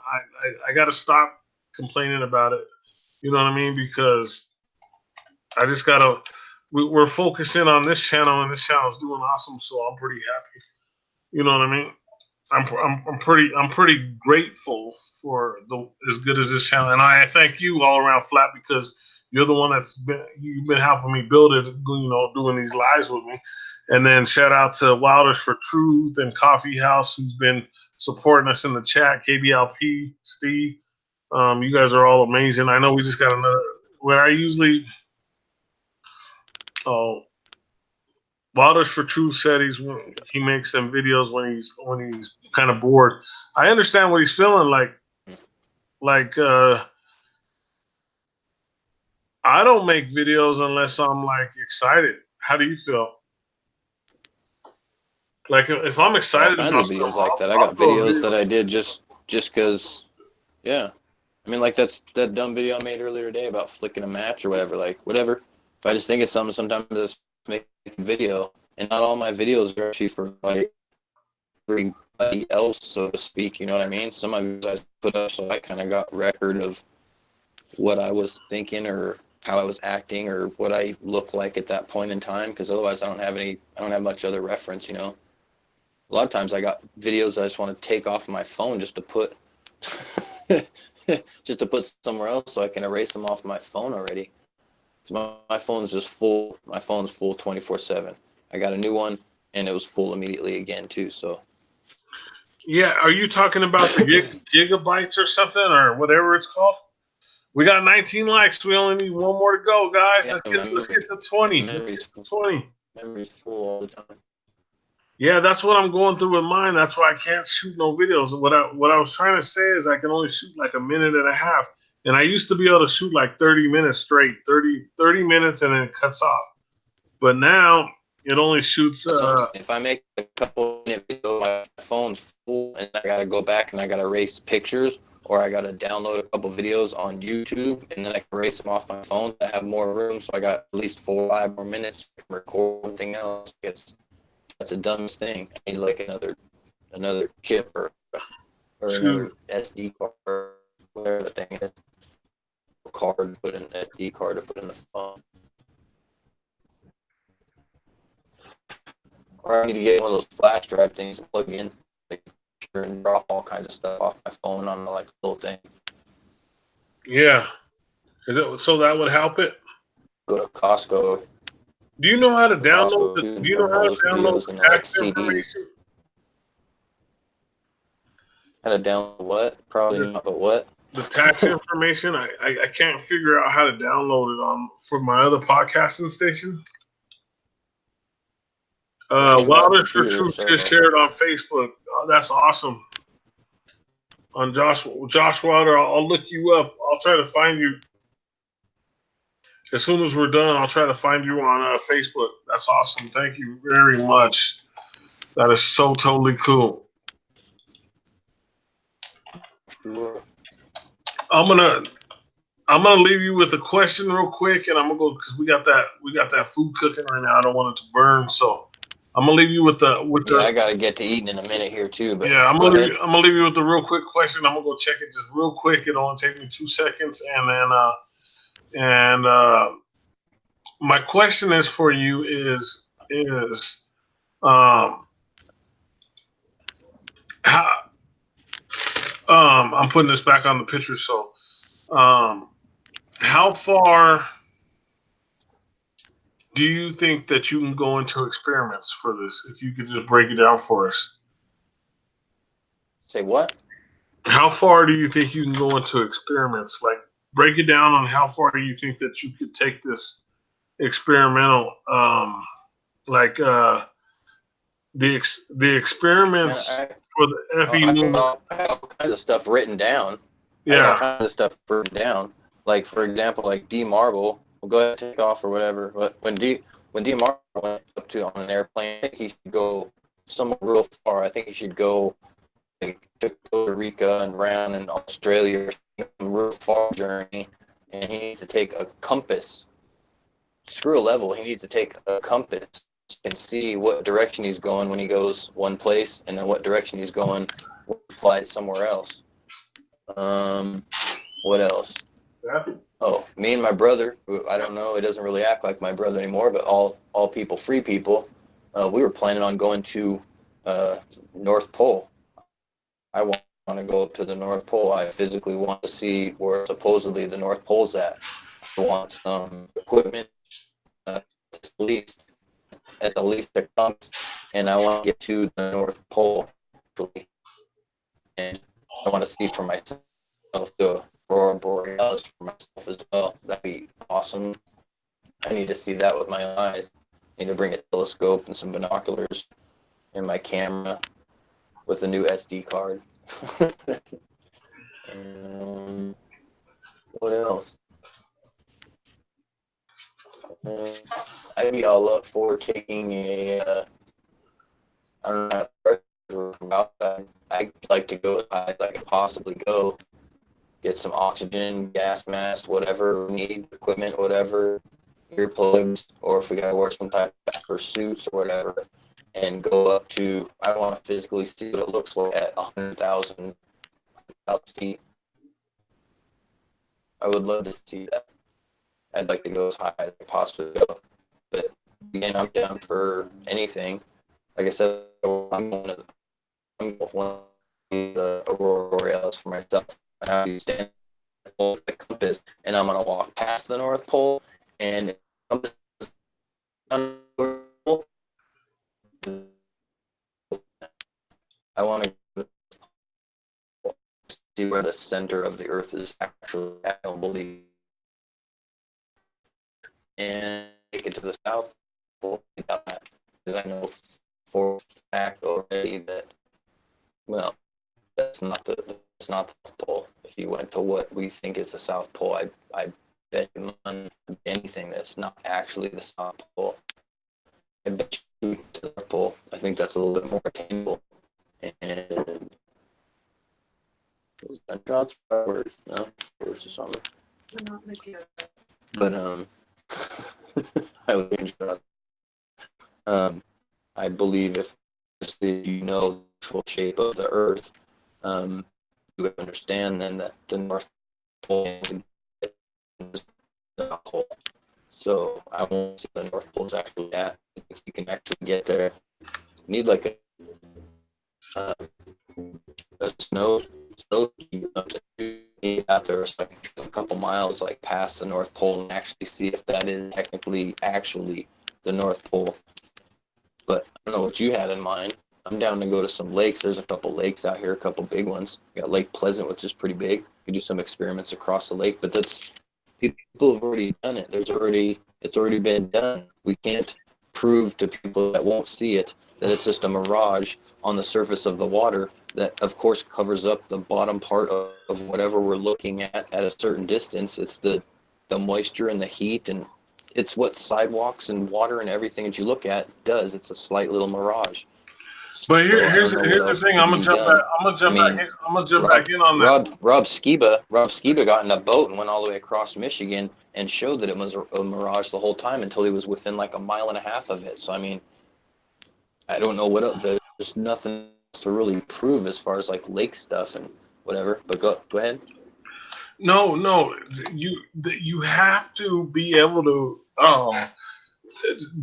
I got to stop complaining about it. You know what I mean? Because I just gotta. We're focusing on this channel, and this channel is doing awesome. So I'm pretty happy. You know what I mean? I'm pretty grateful for as good as this channel, and I thank you all around flat because you're the one you've been helping me build it. You know, doing these lives with me. And then shout out to Wilders for Truth and Coffee House, who's been supporting us in the chat. KBLP, Steve, you guys are all amazing. I know we just got another. What I usually, Wilders for Truth said he makes some videos when he's kind of bored. I understand what he's feeling like. Like I don't make videos unless I'm like excited. How do you feel? Like if I'm excited all about kinds of videos stuff, like that. I got videos that I did just because, yeah. I mean, like that dumb video I made earlier today about flicking a match or whatever. Like whatever. If I just think of something, sometimes I just make a video, and not all my videos are actually for like everybody else, so to speak. You know what I mean? Some of my videos I put up so I kind of got record of what I was thinking or how I was acting or what I looked like at that point in time. Because otherwise, I don't have much other reference. You know. A lot of times I got videos I just want to take off my phone just to put somewhere else so I can erase them off my phone already. My phone's just full. My phone's full 24/7. I got a new one and it was full immediately again too. So yeah, are you talking about the gigabytes or something or whatever it's called? We got 19 likes. We only need one more to go, guys. yeah, Let's get to 20. Let's get to 20. Memory's full all the time. Yeah, that's what I'm going through with mine. That's why I can't shoot no videos. What I was trying to say is I can only shoot like a minute and a half. And I used to be able to shoot like 30 minutes straight, 30 minutes, and then it cuts off. But now it only shoots. If I make a couple minute video, my phone's full, and I gotta go back and I gotta erase pictures, or I gotta download a couple videos on YouTube, and then I can erase them off my phone. I have more room, so I got at least 4 or 5 more minutes to record something else. That's the dumbest thing. I need like another chip or another SD card, or whatever the thing is. A card to put in an SD card to put in the phone. Or I need to get one of those flash drive things and plug in, like, and drop all kinds of stuff off my phone on the like little thing. Yeah, so that would help it. Go to Costco. Do you know how to download? Do you know how to download the tax information? How to download what? Probably not, but what? The tax information. I can't figure out how to download it for my other podcasting station. Wilders for Truth just shared on Facebook. Oh, that's awesome. On Josh Wilder, I'll look you up. I'll try to find you. As soon as we're done, I'll try to find you on Facebook. That's awesome. Thank you very much. That is so totally cool. Sure. I'm gonna leave you with a question real quick, and I'm gonna go because we got that food cooking right now. I don't want it to burn, so I'm gonna leave you with the. I gotta get to eating in a minute here too. But yeah, I'm gonna leave you with the real quick question. I'm gonna go check it just real quick. It'll only take me 2 seconds, and then my question is for you is how I'm putting this back on the picture. So how far do you think that you can go into experiments for this? If you could just break it down for us. Say what? How far do you think you can go into experiments? Like, break it down on how far do you think that you could take this experimental, the experiments for the FE movement. I have all kinds of stuff written down. Yeah. All kinds of stuff written down. Like, for example, like D Marble. We'll go ahead and take off or whatever. But when D Marble went up to on an airplane, I think he should go somewhere real far. I think he should go like to Costa Rica and around in Australia, or some real far journey, and he needs to take a compass. Screw a level. He needs to take a compass and see what direction he's going when he goes one place, and then what direction he's going when he flies somewhere else. What else? Oh, me and my brother, who I don't know, he doesn't really act like my brother anymore, but all people, free people, we were planning on going to North Pole. I want to go up to the North Pole. I physically want to see where supposedly the North Pole's at. I want some equipment at the least that comes, and I want to get to the North Pole, and I want to see for myself the aurora borealis for myself as well. That'd be awesome. I need to see that with my eyes. I need to bring a telescope and some binoculars and my camera with a new SD card. And what else? I'd be all up for taking a, I don't know about that. I'd like to go as high as I could possibly go. Get some oxygen, gas mask, whatever we need, equipment, whatever, earplugs, or if we gotta wear some type of suits or whatever, and go up to, I want to physically see what it looks like at 100,000 feet. I would love to see that. I'd like to go as high as I possibly go. But again, I'm down for anything. Like I said, I'm going to the aurora borealis for myself. And I'll be standing with the compass, and I'm going to walk past the North Pole, and compass on the North Pole. I want to see where the center of the Earth is actually. I don't believe. And take it to the South Pole because I know for a fact already that, well, that's not the South Pole. If you went to what we think is the South Pole, I bet you on anything that's not actually the South Pole. I bet you to the North Pole. I think that's a little bit more attainable. And gunshots, words, no, words or something. But I would enjoy. I believe if you know the actual shape of the Earth, you would understand then that the North Pole is the South Pole. So I want to see the North Pole is actually at. I think you can actually get there. You need like a snow out there like a couple miles like past the North Pole and actually see if that is technically actually the North Pole. But I don't know what you had in mind. I'm down to go to some lakes. There's a couple lakes out here, a couple big ones. We got Lake Pleasant, which is pretty big. We do some experiments across the lake, but that's people have already done it. It's already been done. We can't prove to people that won't see it that it's just a mirage on the surface of the water that, of course, covers up the bottom part of whatever we're looking at a certain distance. It's the moisture and the heat, and it's what sidewalks and water and everything that you look at does. It's a slight little mirage. But here's the thing. I'm gonna jump back in on that. Rob Skiba got in a boat and went all the way across Michigan and showed that it was a mirage the whole time until he was within like a mile and a half of it. So I mean, I don't know what else. There's nothing to really prove as far as like lake stuff and whatever. But go ahead. No, you have to be able to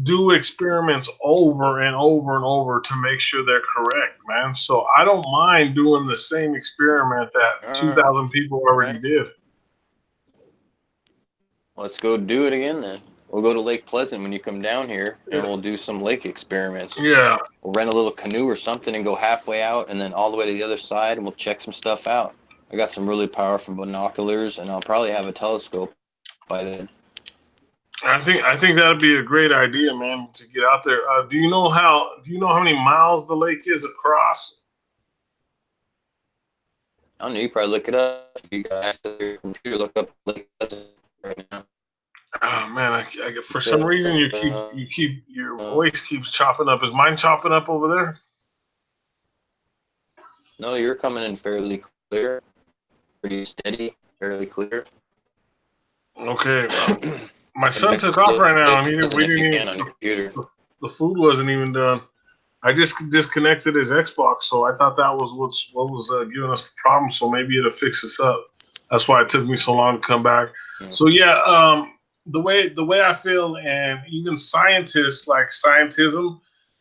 do experiments over and over and over to make sure they're correct, man. So I don't mind doing the same experiment that 2,000 people already did. Let's go do it again then. We'll go to Lake Pleasant when you come down here, and we'll do some lake experiments. Yeah. We'll rent a little canoe or something and go halfway out and then all the way to the other side, and we'll check some stuff out. I got some really powerful binoculars, and I'll probably have a telescope by then. I think that'd be a great idea, man, to get out there. Do you know how many miles the lake is across? I don't know. You probably look it up. You guys have your computer look up Lake Pleasant right now. Oh man, for some reason your voice keeps chopping up. Is mine chopping up over there? No, you're coming in fairly clear, pretty steady, fairly clear. Okay. My son took off right now, and we didn't even. On your computer. The food wasn't even done. I just disconnected his Xbox, so I thought that was what was giving us the problem. So maybe it'll fix us up. That's why it took me so long to come back. So yeah, the way I feel, and even scientists like scientism,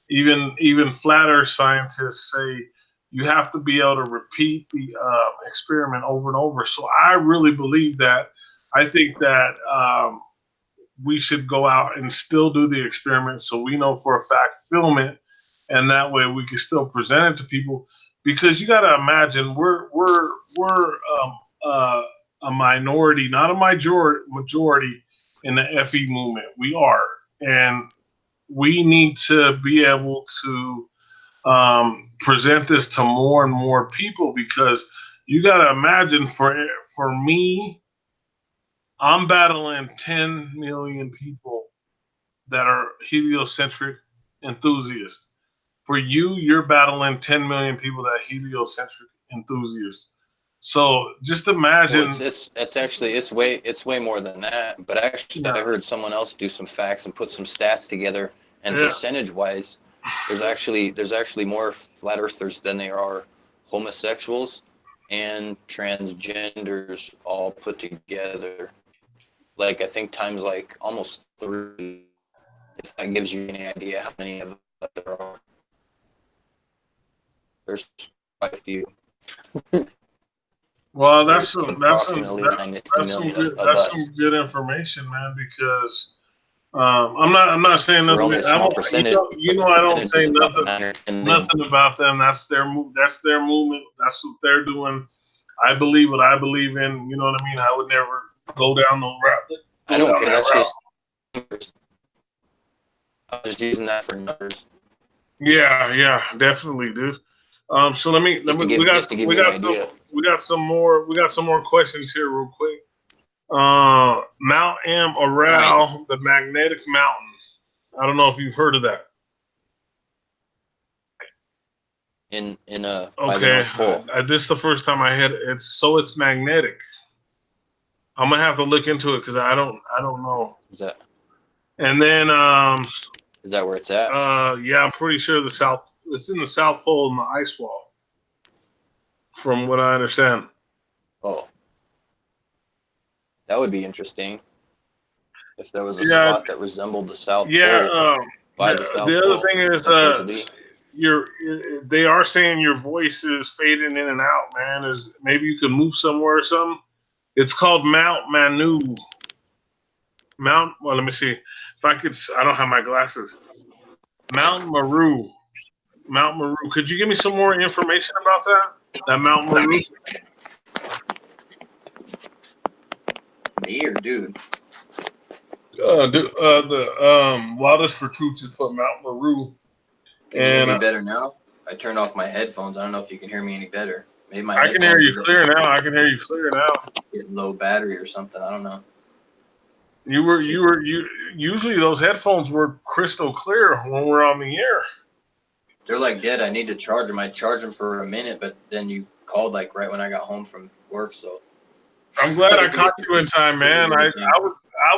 even flat Earth scientists say you have to be able to repeat the experiment over and over. So I really believe that. I think that we should go out and still do the experiment, so we know for a fact, film it, and that way we can still present it to people. Because you got to imagine, we're a minority, not a majority in the FE movement. We are, and we need to be able to present this to more and more people, because you got to imagine, for me, I'm battling 10 million people that are heliocentric enthusiasts. For you, you're battling 10 million people that are heliocentric enthusiasts. So just imagine. Well, it's way more than that. But actually, I heard someone else do some facts and put some stats together, and percentage wise, there's actually more flat earthers than there are homosexuals and transgenders all put together. Like, I think times like almost 3. If that gives you any idea how many of us there are. There's quite a few. Well, that's some good information, man. Because I'm not saying nothing. We're only a small percentage. I don't say nothing about them. That's their movement. That's what they're doing. I believe what I believe in. You know what I mean? I would never go down the route. I don't care. That's just numbers. I was just using that for numbers. Yeah, definitely, dude. So we got some more questions here real quick. Mount M Aral, the magnetic mountain. I don't know if you've heard of that. Okay, this is the first time I had it. It's magnetic. I'm gonna have to look into it because I don't know. Is that? And then is that where it's at? Yeah, I'm pretty sure it's in the South Pole in the ice wall, from what I understand. Oh, that would be interesting if there was a spot that resembled the South Pole. The other thing is, they are saying your voice is fading in and out, man. Is maybe you could move somewhere or something? It's called Mount Manu. Well, let me see if I could. I don't have my glasses. Mount Meru. Could you give me some more information about that Mount Meru? Me or dude? The Wildest for Truth just put Mount Meru. Can you hear me better now? I turned off my headphones. I don't know if you can hear me any better. Maybe my I can hear you clear now. Getting low battery or something. I don't know. Usually those headphones were crystal clear when we're on the air. They're like dead. I need to charge them. I charged them for a minute, but then you called like right when I got home from work. So I'm glad I caught you in time, man. I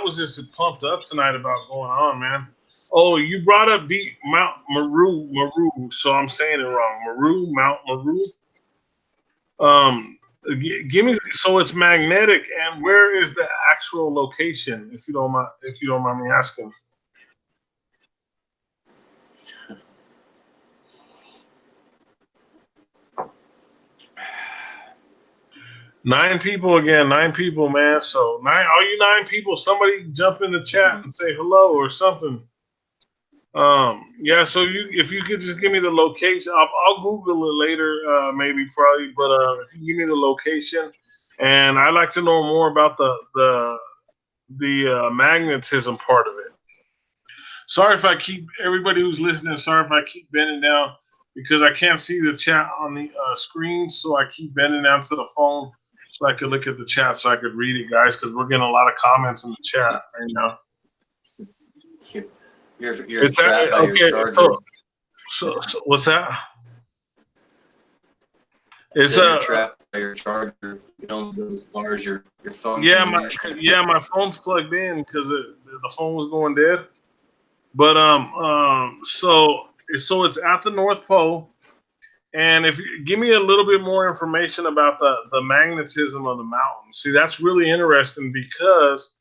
was just pumped up tonight about going on, man. Oh, you brought up Mount Meru, so I'm saying it wrong. Mount Meru. Give me. So it's magnetic, and where is the actual location? If you don't mind me asking. Nine people, man. So all you 9 people, somebody jump in the chat and say hello or something. Yeah. So if you could just give me the location, I'll Google it later, probably. But if you give me the location, and I'd like to know more about the magnetism part of it. Sorry if I keep everybody who's listening. Sorry if I keep bending down because I can't see the chat on the screen, so I keep bending down to the phone so I could look at the chat so I could read it, guys, because we're getting a lot of comments in the chat right now. You're trapped by your charger. So what's that? It's you're trapped your charger. You don't go as far as your phone. Yeah, can reach. my phone's plugged in because the phone was going dead. But so it's at the North Pole. And if you give me a little bit more information about the magnetism of the mountain. See, that's really interesting because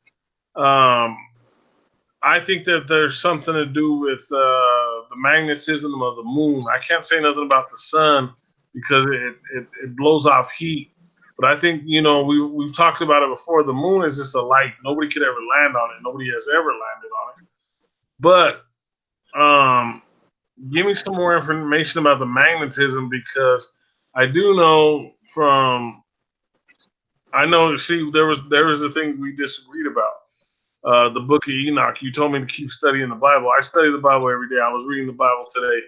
I think that there's something to do with the magnetism of the moon. I can't say nothing about the sun because it blows off heat. But I think, we've talked about it before. The moon is just a light. Nobody could ever land on it. Nobody has ever landed on it. But give me some more information about the magnetism because I do know see, there was a thing we disagreed about. The book of Enoch. You told me to keep studying the Bible. I study the Bible every day. I was reading the Bible today.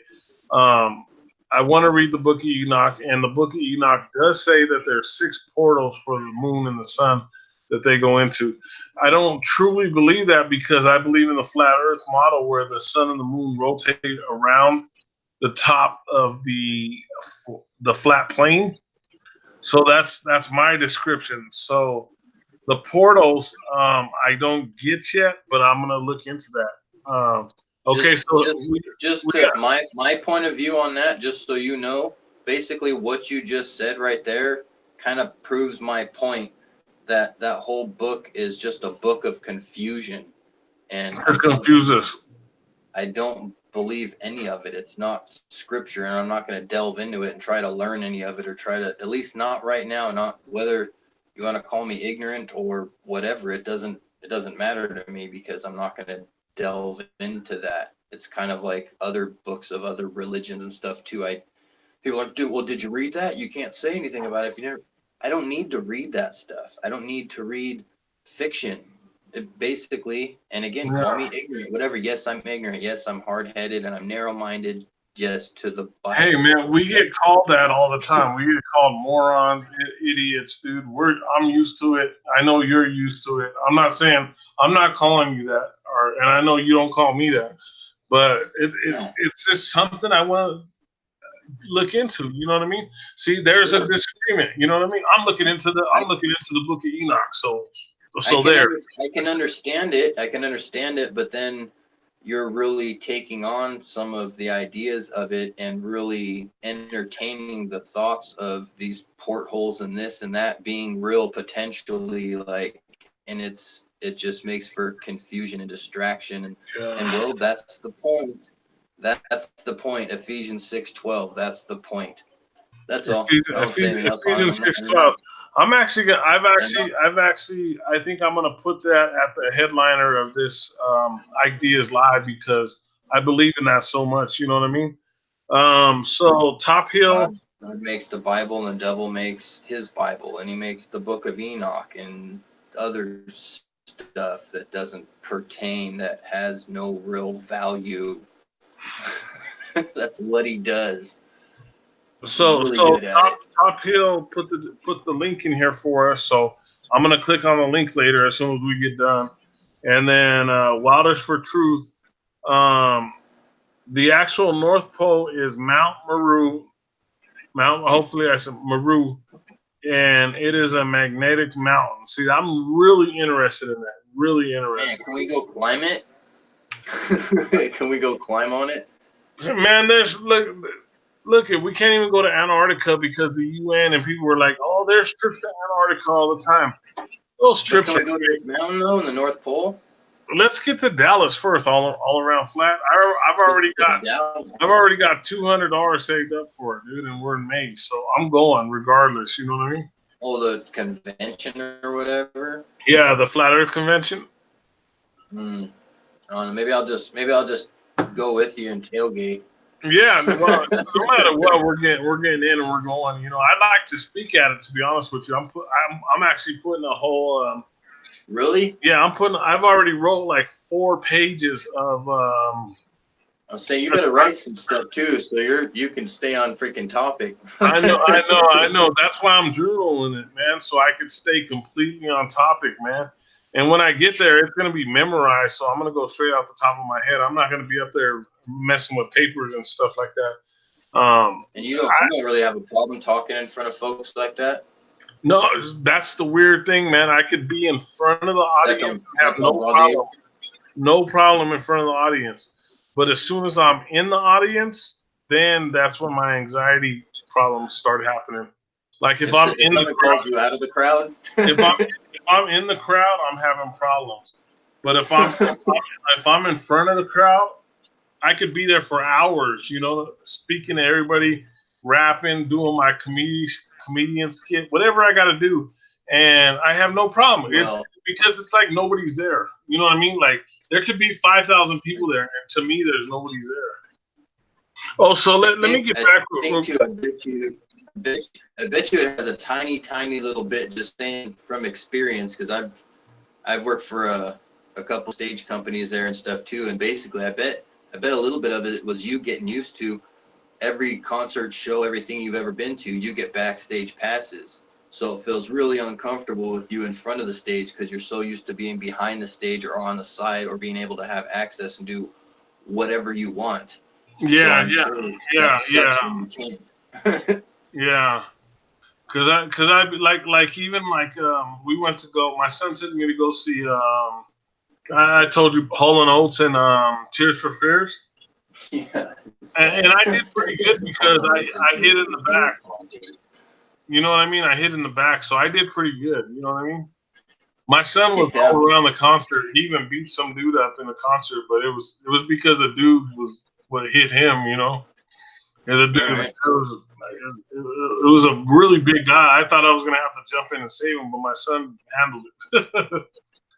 I want to read the book of Enoch, and the book of Enoch does say that there's 6 portals for the moon and the sun that they go into. I don't truly believe that because I believe in the flat Earth model where the sun and the moon rotate around the top of the flat plane. So that's my description. So the portals, I don't get yet, but I'm gonna look into that. Okay, my point of view on that, just so you know, basically what you just said right there kind of proves my point that whole book is just a book of confusion, and confuse us. I don't believe any of it. It's not scripture, and I'm not going to delve into it and try to learn any of it or try to, at least not right now, not whether you want to call me ignorant or whatever. It doesn't matter to me because I'm not going to delve into that. It's kind of like other books of other religions and stuff too. People are like, dude, well, did you read that? You can't say anything about it if you never. I don't need to read that stuff. I don't need to read fiction. Basically, and again, call me ignorant, whatever. Yes, I'm ignorant. Yes, I'm hard-headed and I'm narrow-minded. Just to the Bible. Hey man, we get called that all the time. We get called morons, idiots, dude. I'm used to it. I know you're used to it. I'm not calling you that, and I know you don't call me that. But it's just something I want to look into. You know what I mean? See, there's a disagreement. You know what I mean? I'm looking into the book of Enoch. So I can understand it, but then you're really taking on some of the ideas of it and really entertaining the thoughts of these portholes and this and that being real potentially, like, and it just makes for confusion and distraction and well, that's the point. That's the point. Ephesians 6:12. That's the point. That's all. Ephesians 6:12. I think I'm gonna put that at the headliner of this Ike Diaz live because I believe in that so much. You know what I mean? So Top Hill. God makes the Bible, and the devil makes his Bible, and he makes the Book of Enoch and other stuff that doesn't pertain, that has no real value. That's what he does. So Top Hill put the link in here for us. So I'm gonna click on the link later as soon as we get done. And then Wilders for Truth. The actual North Pole is Mount Meru. Hopefully I said Meru, and it is a magnetic mountain. See, I'm really interested in that. Really interested. Man, can we go climb it? Can we go climb on it? Man, Look, we can't even go to Antarctica because the UN and people were like, "Oh, there's trips to Antarctica all the time." Those trips. Can we go to this mountain though in the North Pole? Let's get to Dallas first, all around flat. I've already got $200 saved up for it, dude, and we're in May, so I'm going regardless. You know what I mean? Oh, the convention or whatever. Yeah, the Flat Earth convention. I don't know, maybe I'll just go with you and tailgate. Yeah, well, no matter what, we're getting in and we're going. You know, I'd like to speak at it. To be honest with you, I'm actually putting a whole. Really? Yeah, I've already wrote like 4 pages of. I'll say you better write some stuff too, so you can stay on freaking topic. I know. That's why I'm journaling it, man, so I can stay completely on topic, man. And when I get there, it's going to be memorized, so I'm going to go straight off the top of my head. I'm not going to be up there messing with papers and stuff like that. And you don't really have a problem talking in front of folks like that? No, that's the weird thing, man. I could be in front of the audience and have no problem in front of the audience. But as soon as I'm in the audience, then that's when my anxiety problems start happening. Like if I'm in the crowd, calls you out of the crowd. if I'm in the crowd, I'm having problems. But if I'm in front of the crowd, I could be there for hours, you know, speaking to everybody, rapping, doing my comedian skit, whatever I got to do, and I have no problem. It's because it's like nobody's there. You know what I mean? Like there could be 5,000 people there, and to me, there's nobody's there. Oh, so let me get back. I bet you it has a tiny little bit, just saying from experience, because I've worked for a couple stage companies there and stuff too, and basically I bet a little bit of it was you getting used to every concert show, everything you've ever been to, you get backstage passes. So it feels really uncomfortable with you in front of the stage because you're so used to being behind the stage or on the side or being able to have access and do whatever you want. Yeah, so yeah. You can't. Yeah. Cause I like even we went to go. My son took me to go see. I told you Hall & Oates and Tears for Fears. Yeah. And I did pretty good because I hit in the back. You know what I mean? I hit in the back, so I did pretty good. You know what I mean? My son was all around the concert. He even beat some dude up in the concert, but it was because a dude was what hit him. You know, and the dude it was a really big guy. I thought I was gonna have to jump in and save him, but my son handled it.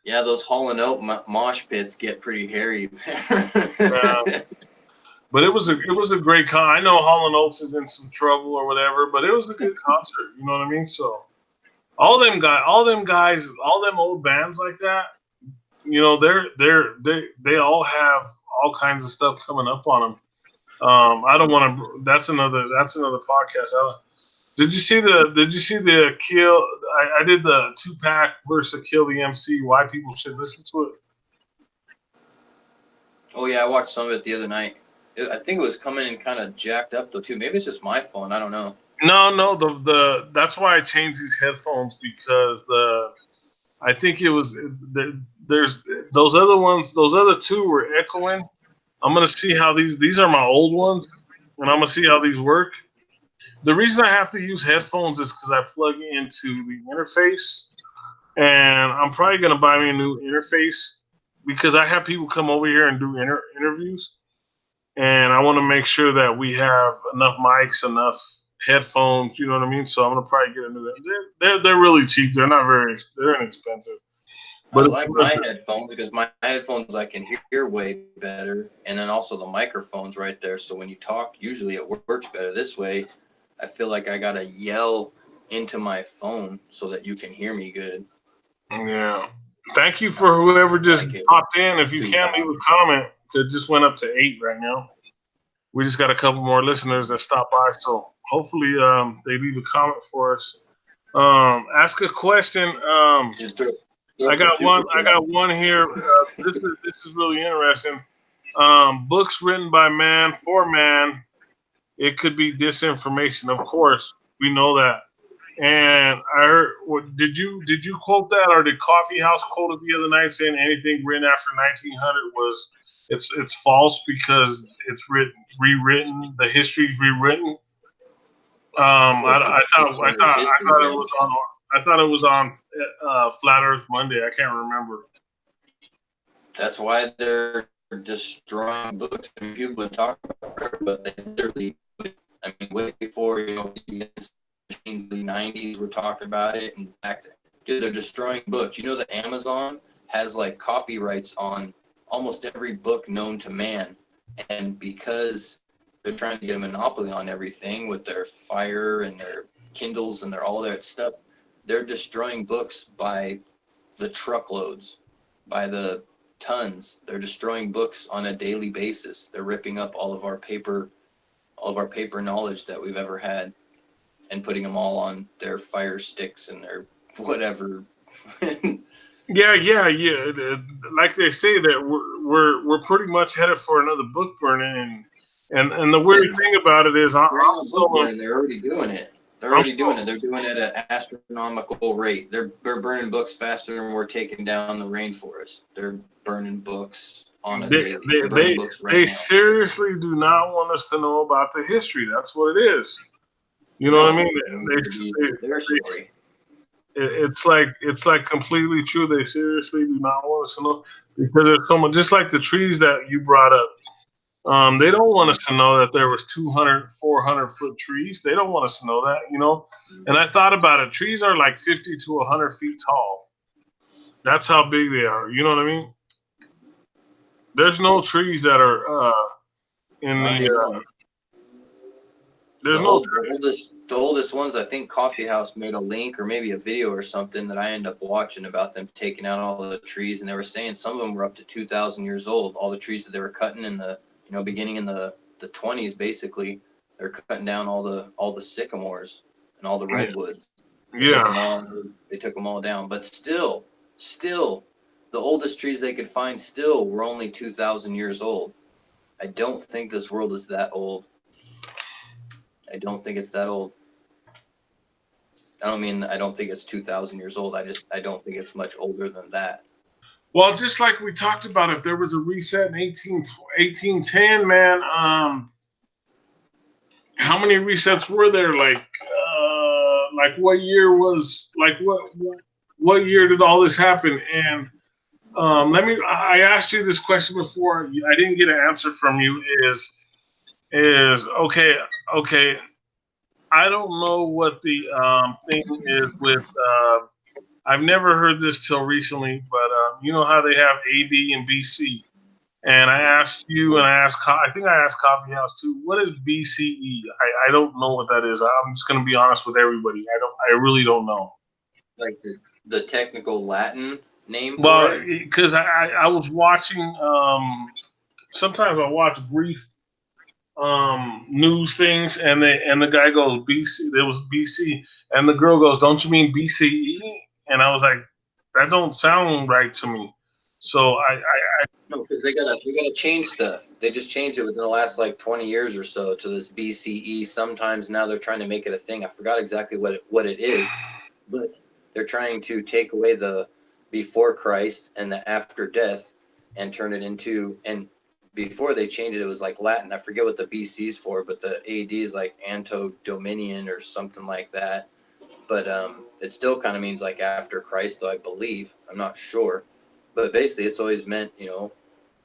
Yeah, those Hall & Oates mosh pits get pretty hairy. Yeah. But it was a great con. I know Hall & Oates is in some trouble or whatever, but it was a good concert. You know what I mean? So all them guys, all them old bands like that, you know, they all have all kinds of stuff coming up on them. I don't want to. That's another podcast. Did you see the Kill? I did the Tupac versus Kill the MC. Why people should listen to it. Oh yeah, I watched some of it the other night. I think it was coming in kind of jacked up though too. Maybe it's just my phone. I don't know. No. That's why I changed these headphones because I think it was there's those other ones. Those other two were echoing. I'm gonna see how these are my old ones, and I'm gonna see how these work. The reason I have to use headphones is because I plug into the interface, and I'm probably gonna buy me a new interface because I have people come over here and do interviews. And I want to make sure that we have enough mics, enough headphones. You know what I mean? So I'm gonna probably get a new. They're really cheap. They're not they're inexpensive. But I like my headphones because my headphones I can hear way better, and then also the microphone's right there. So when you talk, usually it works better. This way, I feel like I gotta yell into my phone so that you can hear me good. Yeah. Thank you for whoever just popped in. If you can't leave a comment. It just went up to 8 right now. We just got a couple more listeners that stopped by, so hopefully they leave a comment for us. Ask a question. I got one here. This is really interesting. Books written by man for man. It could be disinformation. Of course, we know that. And I heard. Did you quote that, or did Coffee House quote it the other night, saying anything written after 1900 was it's false because it's rewritten. The history's rewritten. I thought it was on Flat Earth Monday. I can't remember. That's why they're destroying books. I mean, people would talk about it, but they literally. I mean, way before the 90s, were talking about it, and dude, they're destroying books. You know that Amazon has like copyrights on almost every book known to man, and because they're trying to get a monopoly on everything with their Fire and their Kindles and their all that stuff, they're destroying books by the truckloads, by the tons. They're destroying books on a daily basis. They're ripping up all of our paper knowledge that we've ever had and putting them all on their Fire sticks and their whatever. Yeah. Like they say that we're pretty much headed for another book burning, and the weird thing about it is, they're already doing it. They're already doing it. They're doing it at an astronomical rate. They're burning books faster than we're taking down the rainforest. They're burning books on a daily. They're burning books right now. They seriously do not want us to know about the history. That's what it is. You know what I mean? Their story. It's like completely true. They seriously do not want us to know because there's so much. Just like the trees that you brought up. They don't want us to know that there was 200, 400-foot trees. They don't want us to know that, you know. And I thought about it. Trees are like 50 to 100 feet tall. That's how big they are. You know what I mean? There's no trees that are in the. There's no. The oldest ones. I think Coffee House made a link or maybe a video or something that I ended up watching about them taking out all the trees, and they were saying some of them were up to 2,000 years old. All the trees that they were cutting in the beginning in the 20s, basically, they're cutting down all the sycamores and all the redwoods. They took them all down. But still, the oldest trees they could find still were only 2,000 years old. I don't think this world is that old. I don't think it's that old. I don't think it's 2,000 years old. I don't think it's much older than that. Well, just like we talked about, if there was a reset in 1810, man, how many resets were there? Like what year was what year did all this happen? And I asked you this question before. I didn't get an answer from you. Is okay. I don't know what the thing is with. I've never heard this till recently, but you know how they have AD and BC. And I asked you, and I think I asked Coffee House too. What is BCE? I don't know what that is. I'm just going to be honest with everybody. I really don't know. Like the technical Latin name. Well, because I was watching. Sometimes I watch brief news things, and the guy goes BC. There was BC, and the girl goes, "Don't you mean BCE?" And I was like, "That don't sound right to me." So no, because they gotta change stuff. They just changed it within the last like 20 years or so to this BCE. Sometimes now they're trying to make it a thing. I forgot exactly what it is, but they're trying to take away the before Christ and the after death and turn it into. And before they changed it, it was like Latin. I forget what the BC is for, but the AD is like Anno Dominion or something like that. But it still kind of means like after Christ, though, I believe. I'm not sure. But basically, it's always meant,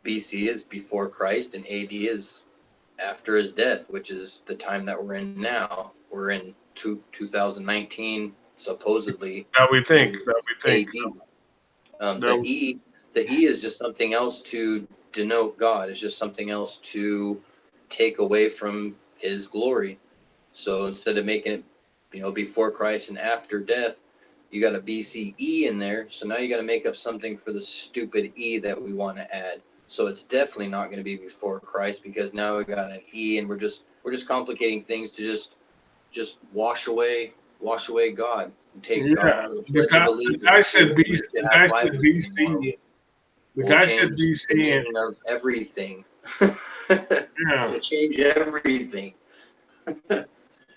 BC is before Christ and AD is after his death, which is the time that we're in now. We're in 2019, supposedly. That we think. AD. The E is just something else to denote God. It's just something else to take away from his glory. So instead of making it, before Christ and after death, you got a BCE in there. So now you got to make up something for the stupid E that we want to add. So it's definitely not going to be before Christ, because now we got an E, and we're just complicating things to just wash away God and take God out of the Pledge of Allegiance. The guy said BC. The guy said BC and of everything. We'll change everything.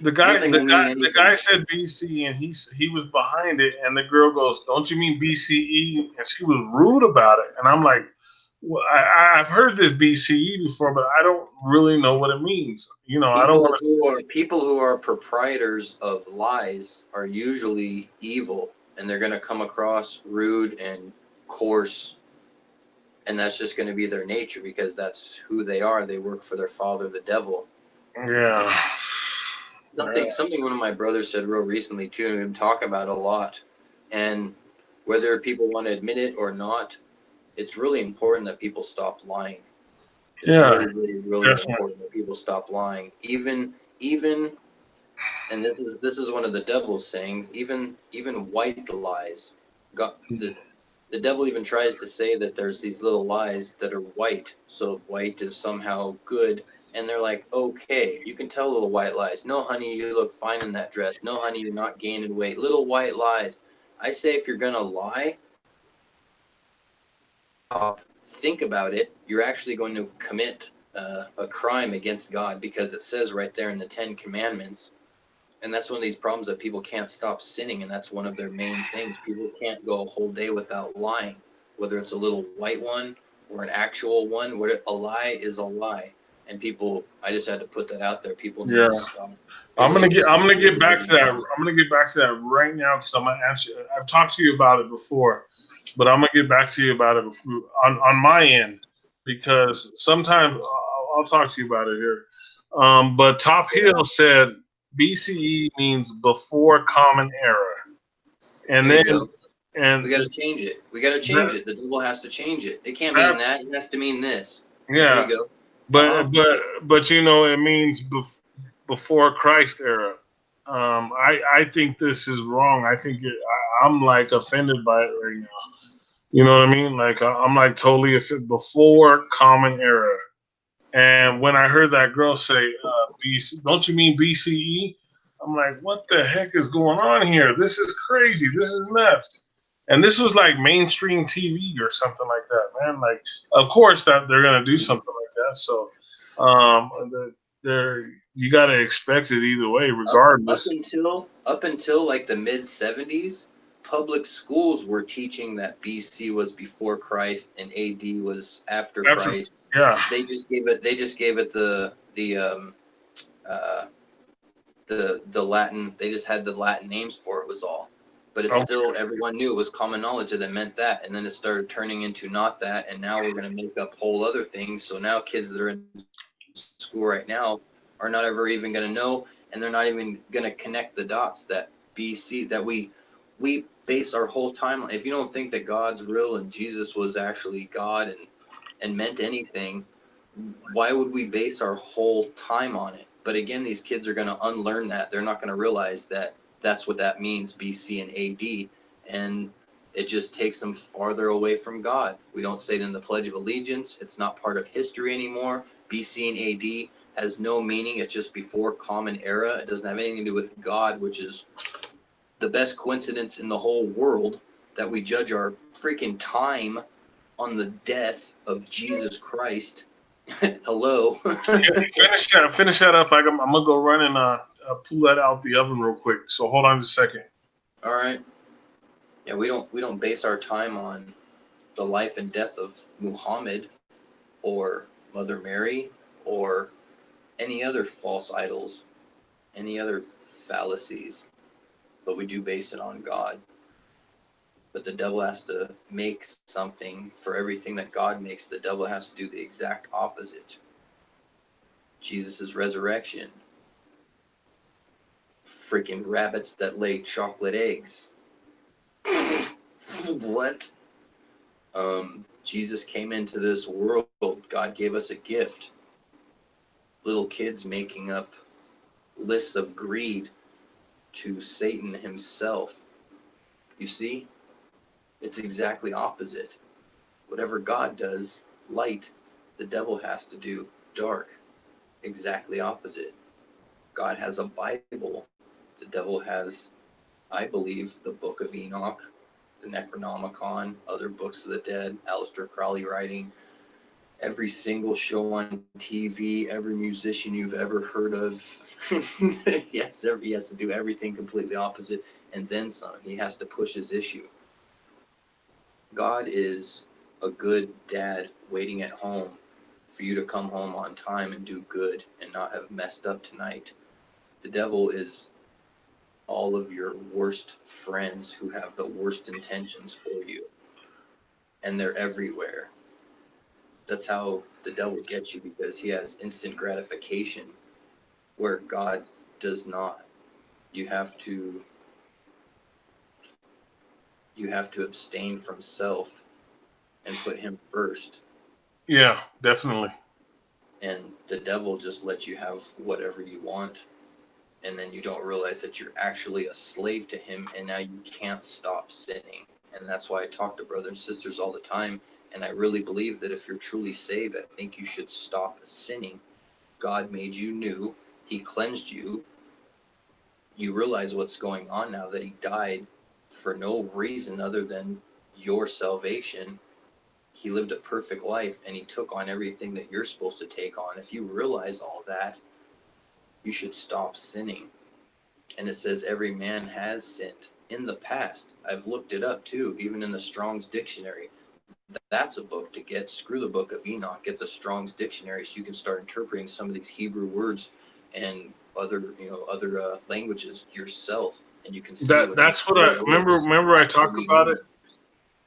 The guy said BC, and he was behind it, and the girl goes, "Don't you mean BCE?" And she was rude about it, and I'm like, well, I've heard this BCE before, but I don't really know what it means. I don't want to. People who are proprietors of lies are usually evil, and they're going to come across rude and coarse, and that's just going to be their nature, because that's who they are. They work for their father, the devil. Yeah. Something one of my brothers said real recently too, and we talk about a lot, and whether people want to admit it or not, it's really important that people stop lying. It's really important that people stop lying. Even, and this is one of the devil's sayings. Even white lies. The devil even tries to say that there's these little lies that are white, so white is somehow good. And they're like, okay, you can tell little white lies. No, honey, you look fine in that dress. No, honey, you're not gaining weight. Little white lies. I say if you're going to lie, think about it. You're actually going to commit a crime against God, because it says right there in the 10 Commandments, And that's one of these problems that people can't stop sinning, and that's one of their main things. People can't go a whole day without lying, whether it's a little white one or an actual one. Where a lie is a lie, and people, I just had to put that out there. People need Yeah. to stop. I'm gonna get back to that. I'm gonna get back to that right now because I'm gonna answer. I've talked to you about it before, but I'm gonna get back to you about it on my end because sometimes I'll talk to you about it here. But Top Hill said BCE means before Common Era, and There then you go. and We got to change it. We got to change it. The devil has to change it. It can't mean that. It has to mean this. yeah. There you go. But you know it means before Christ era. I think this is wrong. I think I'm like offended by it right now. You know what I mean? Like I'm like totally offended before Common Era. And when I heard that girl say BC, don't you mean BCE? I'm like, what the heck is going on here? This is crazy. This is nuts. And this was like mainstream TV or something like that, man. Like, of course that they're gonna do something like that. So, they're you gotta expect it either way, regardless. Up until like the mid 70s, public schools were teaching that BC was before Christ and AD was after Christ. Yeah. They just gave it the Latin. They just had the Latin names for it, was all. But it's still, everyone knew it was common knowledge that it meant that, and then it started turning into not that, and now we're going to make up whole other things. So now kids that are in school right now are not ever even going to know, and they're not even going to connect the dots that BC, that we base our whole time. If you don't think that God's real and Jesus was actually God and meant anything, why would we base our whole time on it? But again, these kids are going to unlearn that. They're not going to realize that that's what that means, BC and AD. And it just takes them farther away from God. We don't say it in the Pledge of Allegiance. It's not part of history anymore. BC and AD has no meaning. It's just before Common Era. It doesn't have anything to do with God, which is the best coincidence in the whole world, that we judge our freaking time on the death of Jesus Christ. Hello. Finish that up. I'm gonna go run and pull that out the oven real quick. So hold on just a second. All right. Yeah, we don't base our time on the life and death of Muhammad or Mother Mary or any other false idols, any other fallacies, but we do base it on God. But the devil has to make something for everything that God makes. The devil has to do the exact opposite. Jesus' resurrection. Freaking rabbits that lay chocolate eggs. What? Jesus came into this world. God gave us a gift. Little kids making up lists of greed to Satan himself. You see? It's exactly opposite. Whatever God does, light, the devil has to do dark. Exactly opposite. God has a Bible. The devil has, I believe, the Book of Enoch, the Necronomicon, other books of the dead, Aleister Crowley writing, every single show on TV, every musician you've ever heard of. Yes, he has to do everything completely opposite, and then some. He has to push his issue. God is a good dad waiting at home for you to come home on time and do good and not have messed up tonight. The devil is all of your worst friends who have the worst intentions for you, and they're everywhere. That's how the devil gets you, because he has instant gratification where God does not. You have to abstain from self and put him first. Yeah, definitely. And the devil just lets you have whatever you want, and then you don't realize that you're actually a slave to him, and now you can't stop sinning. And that's why I talk to brothers and sisters all the time, and I really believe that if you're truly saved, I think you should stop sinning. God made you new. He cleansed you. You realize what's going on now, that he died for no reason other than your salvation. He lived a perfect life, and he took on everything that you're supposed to take on. If you realize all that, you should stop sinning. and it says every man has sinned in the past. I've looked it up too, even in the Strong's Dictionary. That's a book to get. Screw the Book of Enoch. Get the Strong's Dictionary so you can start interpreting some of these Hebrew words and other languages yourself, and you can see That's what I remember. I talked about it.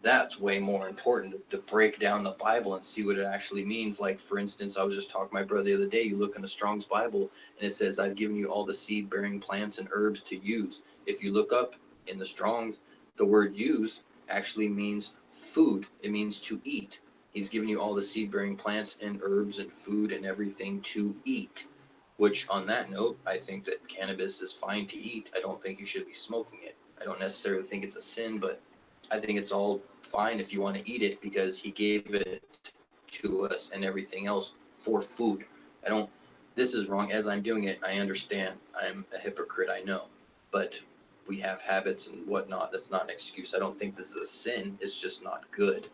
That's way more important to break down the Bible and see what it actually means. Like, for instance, I was just talking to my brother the other day. You look in the Strong's Bible, and it says, I've given you all the seed-bearing plants and herbs to use. If you look up in the Strong's, the word use actually means food. It means to eat. He's given you all the seed-bearing plants and herbs and food and everything to eat. Which, on that note, I think that cannabis is fine to eat. I don't think you should be smoking it. I don't necessarily think it's a sin, but I think it's all fine if you want to eat it, because he gave it to us and everything else for food. This is wrong. As I'm doing it, I understand. I'm a hypocrite, I know. But we have habits and whatnot. That's not an excuse. I don't think this is a sin. It's just not good.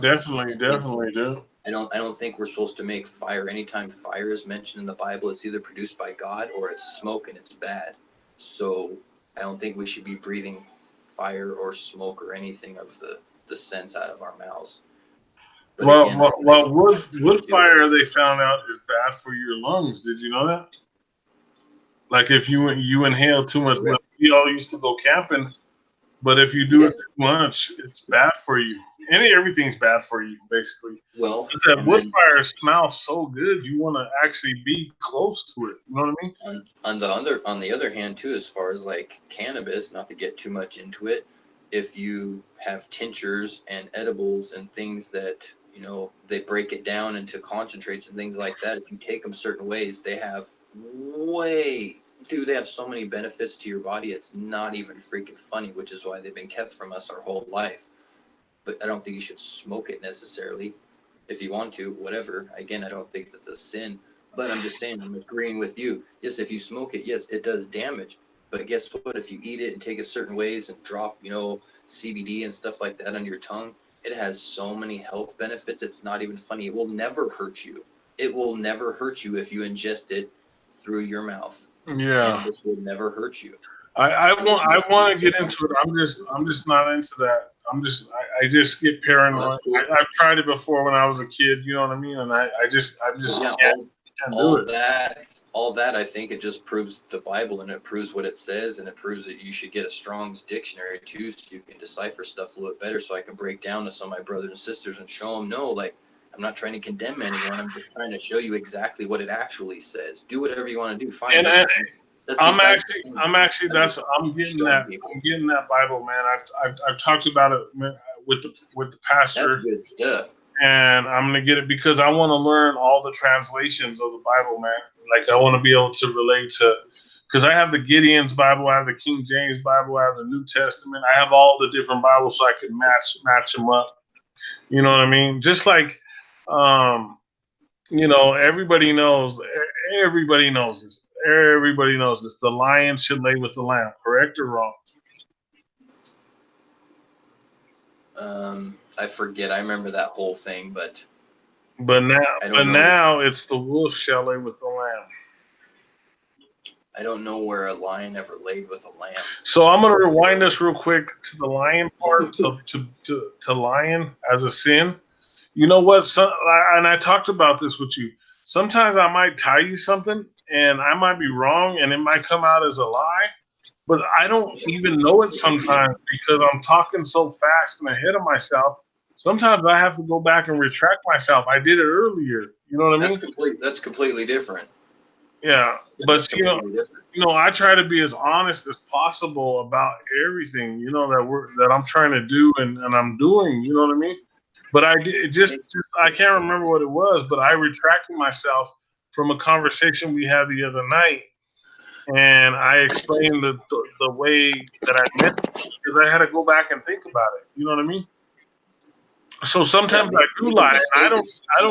Definitely do. I don't think we're supposed to make fire. Anytime fire is mentioned in the Bible, it's either produced by God or it's smoke and it's bad. So I don't think we should be breathing fire or smoke or anything of the sense out of our mouths. But wood fire they found out is bad for your lungs. Did you know that? Like if you inhale too much, we all used to go camping, but if you do it too much, it's bad for you. Everything's bad for you, basically. Well, but that wood fire smells so good, you want to actually be close to it. You know what I mean? On the other hand, too, as far as like cannabis, not to get too much into it, if you have tinctures and edibles and things that, they break it down into concentrates and things like that, if you take them certain ways, they have they have so many benefits to your body. It's not even freaking funny, which is why they've been kept from us our whole life. But I don't think you should smoke it necessarily. If you want to, whatever. Again, I don't think that's a sin. But I'm just saying, I'm agreeing with you. Yes, if you smoke it, yes, it does damage. But guess what? If you eat it and take it certain ways and drop, CBD and stuff like that on your tongue, it has so many health benefits. It's not even funny. It will never hurt you. It will never hurt you if you ingest it through your mouth. Yeah. And this will never hurt you. I want to get into it. I'm just not into that. I just get paranoid. I've tried it before when I was a kid. You know what I mean? And I just can't do it. All that, I think it just proves the Bible, and it proves what it says, and it proves that you should get a Strong's Dictionary too, so you can decipher stuff a little bit better. So I can break down to some of my brothers and sisters and show them, I'm not trying to condemn anyone. I'm just trying to show you exactly what it actually says. Do whatever you want to do. Fine. I'm getting that Bible, man. I've talked about it with the pastor. That's good stuff. And I'm gonna get it because I want to learn all the translations of the Bible, man. Like I want to be able to relate to, because I have the Gideon's Bible, I have the King James Bible, I have the New Testament, I have all the different Bibles so I can match them up. You know what I mean? Just like, everybody knows this. Everybody knows this. The lion should lay with the lamb. Correct or wrong? I forget. I remember that whole thing, but now it's the wolf shall lay with the lamb. I don't know where a lion ever laid with a lamb. So I'm gonna rewind us real quick to the lion part, to lion as a sin. You know what? And I talked about this with you. Sometimes I might tell you something, and I might be wrong, and it might come out as a lie. But I don't even know it sometimes because I'm talking so fast and ahead of myself. Sometimes I have to go back and retract myself. I did it earlier. You know what I mean? That's completely different. Yeah, but I try to be as honest as possible about everything. That I'm trying to do and I'm doing. You know what I mean? But I can't remember what it was. But I retracted myself from a conversation we had the other night. And I explained the way that I meant it because I had to go back and think about it. You know what I mean? So sometimes I do lie, and I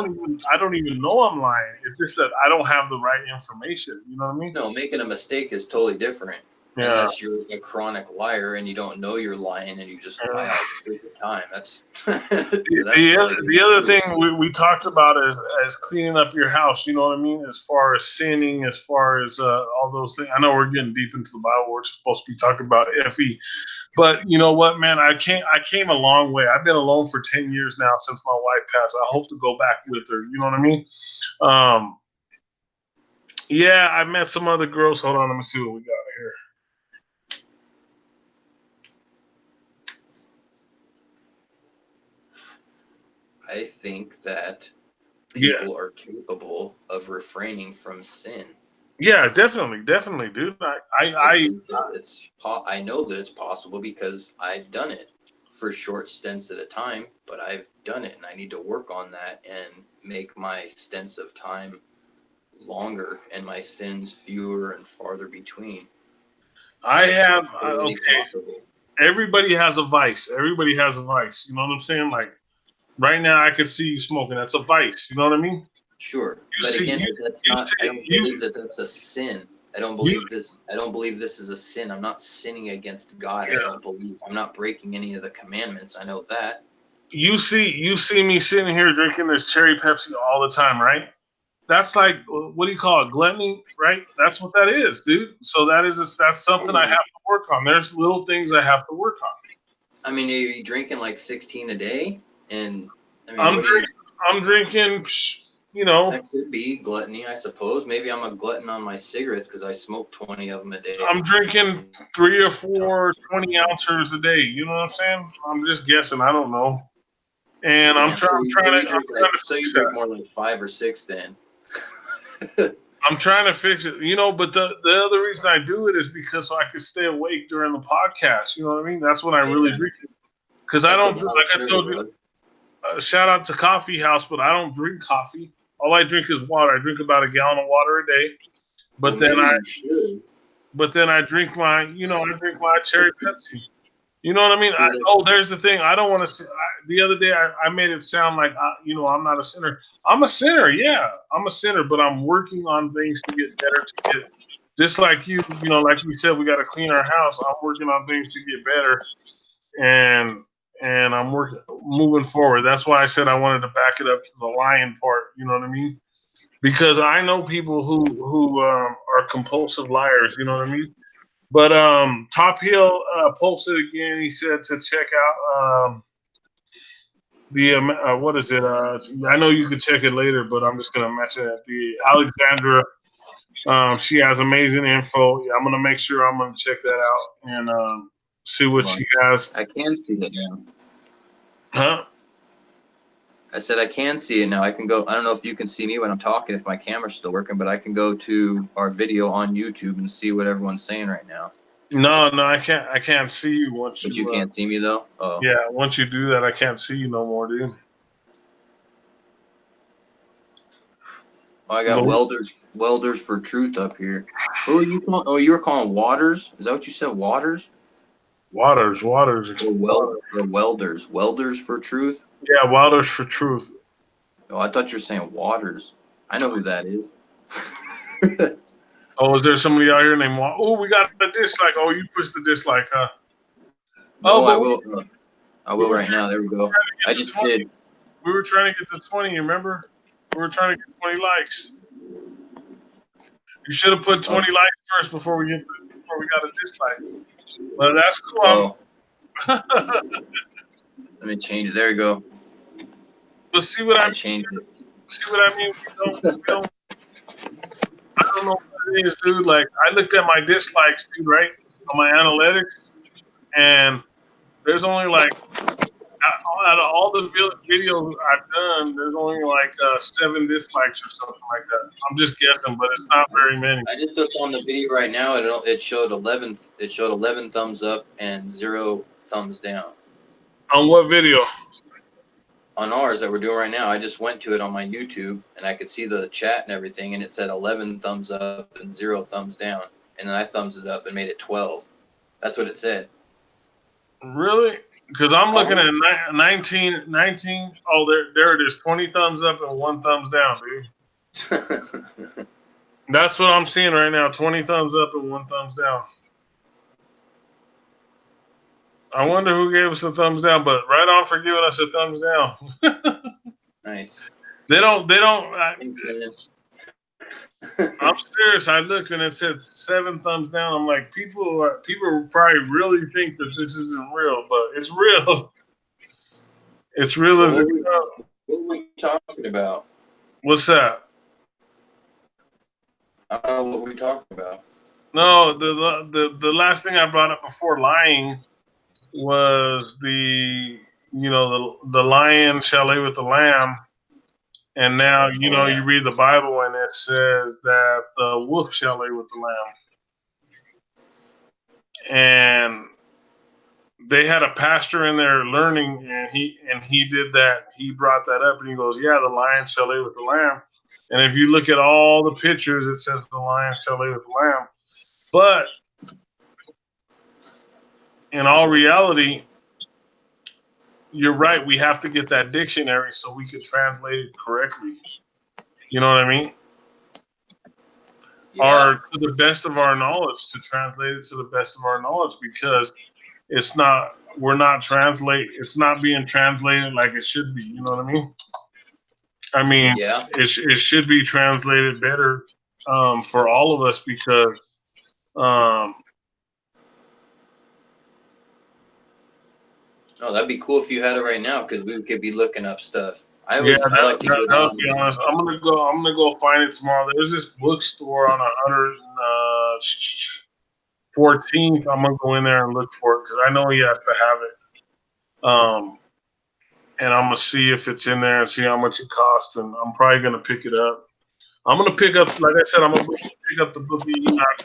don't even know I'm lying. It's just that I don't have the right information. You know what I mean? No, making a mistake is totally different. unless you're a chronic liar and you don't know you're lying and you just lie all the time. That's, the other thing we talked about is cleaning up your house. You know what I mean? As far as sinning, as far as all those things. I know we're getting deep into the Bible. We're supposed to be talking about FE, but you know what, man? I came a long way. I've been alone for 10 years now since my wife passed. I hope to go back with her. You know what I mean? Yeah, I met some other girls. Hold on, let me see what we got here. I think that people are capable of refraining from sin. Yeah, definitely, dude. I know that it's possible because I've done it for short stints at a time, but I've done it, and I need to work on that and make my stints of time longer and my sins fewer and farther between. Possible. Everybody has a vice. Everybody has a vice. You know what I'm saying? Like right now, I could see you smoking. That's a vice. You know what I mean? Sure, but again, that's not. I don't believe that that's a sin. I don't believe this. I don't believe this is a sin. I'm not sinning against God. Yeah. I'm not breaking any of the commandments. I know that. You see me sitting here drinking this cherry Pepsi all the time, right? That's like, what do you call it? Gluttony, right? That's what that is, dude. So that's something I have to work on. There's little things I have to work on. I mean, are you drinking like 16 a day? And I mean, I'm drinking. You know, that could be gluttony, I suppose. Maybe I'm a glutton on my cigarettes because I smoke 20 of them a day. I'm drinking 3 or 4 20-ounces a day. You know what I'm saying? I'm just guessing. I don't know. And I'm trying to drink more like 5 or 6 then. I'm trying to fix it, you know, but the other reason I do it is because so I can stay awake during the podcast. You know what I mean? That's when I really drink it. Because I don't, like I told you, shout out to Coffee House, but I don't drink coffee. All I drink is water. I drink about a gallon of water a day. But then I drink my, I drink my cherry Pepsi. You know what I mean? There's the thing. I don't want to. The other day, I made it sound like, I'm not a sinner. I'm a sinner. Yeah, I'm a sinner, but I'm working on things to get better. Just like you, like we said, we got to clean our house. I'm working on things to get better, and I'm moving forward. That's why I said I wanted to back it up to the lying part. You know what I mean? Because I know people who are compulsive liars. You know what I mean? But Top Hill posted again. He said to check out the what is it? I know you could check it later, but I'm just gonna mention it. The Alexandra. She has amazing info. Yeah, I'm gonna make sure I'm gonna check that out and see what she has. I can see it now. Huh? I said I can see it now. I can go. I don't know if you can see me when I'm talking, if my camera's still working, but I can go to our video on YouTube and see what everyone's saying right now. No, I can't. I can't see you once. But you can't see me though. Oh. Yeah, once you do that, I can't see you no more, dude. Oh, I got welders for truth up here. Who are you calling? Oh, you were calling Waters? Is that what you said? Waters? Waters. Welders for truth. Yeah, Welders for truth. Oh, I thought you were saying Waters. I know who that is. Oh, is there somebody out here named Waters? Oh, we got a dislike. Oh, you pushed the dislike, huh? No, I will. I will right now. There we go. I just did. We were trying to get to 20. You remember? We were trying to get 20 likes. You should have put 20 likes first before we got a dislike. But that's cool. Let me change it. There you go. But see what I changed it. See what I mean? We don't, I don't know what it is, dude. Like, I looked at my dislikes, dude, right? On my analytics. And there's only like, out of all the videos I've done, there's only like 7 dislikes or something like that. I'm just guessing, but it's not very many. I just looked on the video right now, and it showed 11. It showed 11 thumbs up and 0 thumbs down. On what video? On ours that we're doing right now. I just went to it on my YouTube, and I could see the chat and everything, and it said 11 thumbs up and 0 thumbs down. And then I thumbs it up and made it 12. That's what it said. Really? Because I'm looking at 19. Oh, there it is. 20 thumbs up and 1 thumbs down, dude. That's what I'm seeing right now. 20 thumbs up and 1 thumbs down. I wonder who gave us a thumbs down, but right on for giving us a thumbs down. Nice. They don't. Thanks, man. I'm serious. I looked and it said 7 thumbs down. I'm like, people probably really think that this isn't real, but it's real. It's real as So it what were we talking about? What's that? What were we talking about? No, the last thing I brought up before lying was the lion shall lay with the lamb, and now you read the Bible and it says that the wolf shall lay with the lamb, and they had a pastor in there learning, and he did that. He brought that up, and he goes, "Yeah, the lion shall lay with the lamb." And if you look at all the pictures, it says the lion shall lay with the lamb. But in all reality, you're right. We have to get that dictionary so we can translate it correctly. You know what I mean? Yeah. Or to the best of our knowledge, to translate it to the best of our knowledge, because it's not being translated like it should be. You know what I mean? I mean, Yeah. it should be translated better for all of us, because Oh, that'd be cool if you had it right now, because we could be looking up stuff. I yeah, like to get that on. would be honest. I'm gonna go find it tomorrow. There's this bookstore on 114th. I'm gonna go in there and look for it because I know he has to have it. And I'm gonna see if it's in there and see how much it costs, and I'm probably gonna pick it up. I'm gonna pick up, like I said, I'm gonna pick up the book of Enoch.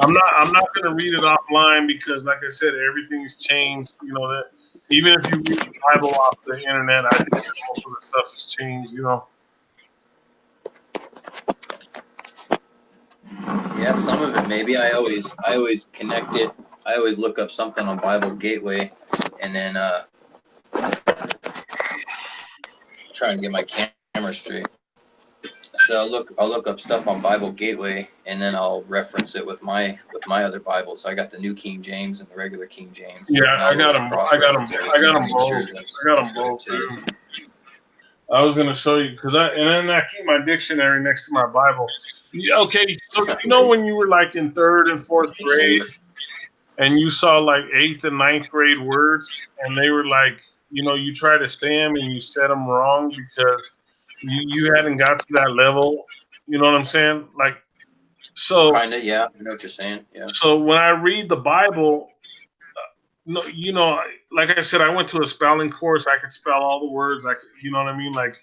I'm not gonna read it offline because, like I said, everything's changed. You know that even if you read the Bible off the internet, I think that most of the stuff has changed. You know. Yeah, some of it maybe. I always connect it. I always look up something on Bible Gateway, and then try and get my camera straight. So I'll look up stuff on Bible Gateway, and then I'll reference it with my other Bibles. I got the New King James and the regular King James. Yeah, I got them both. I got them both too. I was gonna show you and then I keep my dictionary next to my Bible. Okay, so when you were like in 3rd and 4th grade, and you saw like 8th and 9th grade words, and they were like, you try to say them and you said them wrong because you hadn't got to that level. You know what I'm saying? Like, so Kinda, yeah. I know what you're saying. Yeah. So when I read the Bible, no, like I said, I went to a spelling course. I could spell all the words. You know what I mean? Like,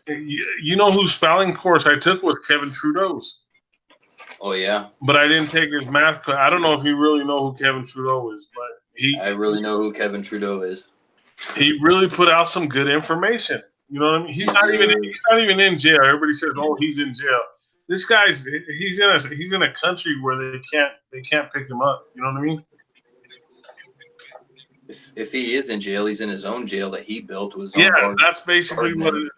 whose spelling course I took was Kevin Trudeau's. Oh yeah. But I didn't take his math class. I don't know if you really know who Kevin Trudeau is, but I really know who Kevin Trudeau is. He really put out some good information. You know what I mean? He's not even in jail. Everybody says, "Oh, he's in jail." This guy's he's in a country where they can't pick him up. You know what I mean? If he is in jail, he's in his own jail that he built with his own. Yeah, that's basically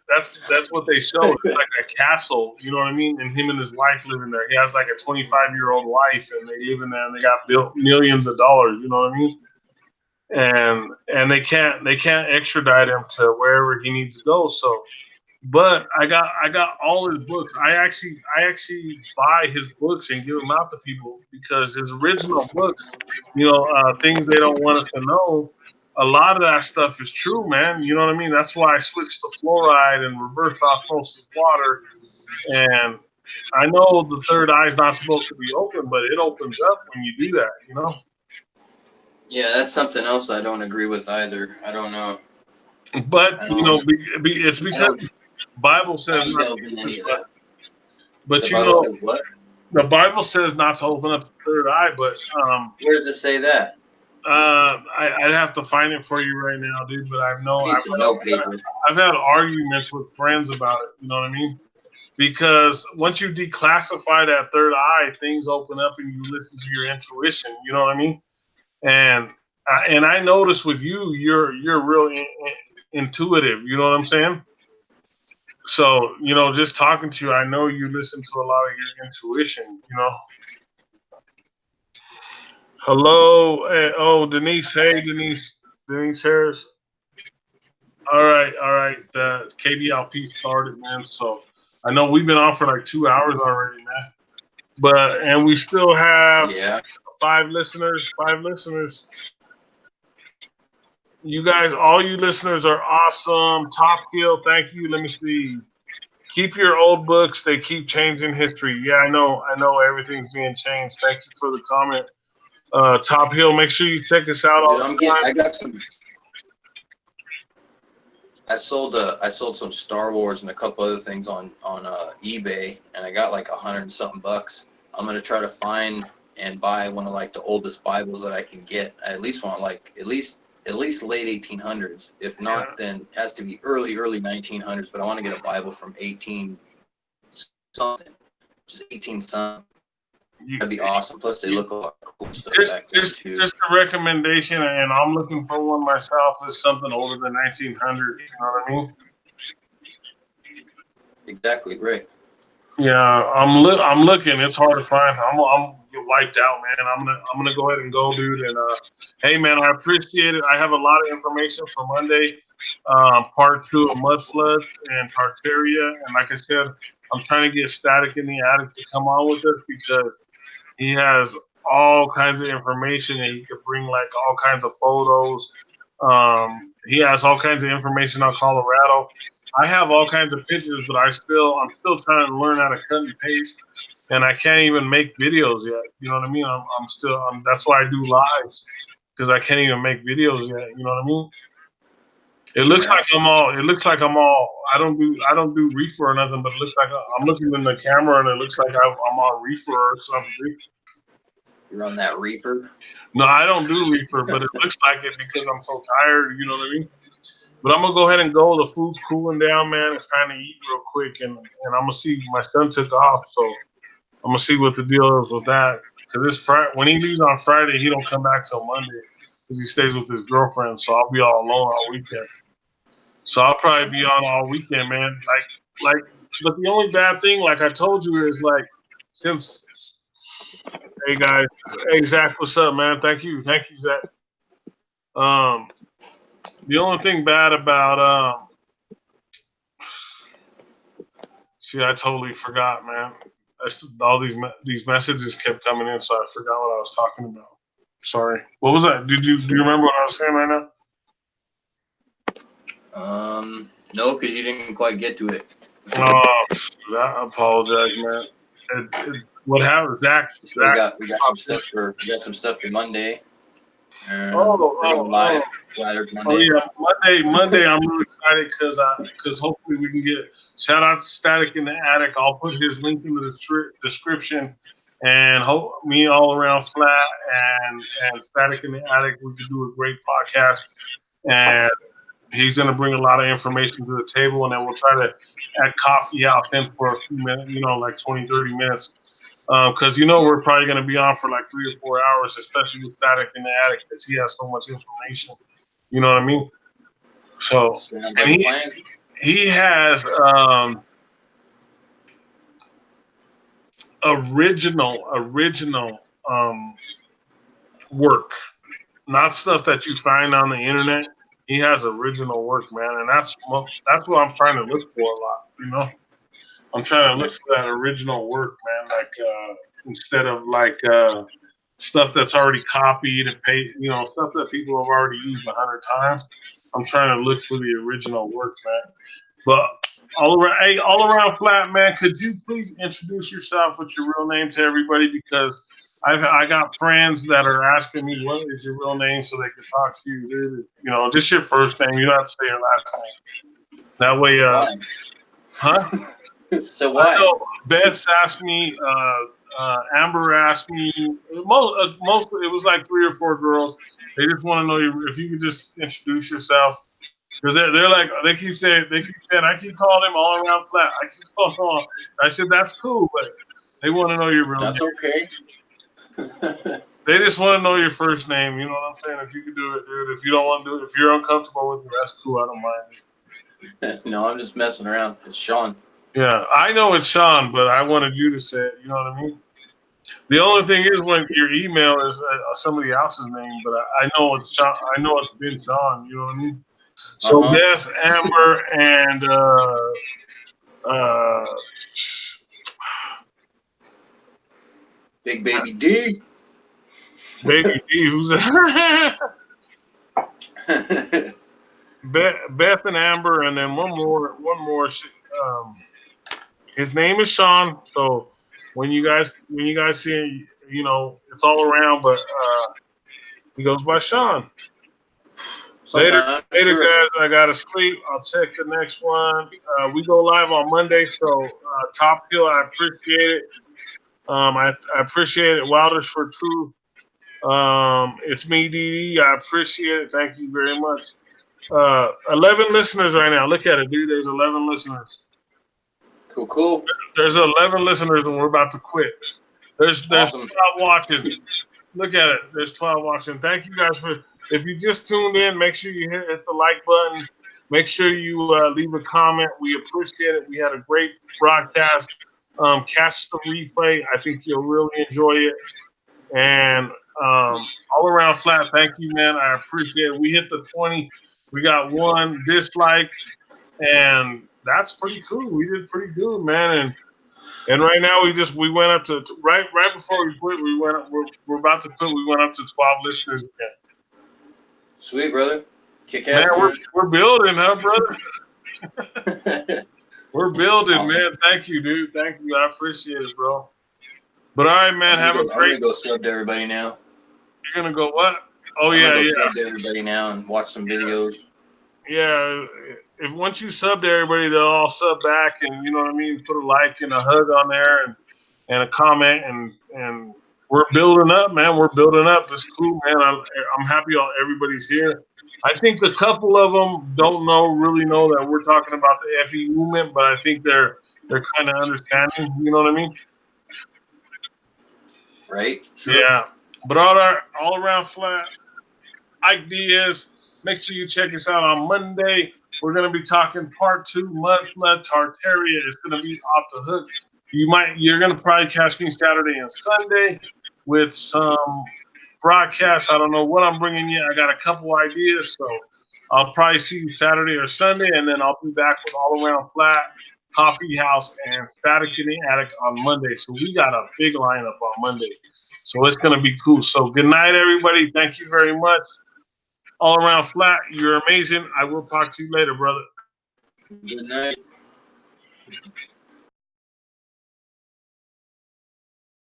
that's what they show. It's like a castle. You know what I mean? And him and his wife live in there. He has like a 25-year-old wife, and they live in there, and they got built millions of dollars. You know what I mean? And they can't extradite him to wherever he needs to go. So, but I got all his books. I actually buy his books and give them out to people because his original books, things they don't want us to know. A lot of that stuff is true, man. You know what I mean? That's why I switched to fluoride and reverse osmosis water. And I know the third eye is not supposed to be open, but it opens up when you do that. You know. Yeah, that's something else I don't agree with either. I don't know. But it's because the Bible says not to open it. But the Bible says not to open up the third eye. But where does it say that? I'd have to find it for you right now, dude. But I've had arguments with friends about it. You know what I mean? Because once you declassify that third eye, things open up and you listen to your intuition. You know what I mean? And I notice with you're real intuitive. You know what I'm saying? So just talking to you, I know you listen to a lot of your intuition. Hello. Oh, Denise. Hey, Denise. Denise Harris. All right. All right. The KBLP started, man. So I know we've been on for like 2 hours already, man. And we still have Yeah. 5 listeners. 5 listeners. You guys, all you listeners are awesome. Top Hill, thank you. Let me see. Keep your old books. They keep changing history. Yeah, I know. I know everything's being changed. Thank you for the comment. Top Hill, make sure you check us out all Dude, the time. I got some. I sold some Star Wars and a couple other things on eBay, and I got like 100 and something bucks. I'm gonna try to find and buy one of like the oldest Bibles that I can get. I at least want like at least late 1800s. If not, then it has to be early 1900s. But I want to get a Bible from 18 something, just 18 something. That'd be awesome. Plus, they look a lot cool stuff back then too. Just a recommendation, and I'm looking for one myself. Is something older than 1900. You know what I mean? Exactly right. Yeah, I'm looking. It's hard to find. I'm get wiped out, man. I'm gonna go ahead and go, dude. And hey, man, I appreciate it. I have a lot of information for Monday, part 2 of mud floods and Tartaria. And like I said, I'm trying to get Static in the Attic to come on with us because he has all kinds of information and he could bring like all kinds of photos. He has all kinds of information on Colorado. I have all kinds of pictures, but I'm still trying to learn how to cut and paste, and I can't even make videos yet. You know what I mean? That's why I do lives because I can't even make videos yet. You know what I mean? It looks like I'm all. It looks like I'm all. I don't do reefer or nothing, but it looks like I'm looking in the camera and it looks like I'm on reefer or something. You're on that reefer? No, I don't do reefer, but it looks like it because I'm so tired. You know what I mean? But I'm gonna go ahead and go. The food's cooling down, man. It's time to eat real quick, and I'm gonna see. My son took off, so I'm gonna see what the deal is with that. Because this Friday, when he leaves on Friday, he don't come back till Monday because he stays with his girlfriend. So I'll be all alone all weekend. So I'll probably be on all weekend, man. But the only bad thing, like I told you, is like since. Hey guys, hey Zach, what's up, man? Thank you, Zach. Um, the only thing bad about see, I totally forgot, man. All these messages kept coming in, so I forgot what I was talking about. Sorry. What was that? Do you remember what I was saying right now? No, because you didn't quite get to it. Oh, I apologize, man. What happened, Zach? We got some stuff for Monday. Monday. Oh yeah, Monday. I'm really excited because hopefully we can get shout out to Static in the Attic. I'll put his link in the description, and me all around flat and Static in the Attic. We could do a great podcast, and he's going to bring a lot of information to the table, and then we'll try to add coffee out then for a few minutes, like 20, 30 minutes. Because we're probably going to be on for like 3 or 4 hours, especially with Static in the Attic, because he has so much information. You know what I mean? So, and he has original work, not stuff that you find on the internet. He has original work, man, and that's what I'm trying to look for a lot. I'm trying to look for that original work, man. Like instead of like stuff that's already copied and paid, stuff that people have already used 100 times. I'm trying to look for the original work, man. But all around flat, man. Could you please introduce yourself with your real name to everybody? Because I got friends that are asking me what is your real name so they can talk to you, dude. Just your first name. You don't have to say your last name. That way, huh? So why? Beth asked me, Amber asked me. Most it was like 3 or 4 girls. They just want to know if you could just introduce yourself because they're like they keep saying I keep calling him all around flat. I keep calling him. I said that's cool, but they want to know your real name. That's okay. They just want to know your first name. You know what I'm saying? If you could do it, dude. If you don't want to do it, if you're uncomfortable with it, that's cool. I don't mind. No, I'm just messing around. It's Sean. Yeah, I know it's Sean, but I wanted you to say it. You know what I mean? The only thing is when your email is somebody else's name, but I know it's Sean. I know it's been Sean. You know what I mean? So Beth, Amber, and Big Baby D. Baby D, who's that? Beth and Amber, and then one more. His name is Sean. So when you guys see him, you know it's all around, but he goes by Sean. Later, guys. I gotta sleep. I'll check the next one. We go live on Monday, so Top Hill, I appreciate it. I appreciate it. Wilders for Truth. It's me, DD. I appreciate it. Thank you very much. 11 listeners right now. Look at it, dude. There's 11 listeners. Cool. There's 11 listeners, and we're about to quit. There's awesome. 12 watching. Look at it. There's 12 watching. Thank you guys for. If you just tuned in, make sure you hit the like button. Make sure you leave a comment. We appreciate it. We had a great broadcast. Catch the replay. I think you'll really enjoy it. And all around flat, thank you, man. I appreciate it. We hit the 20. We got one dislike, and that's pretty cool. We did pretty good, man. And right now we went up to right before we quit. We're about to quit. We went up to 12 listeners again. Sweet, brother. Kick ass, man. We're building, huh, brother? We're building, awesome. Man. Thank you, dude. Thank you. I appreciate it, bro. But all right, man. I'm gonna go sub to everybody now. You're gonna go what? Oh I'm yeah. Sub to everybody now and watch some videos. Yeah. If once you sub to everybody, they'll all sub back, and you know what I mean. Put a like and a hug on there, and a comment, and we're building up, man. We're building up. It's cool, man. I'm happy everybody's here. I think a couple of them don't really know that we're talking about the FE movement, but I think they're kind of understanding. You know what I mean? Right. Sure. Yeah. But all around flat. Ike Diaz. Make sure you check us out on Monday. We're going to be talking part 2, Mud Flood Tartaria. It's going to be off the hook. You're going to probably catch me Saturday and Sunday with some broadcasts. I don't know what I'm bringing you. I got a couple ideas, so I'll probably see you Saturday or Sunday, and then I'll be back with All Around Flat, Coffee House, and Static in the Attic on Monday. So we got a big lineup on Monday. So it's going to be cool. So good night, everybody. Thank you very much. All Around Flat, you're amazing. I will talk to you later, brother. Good night.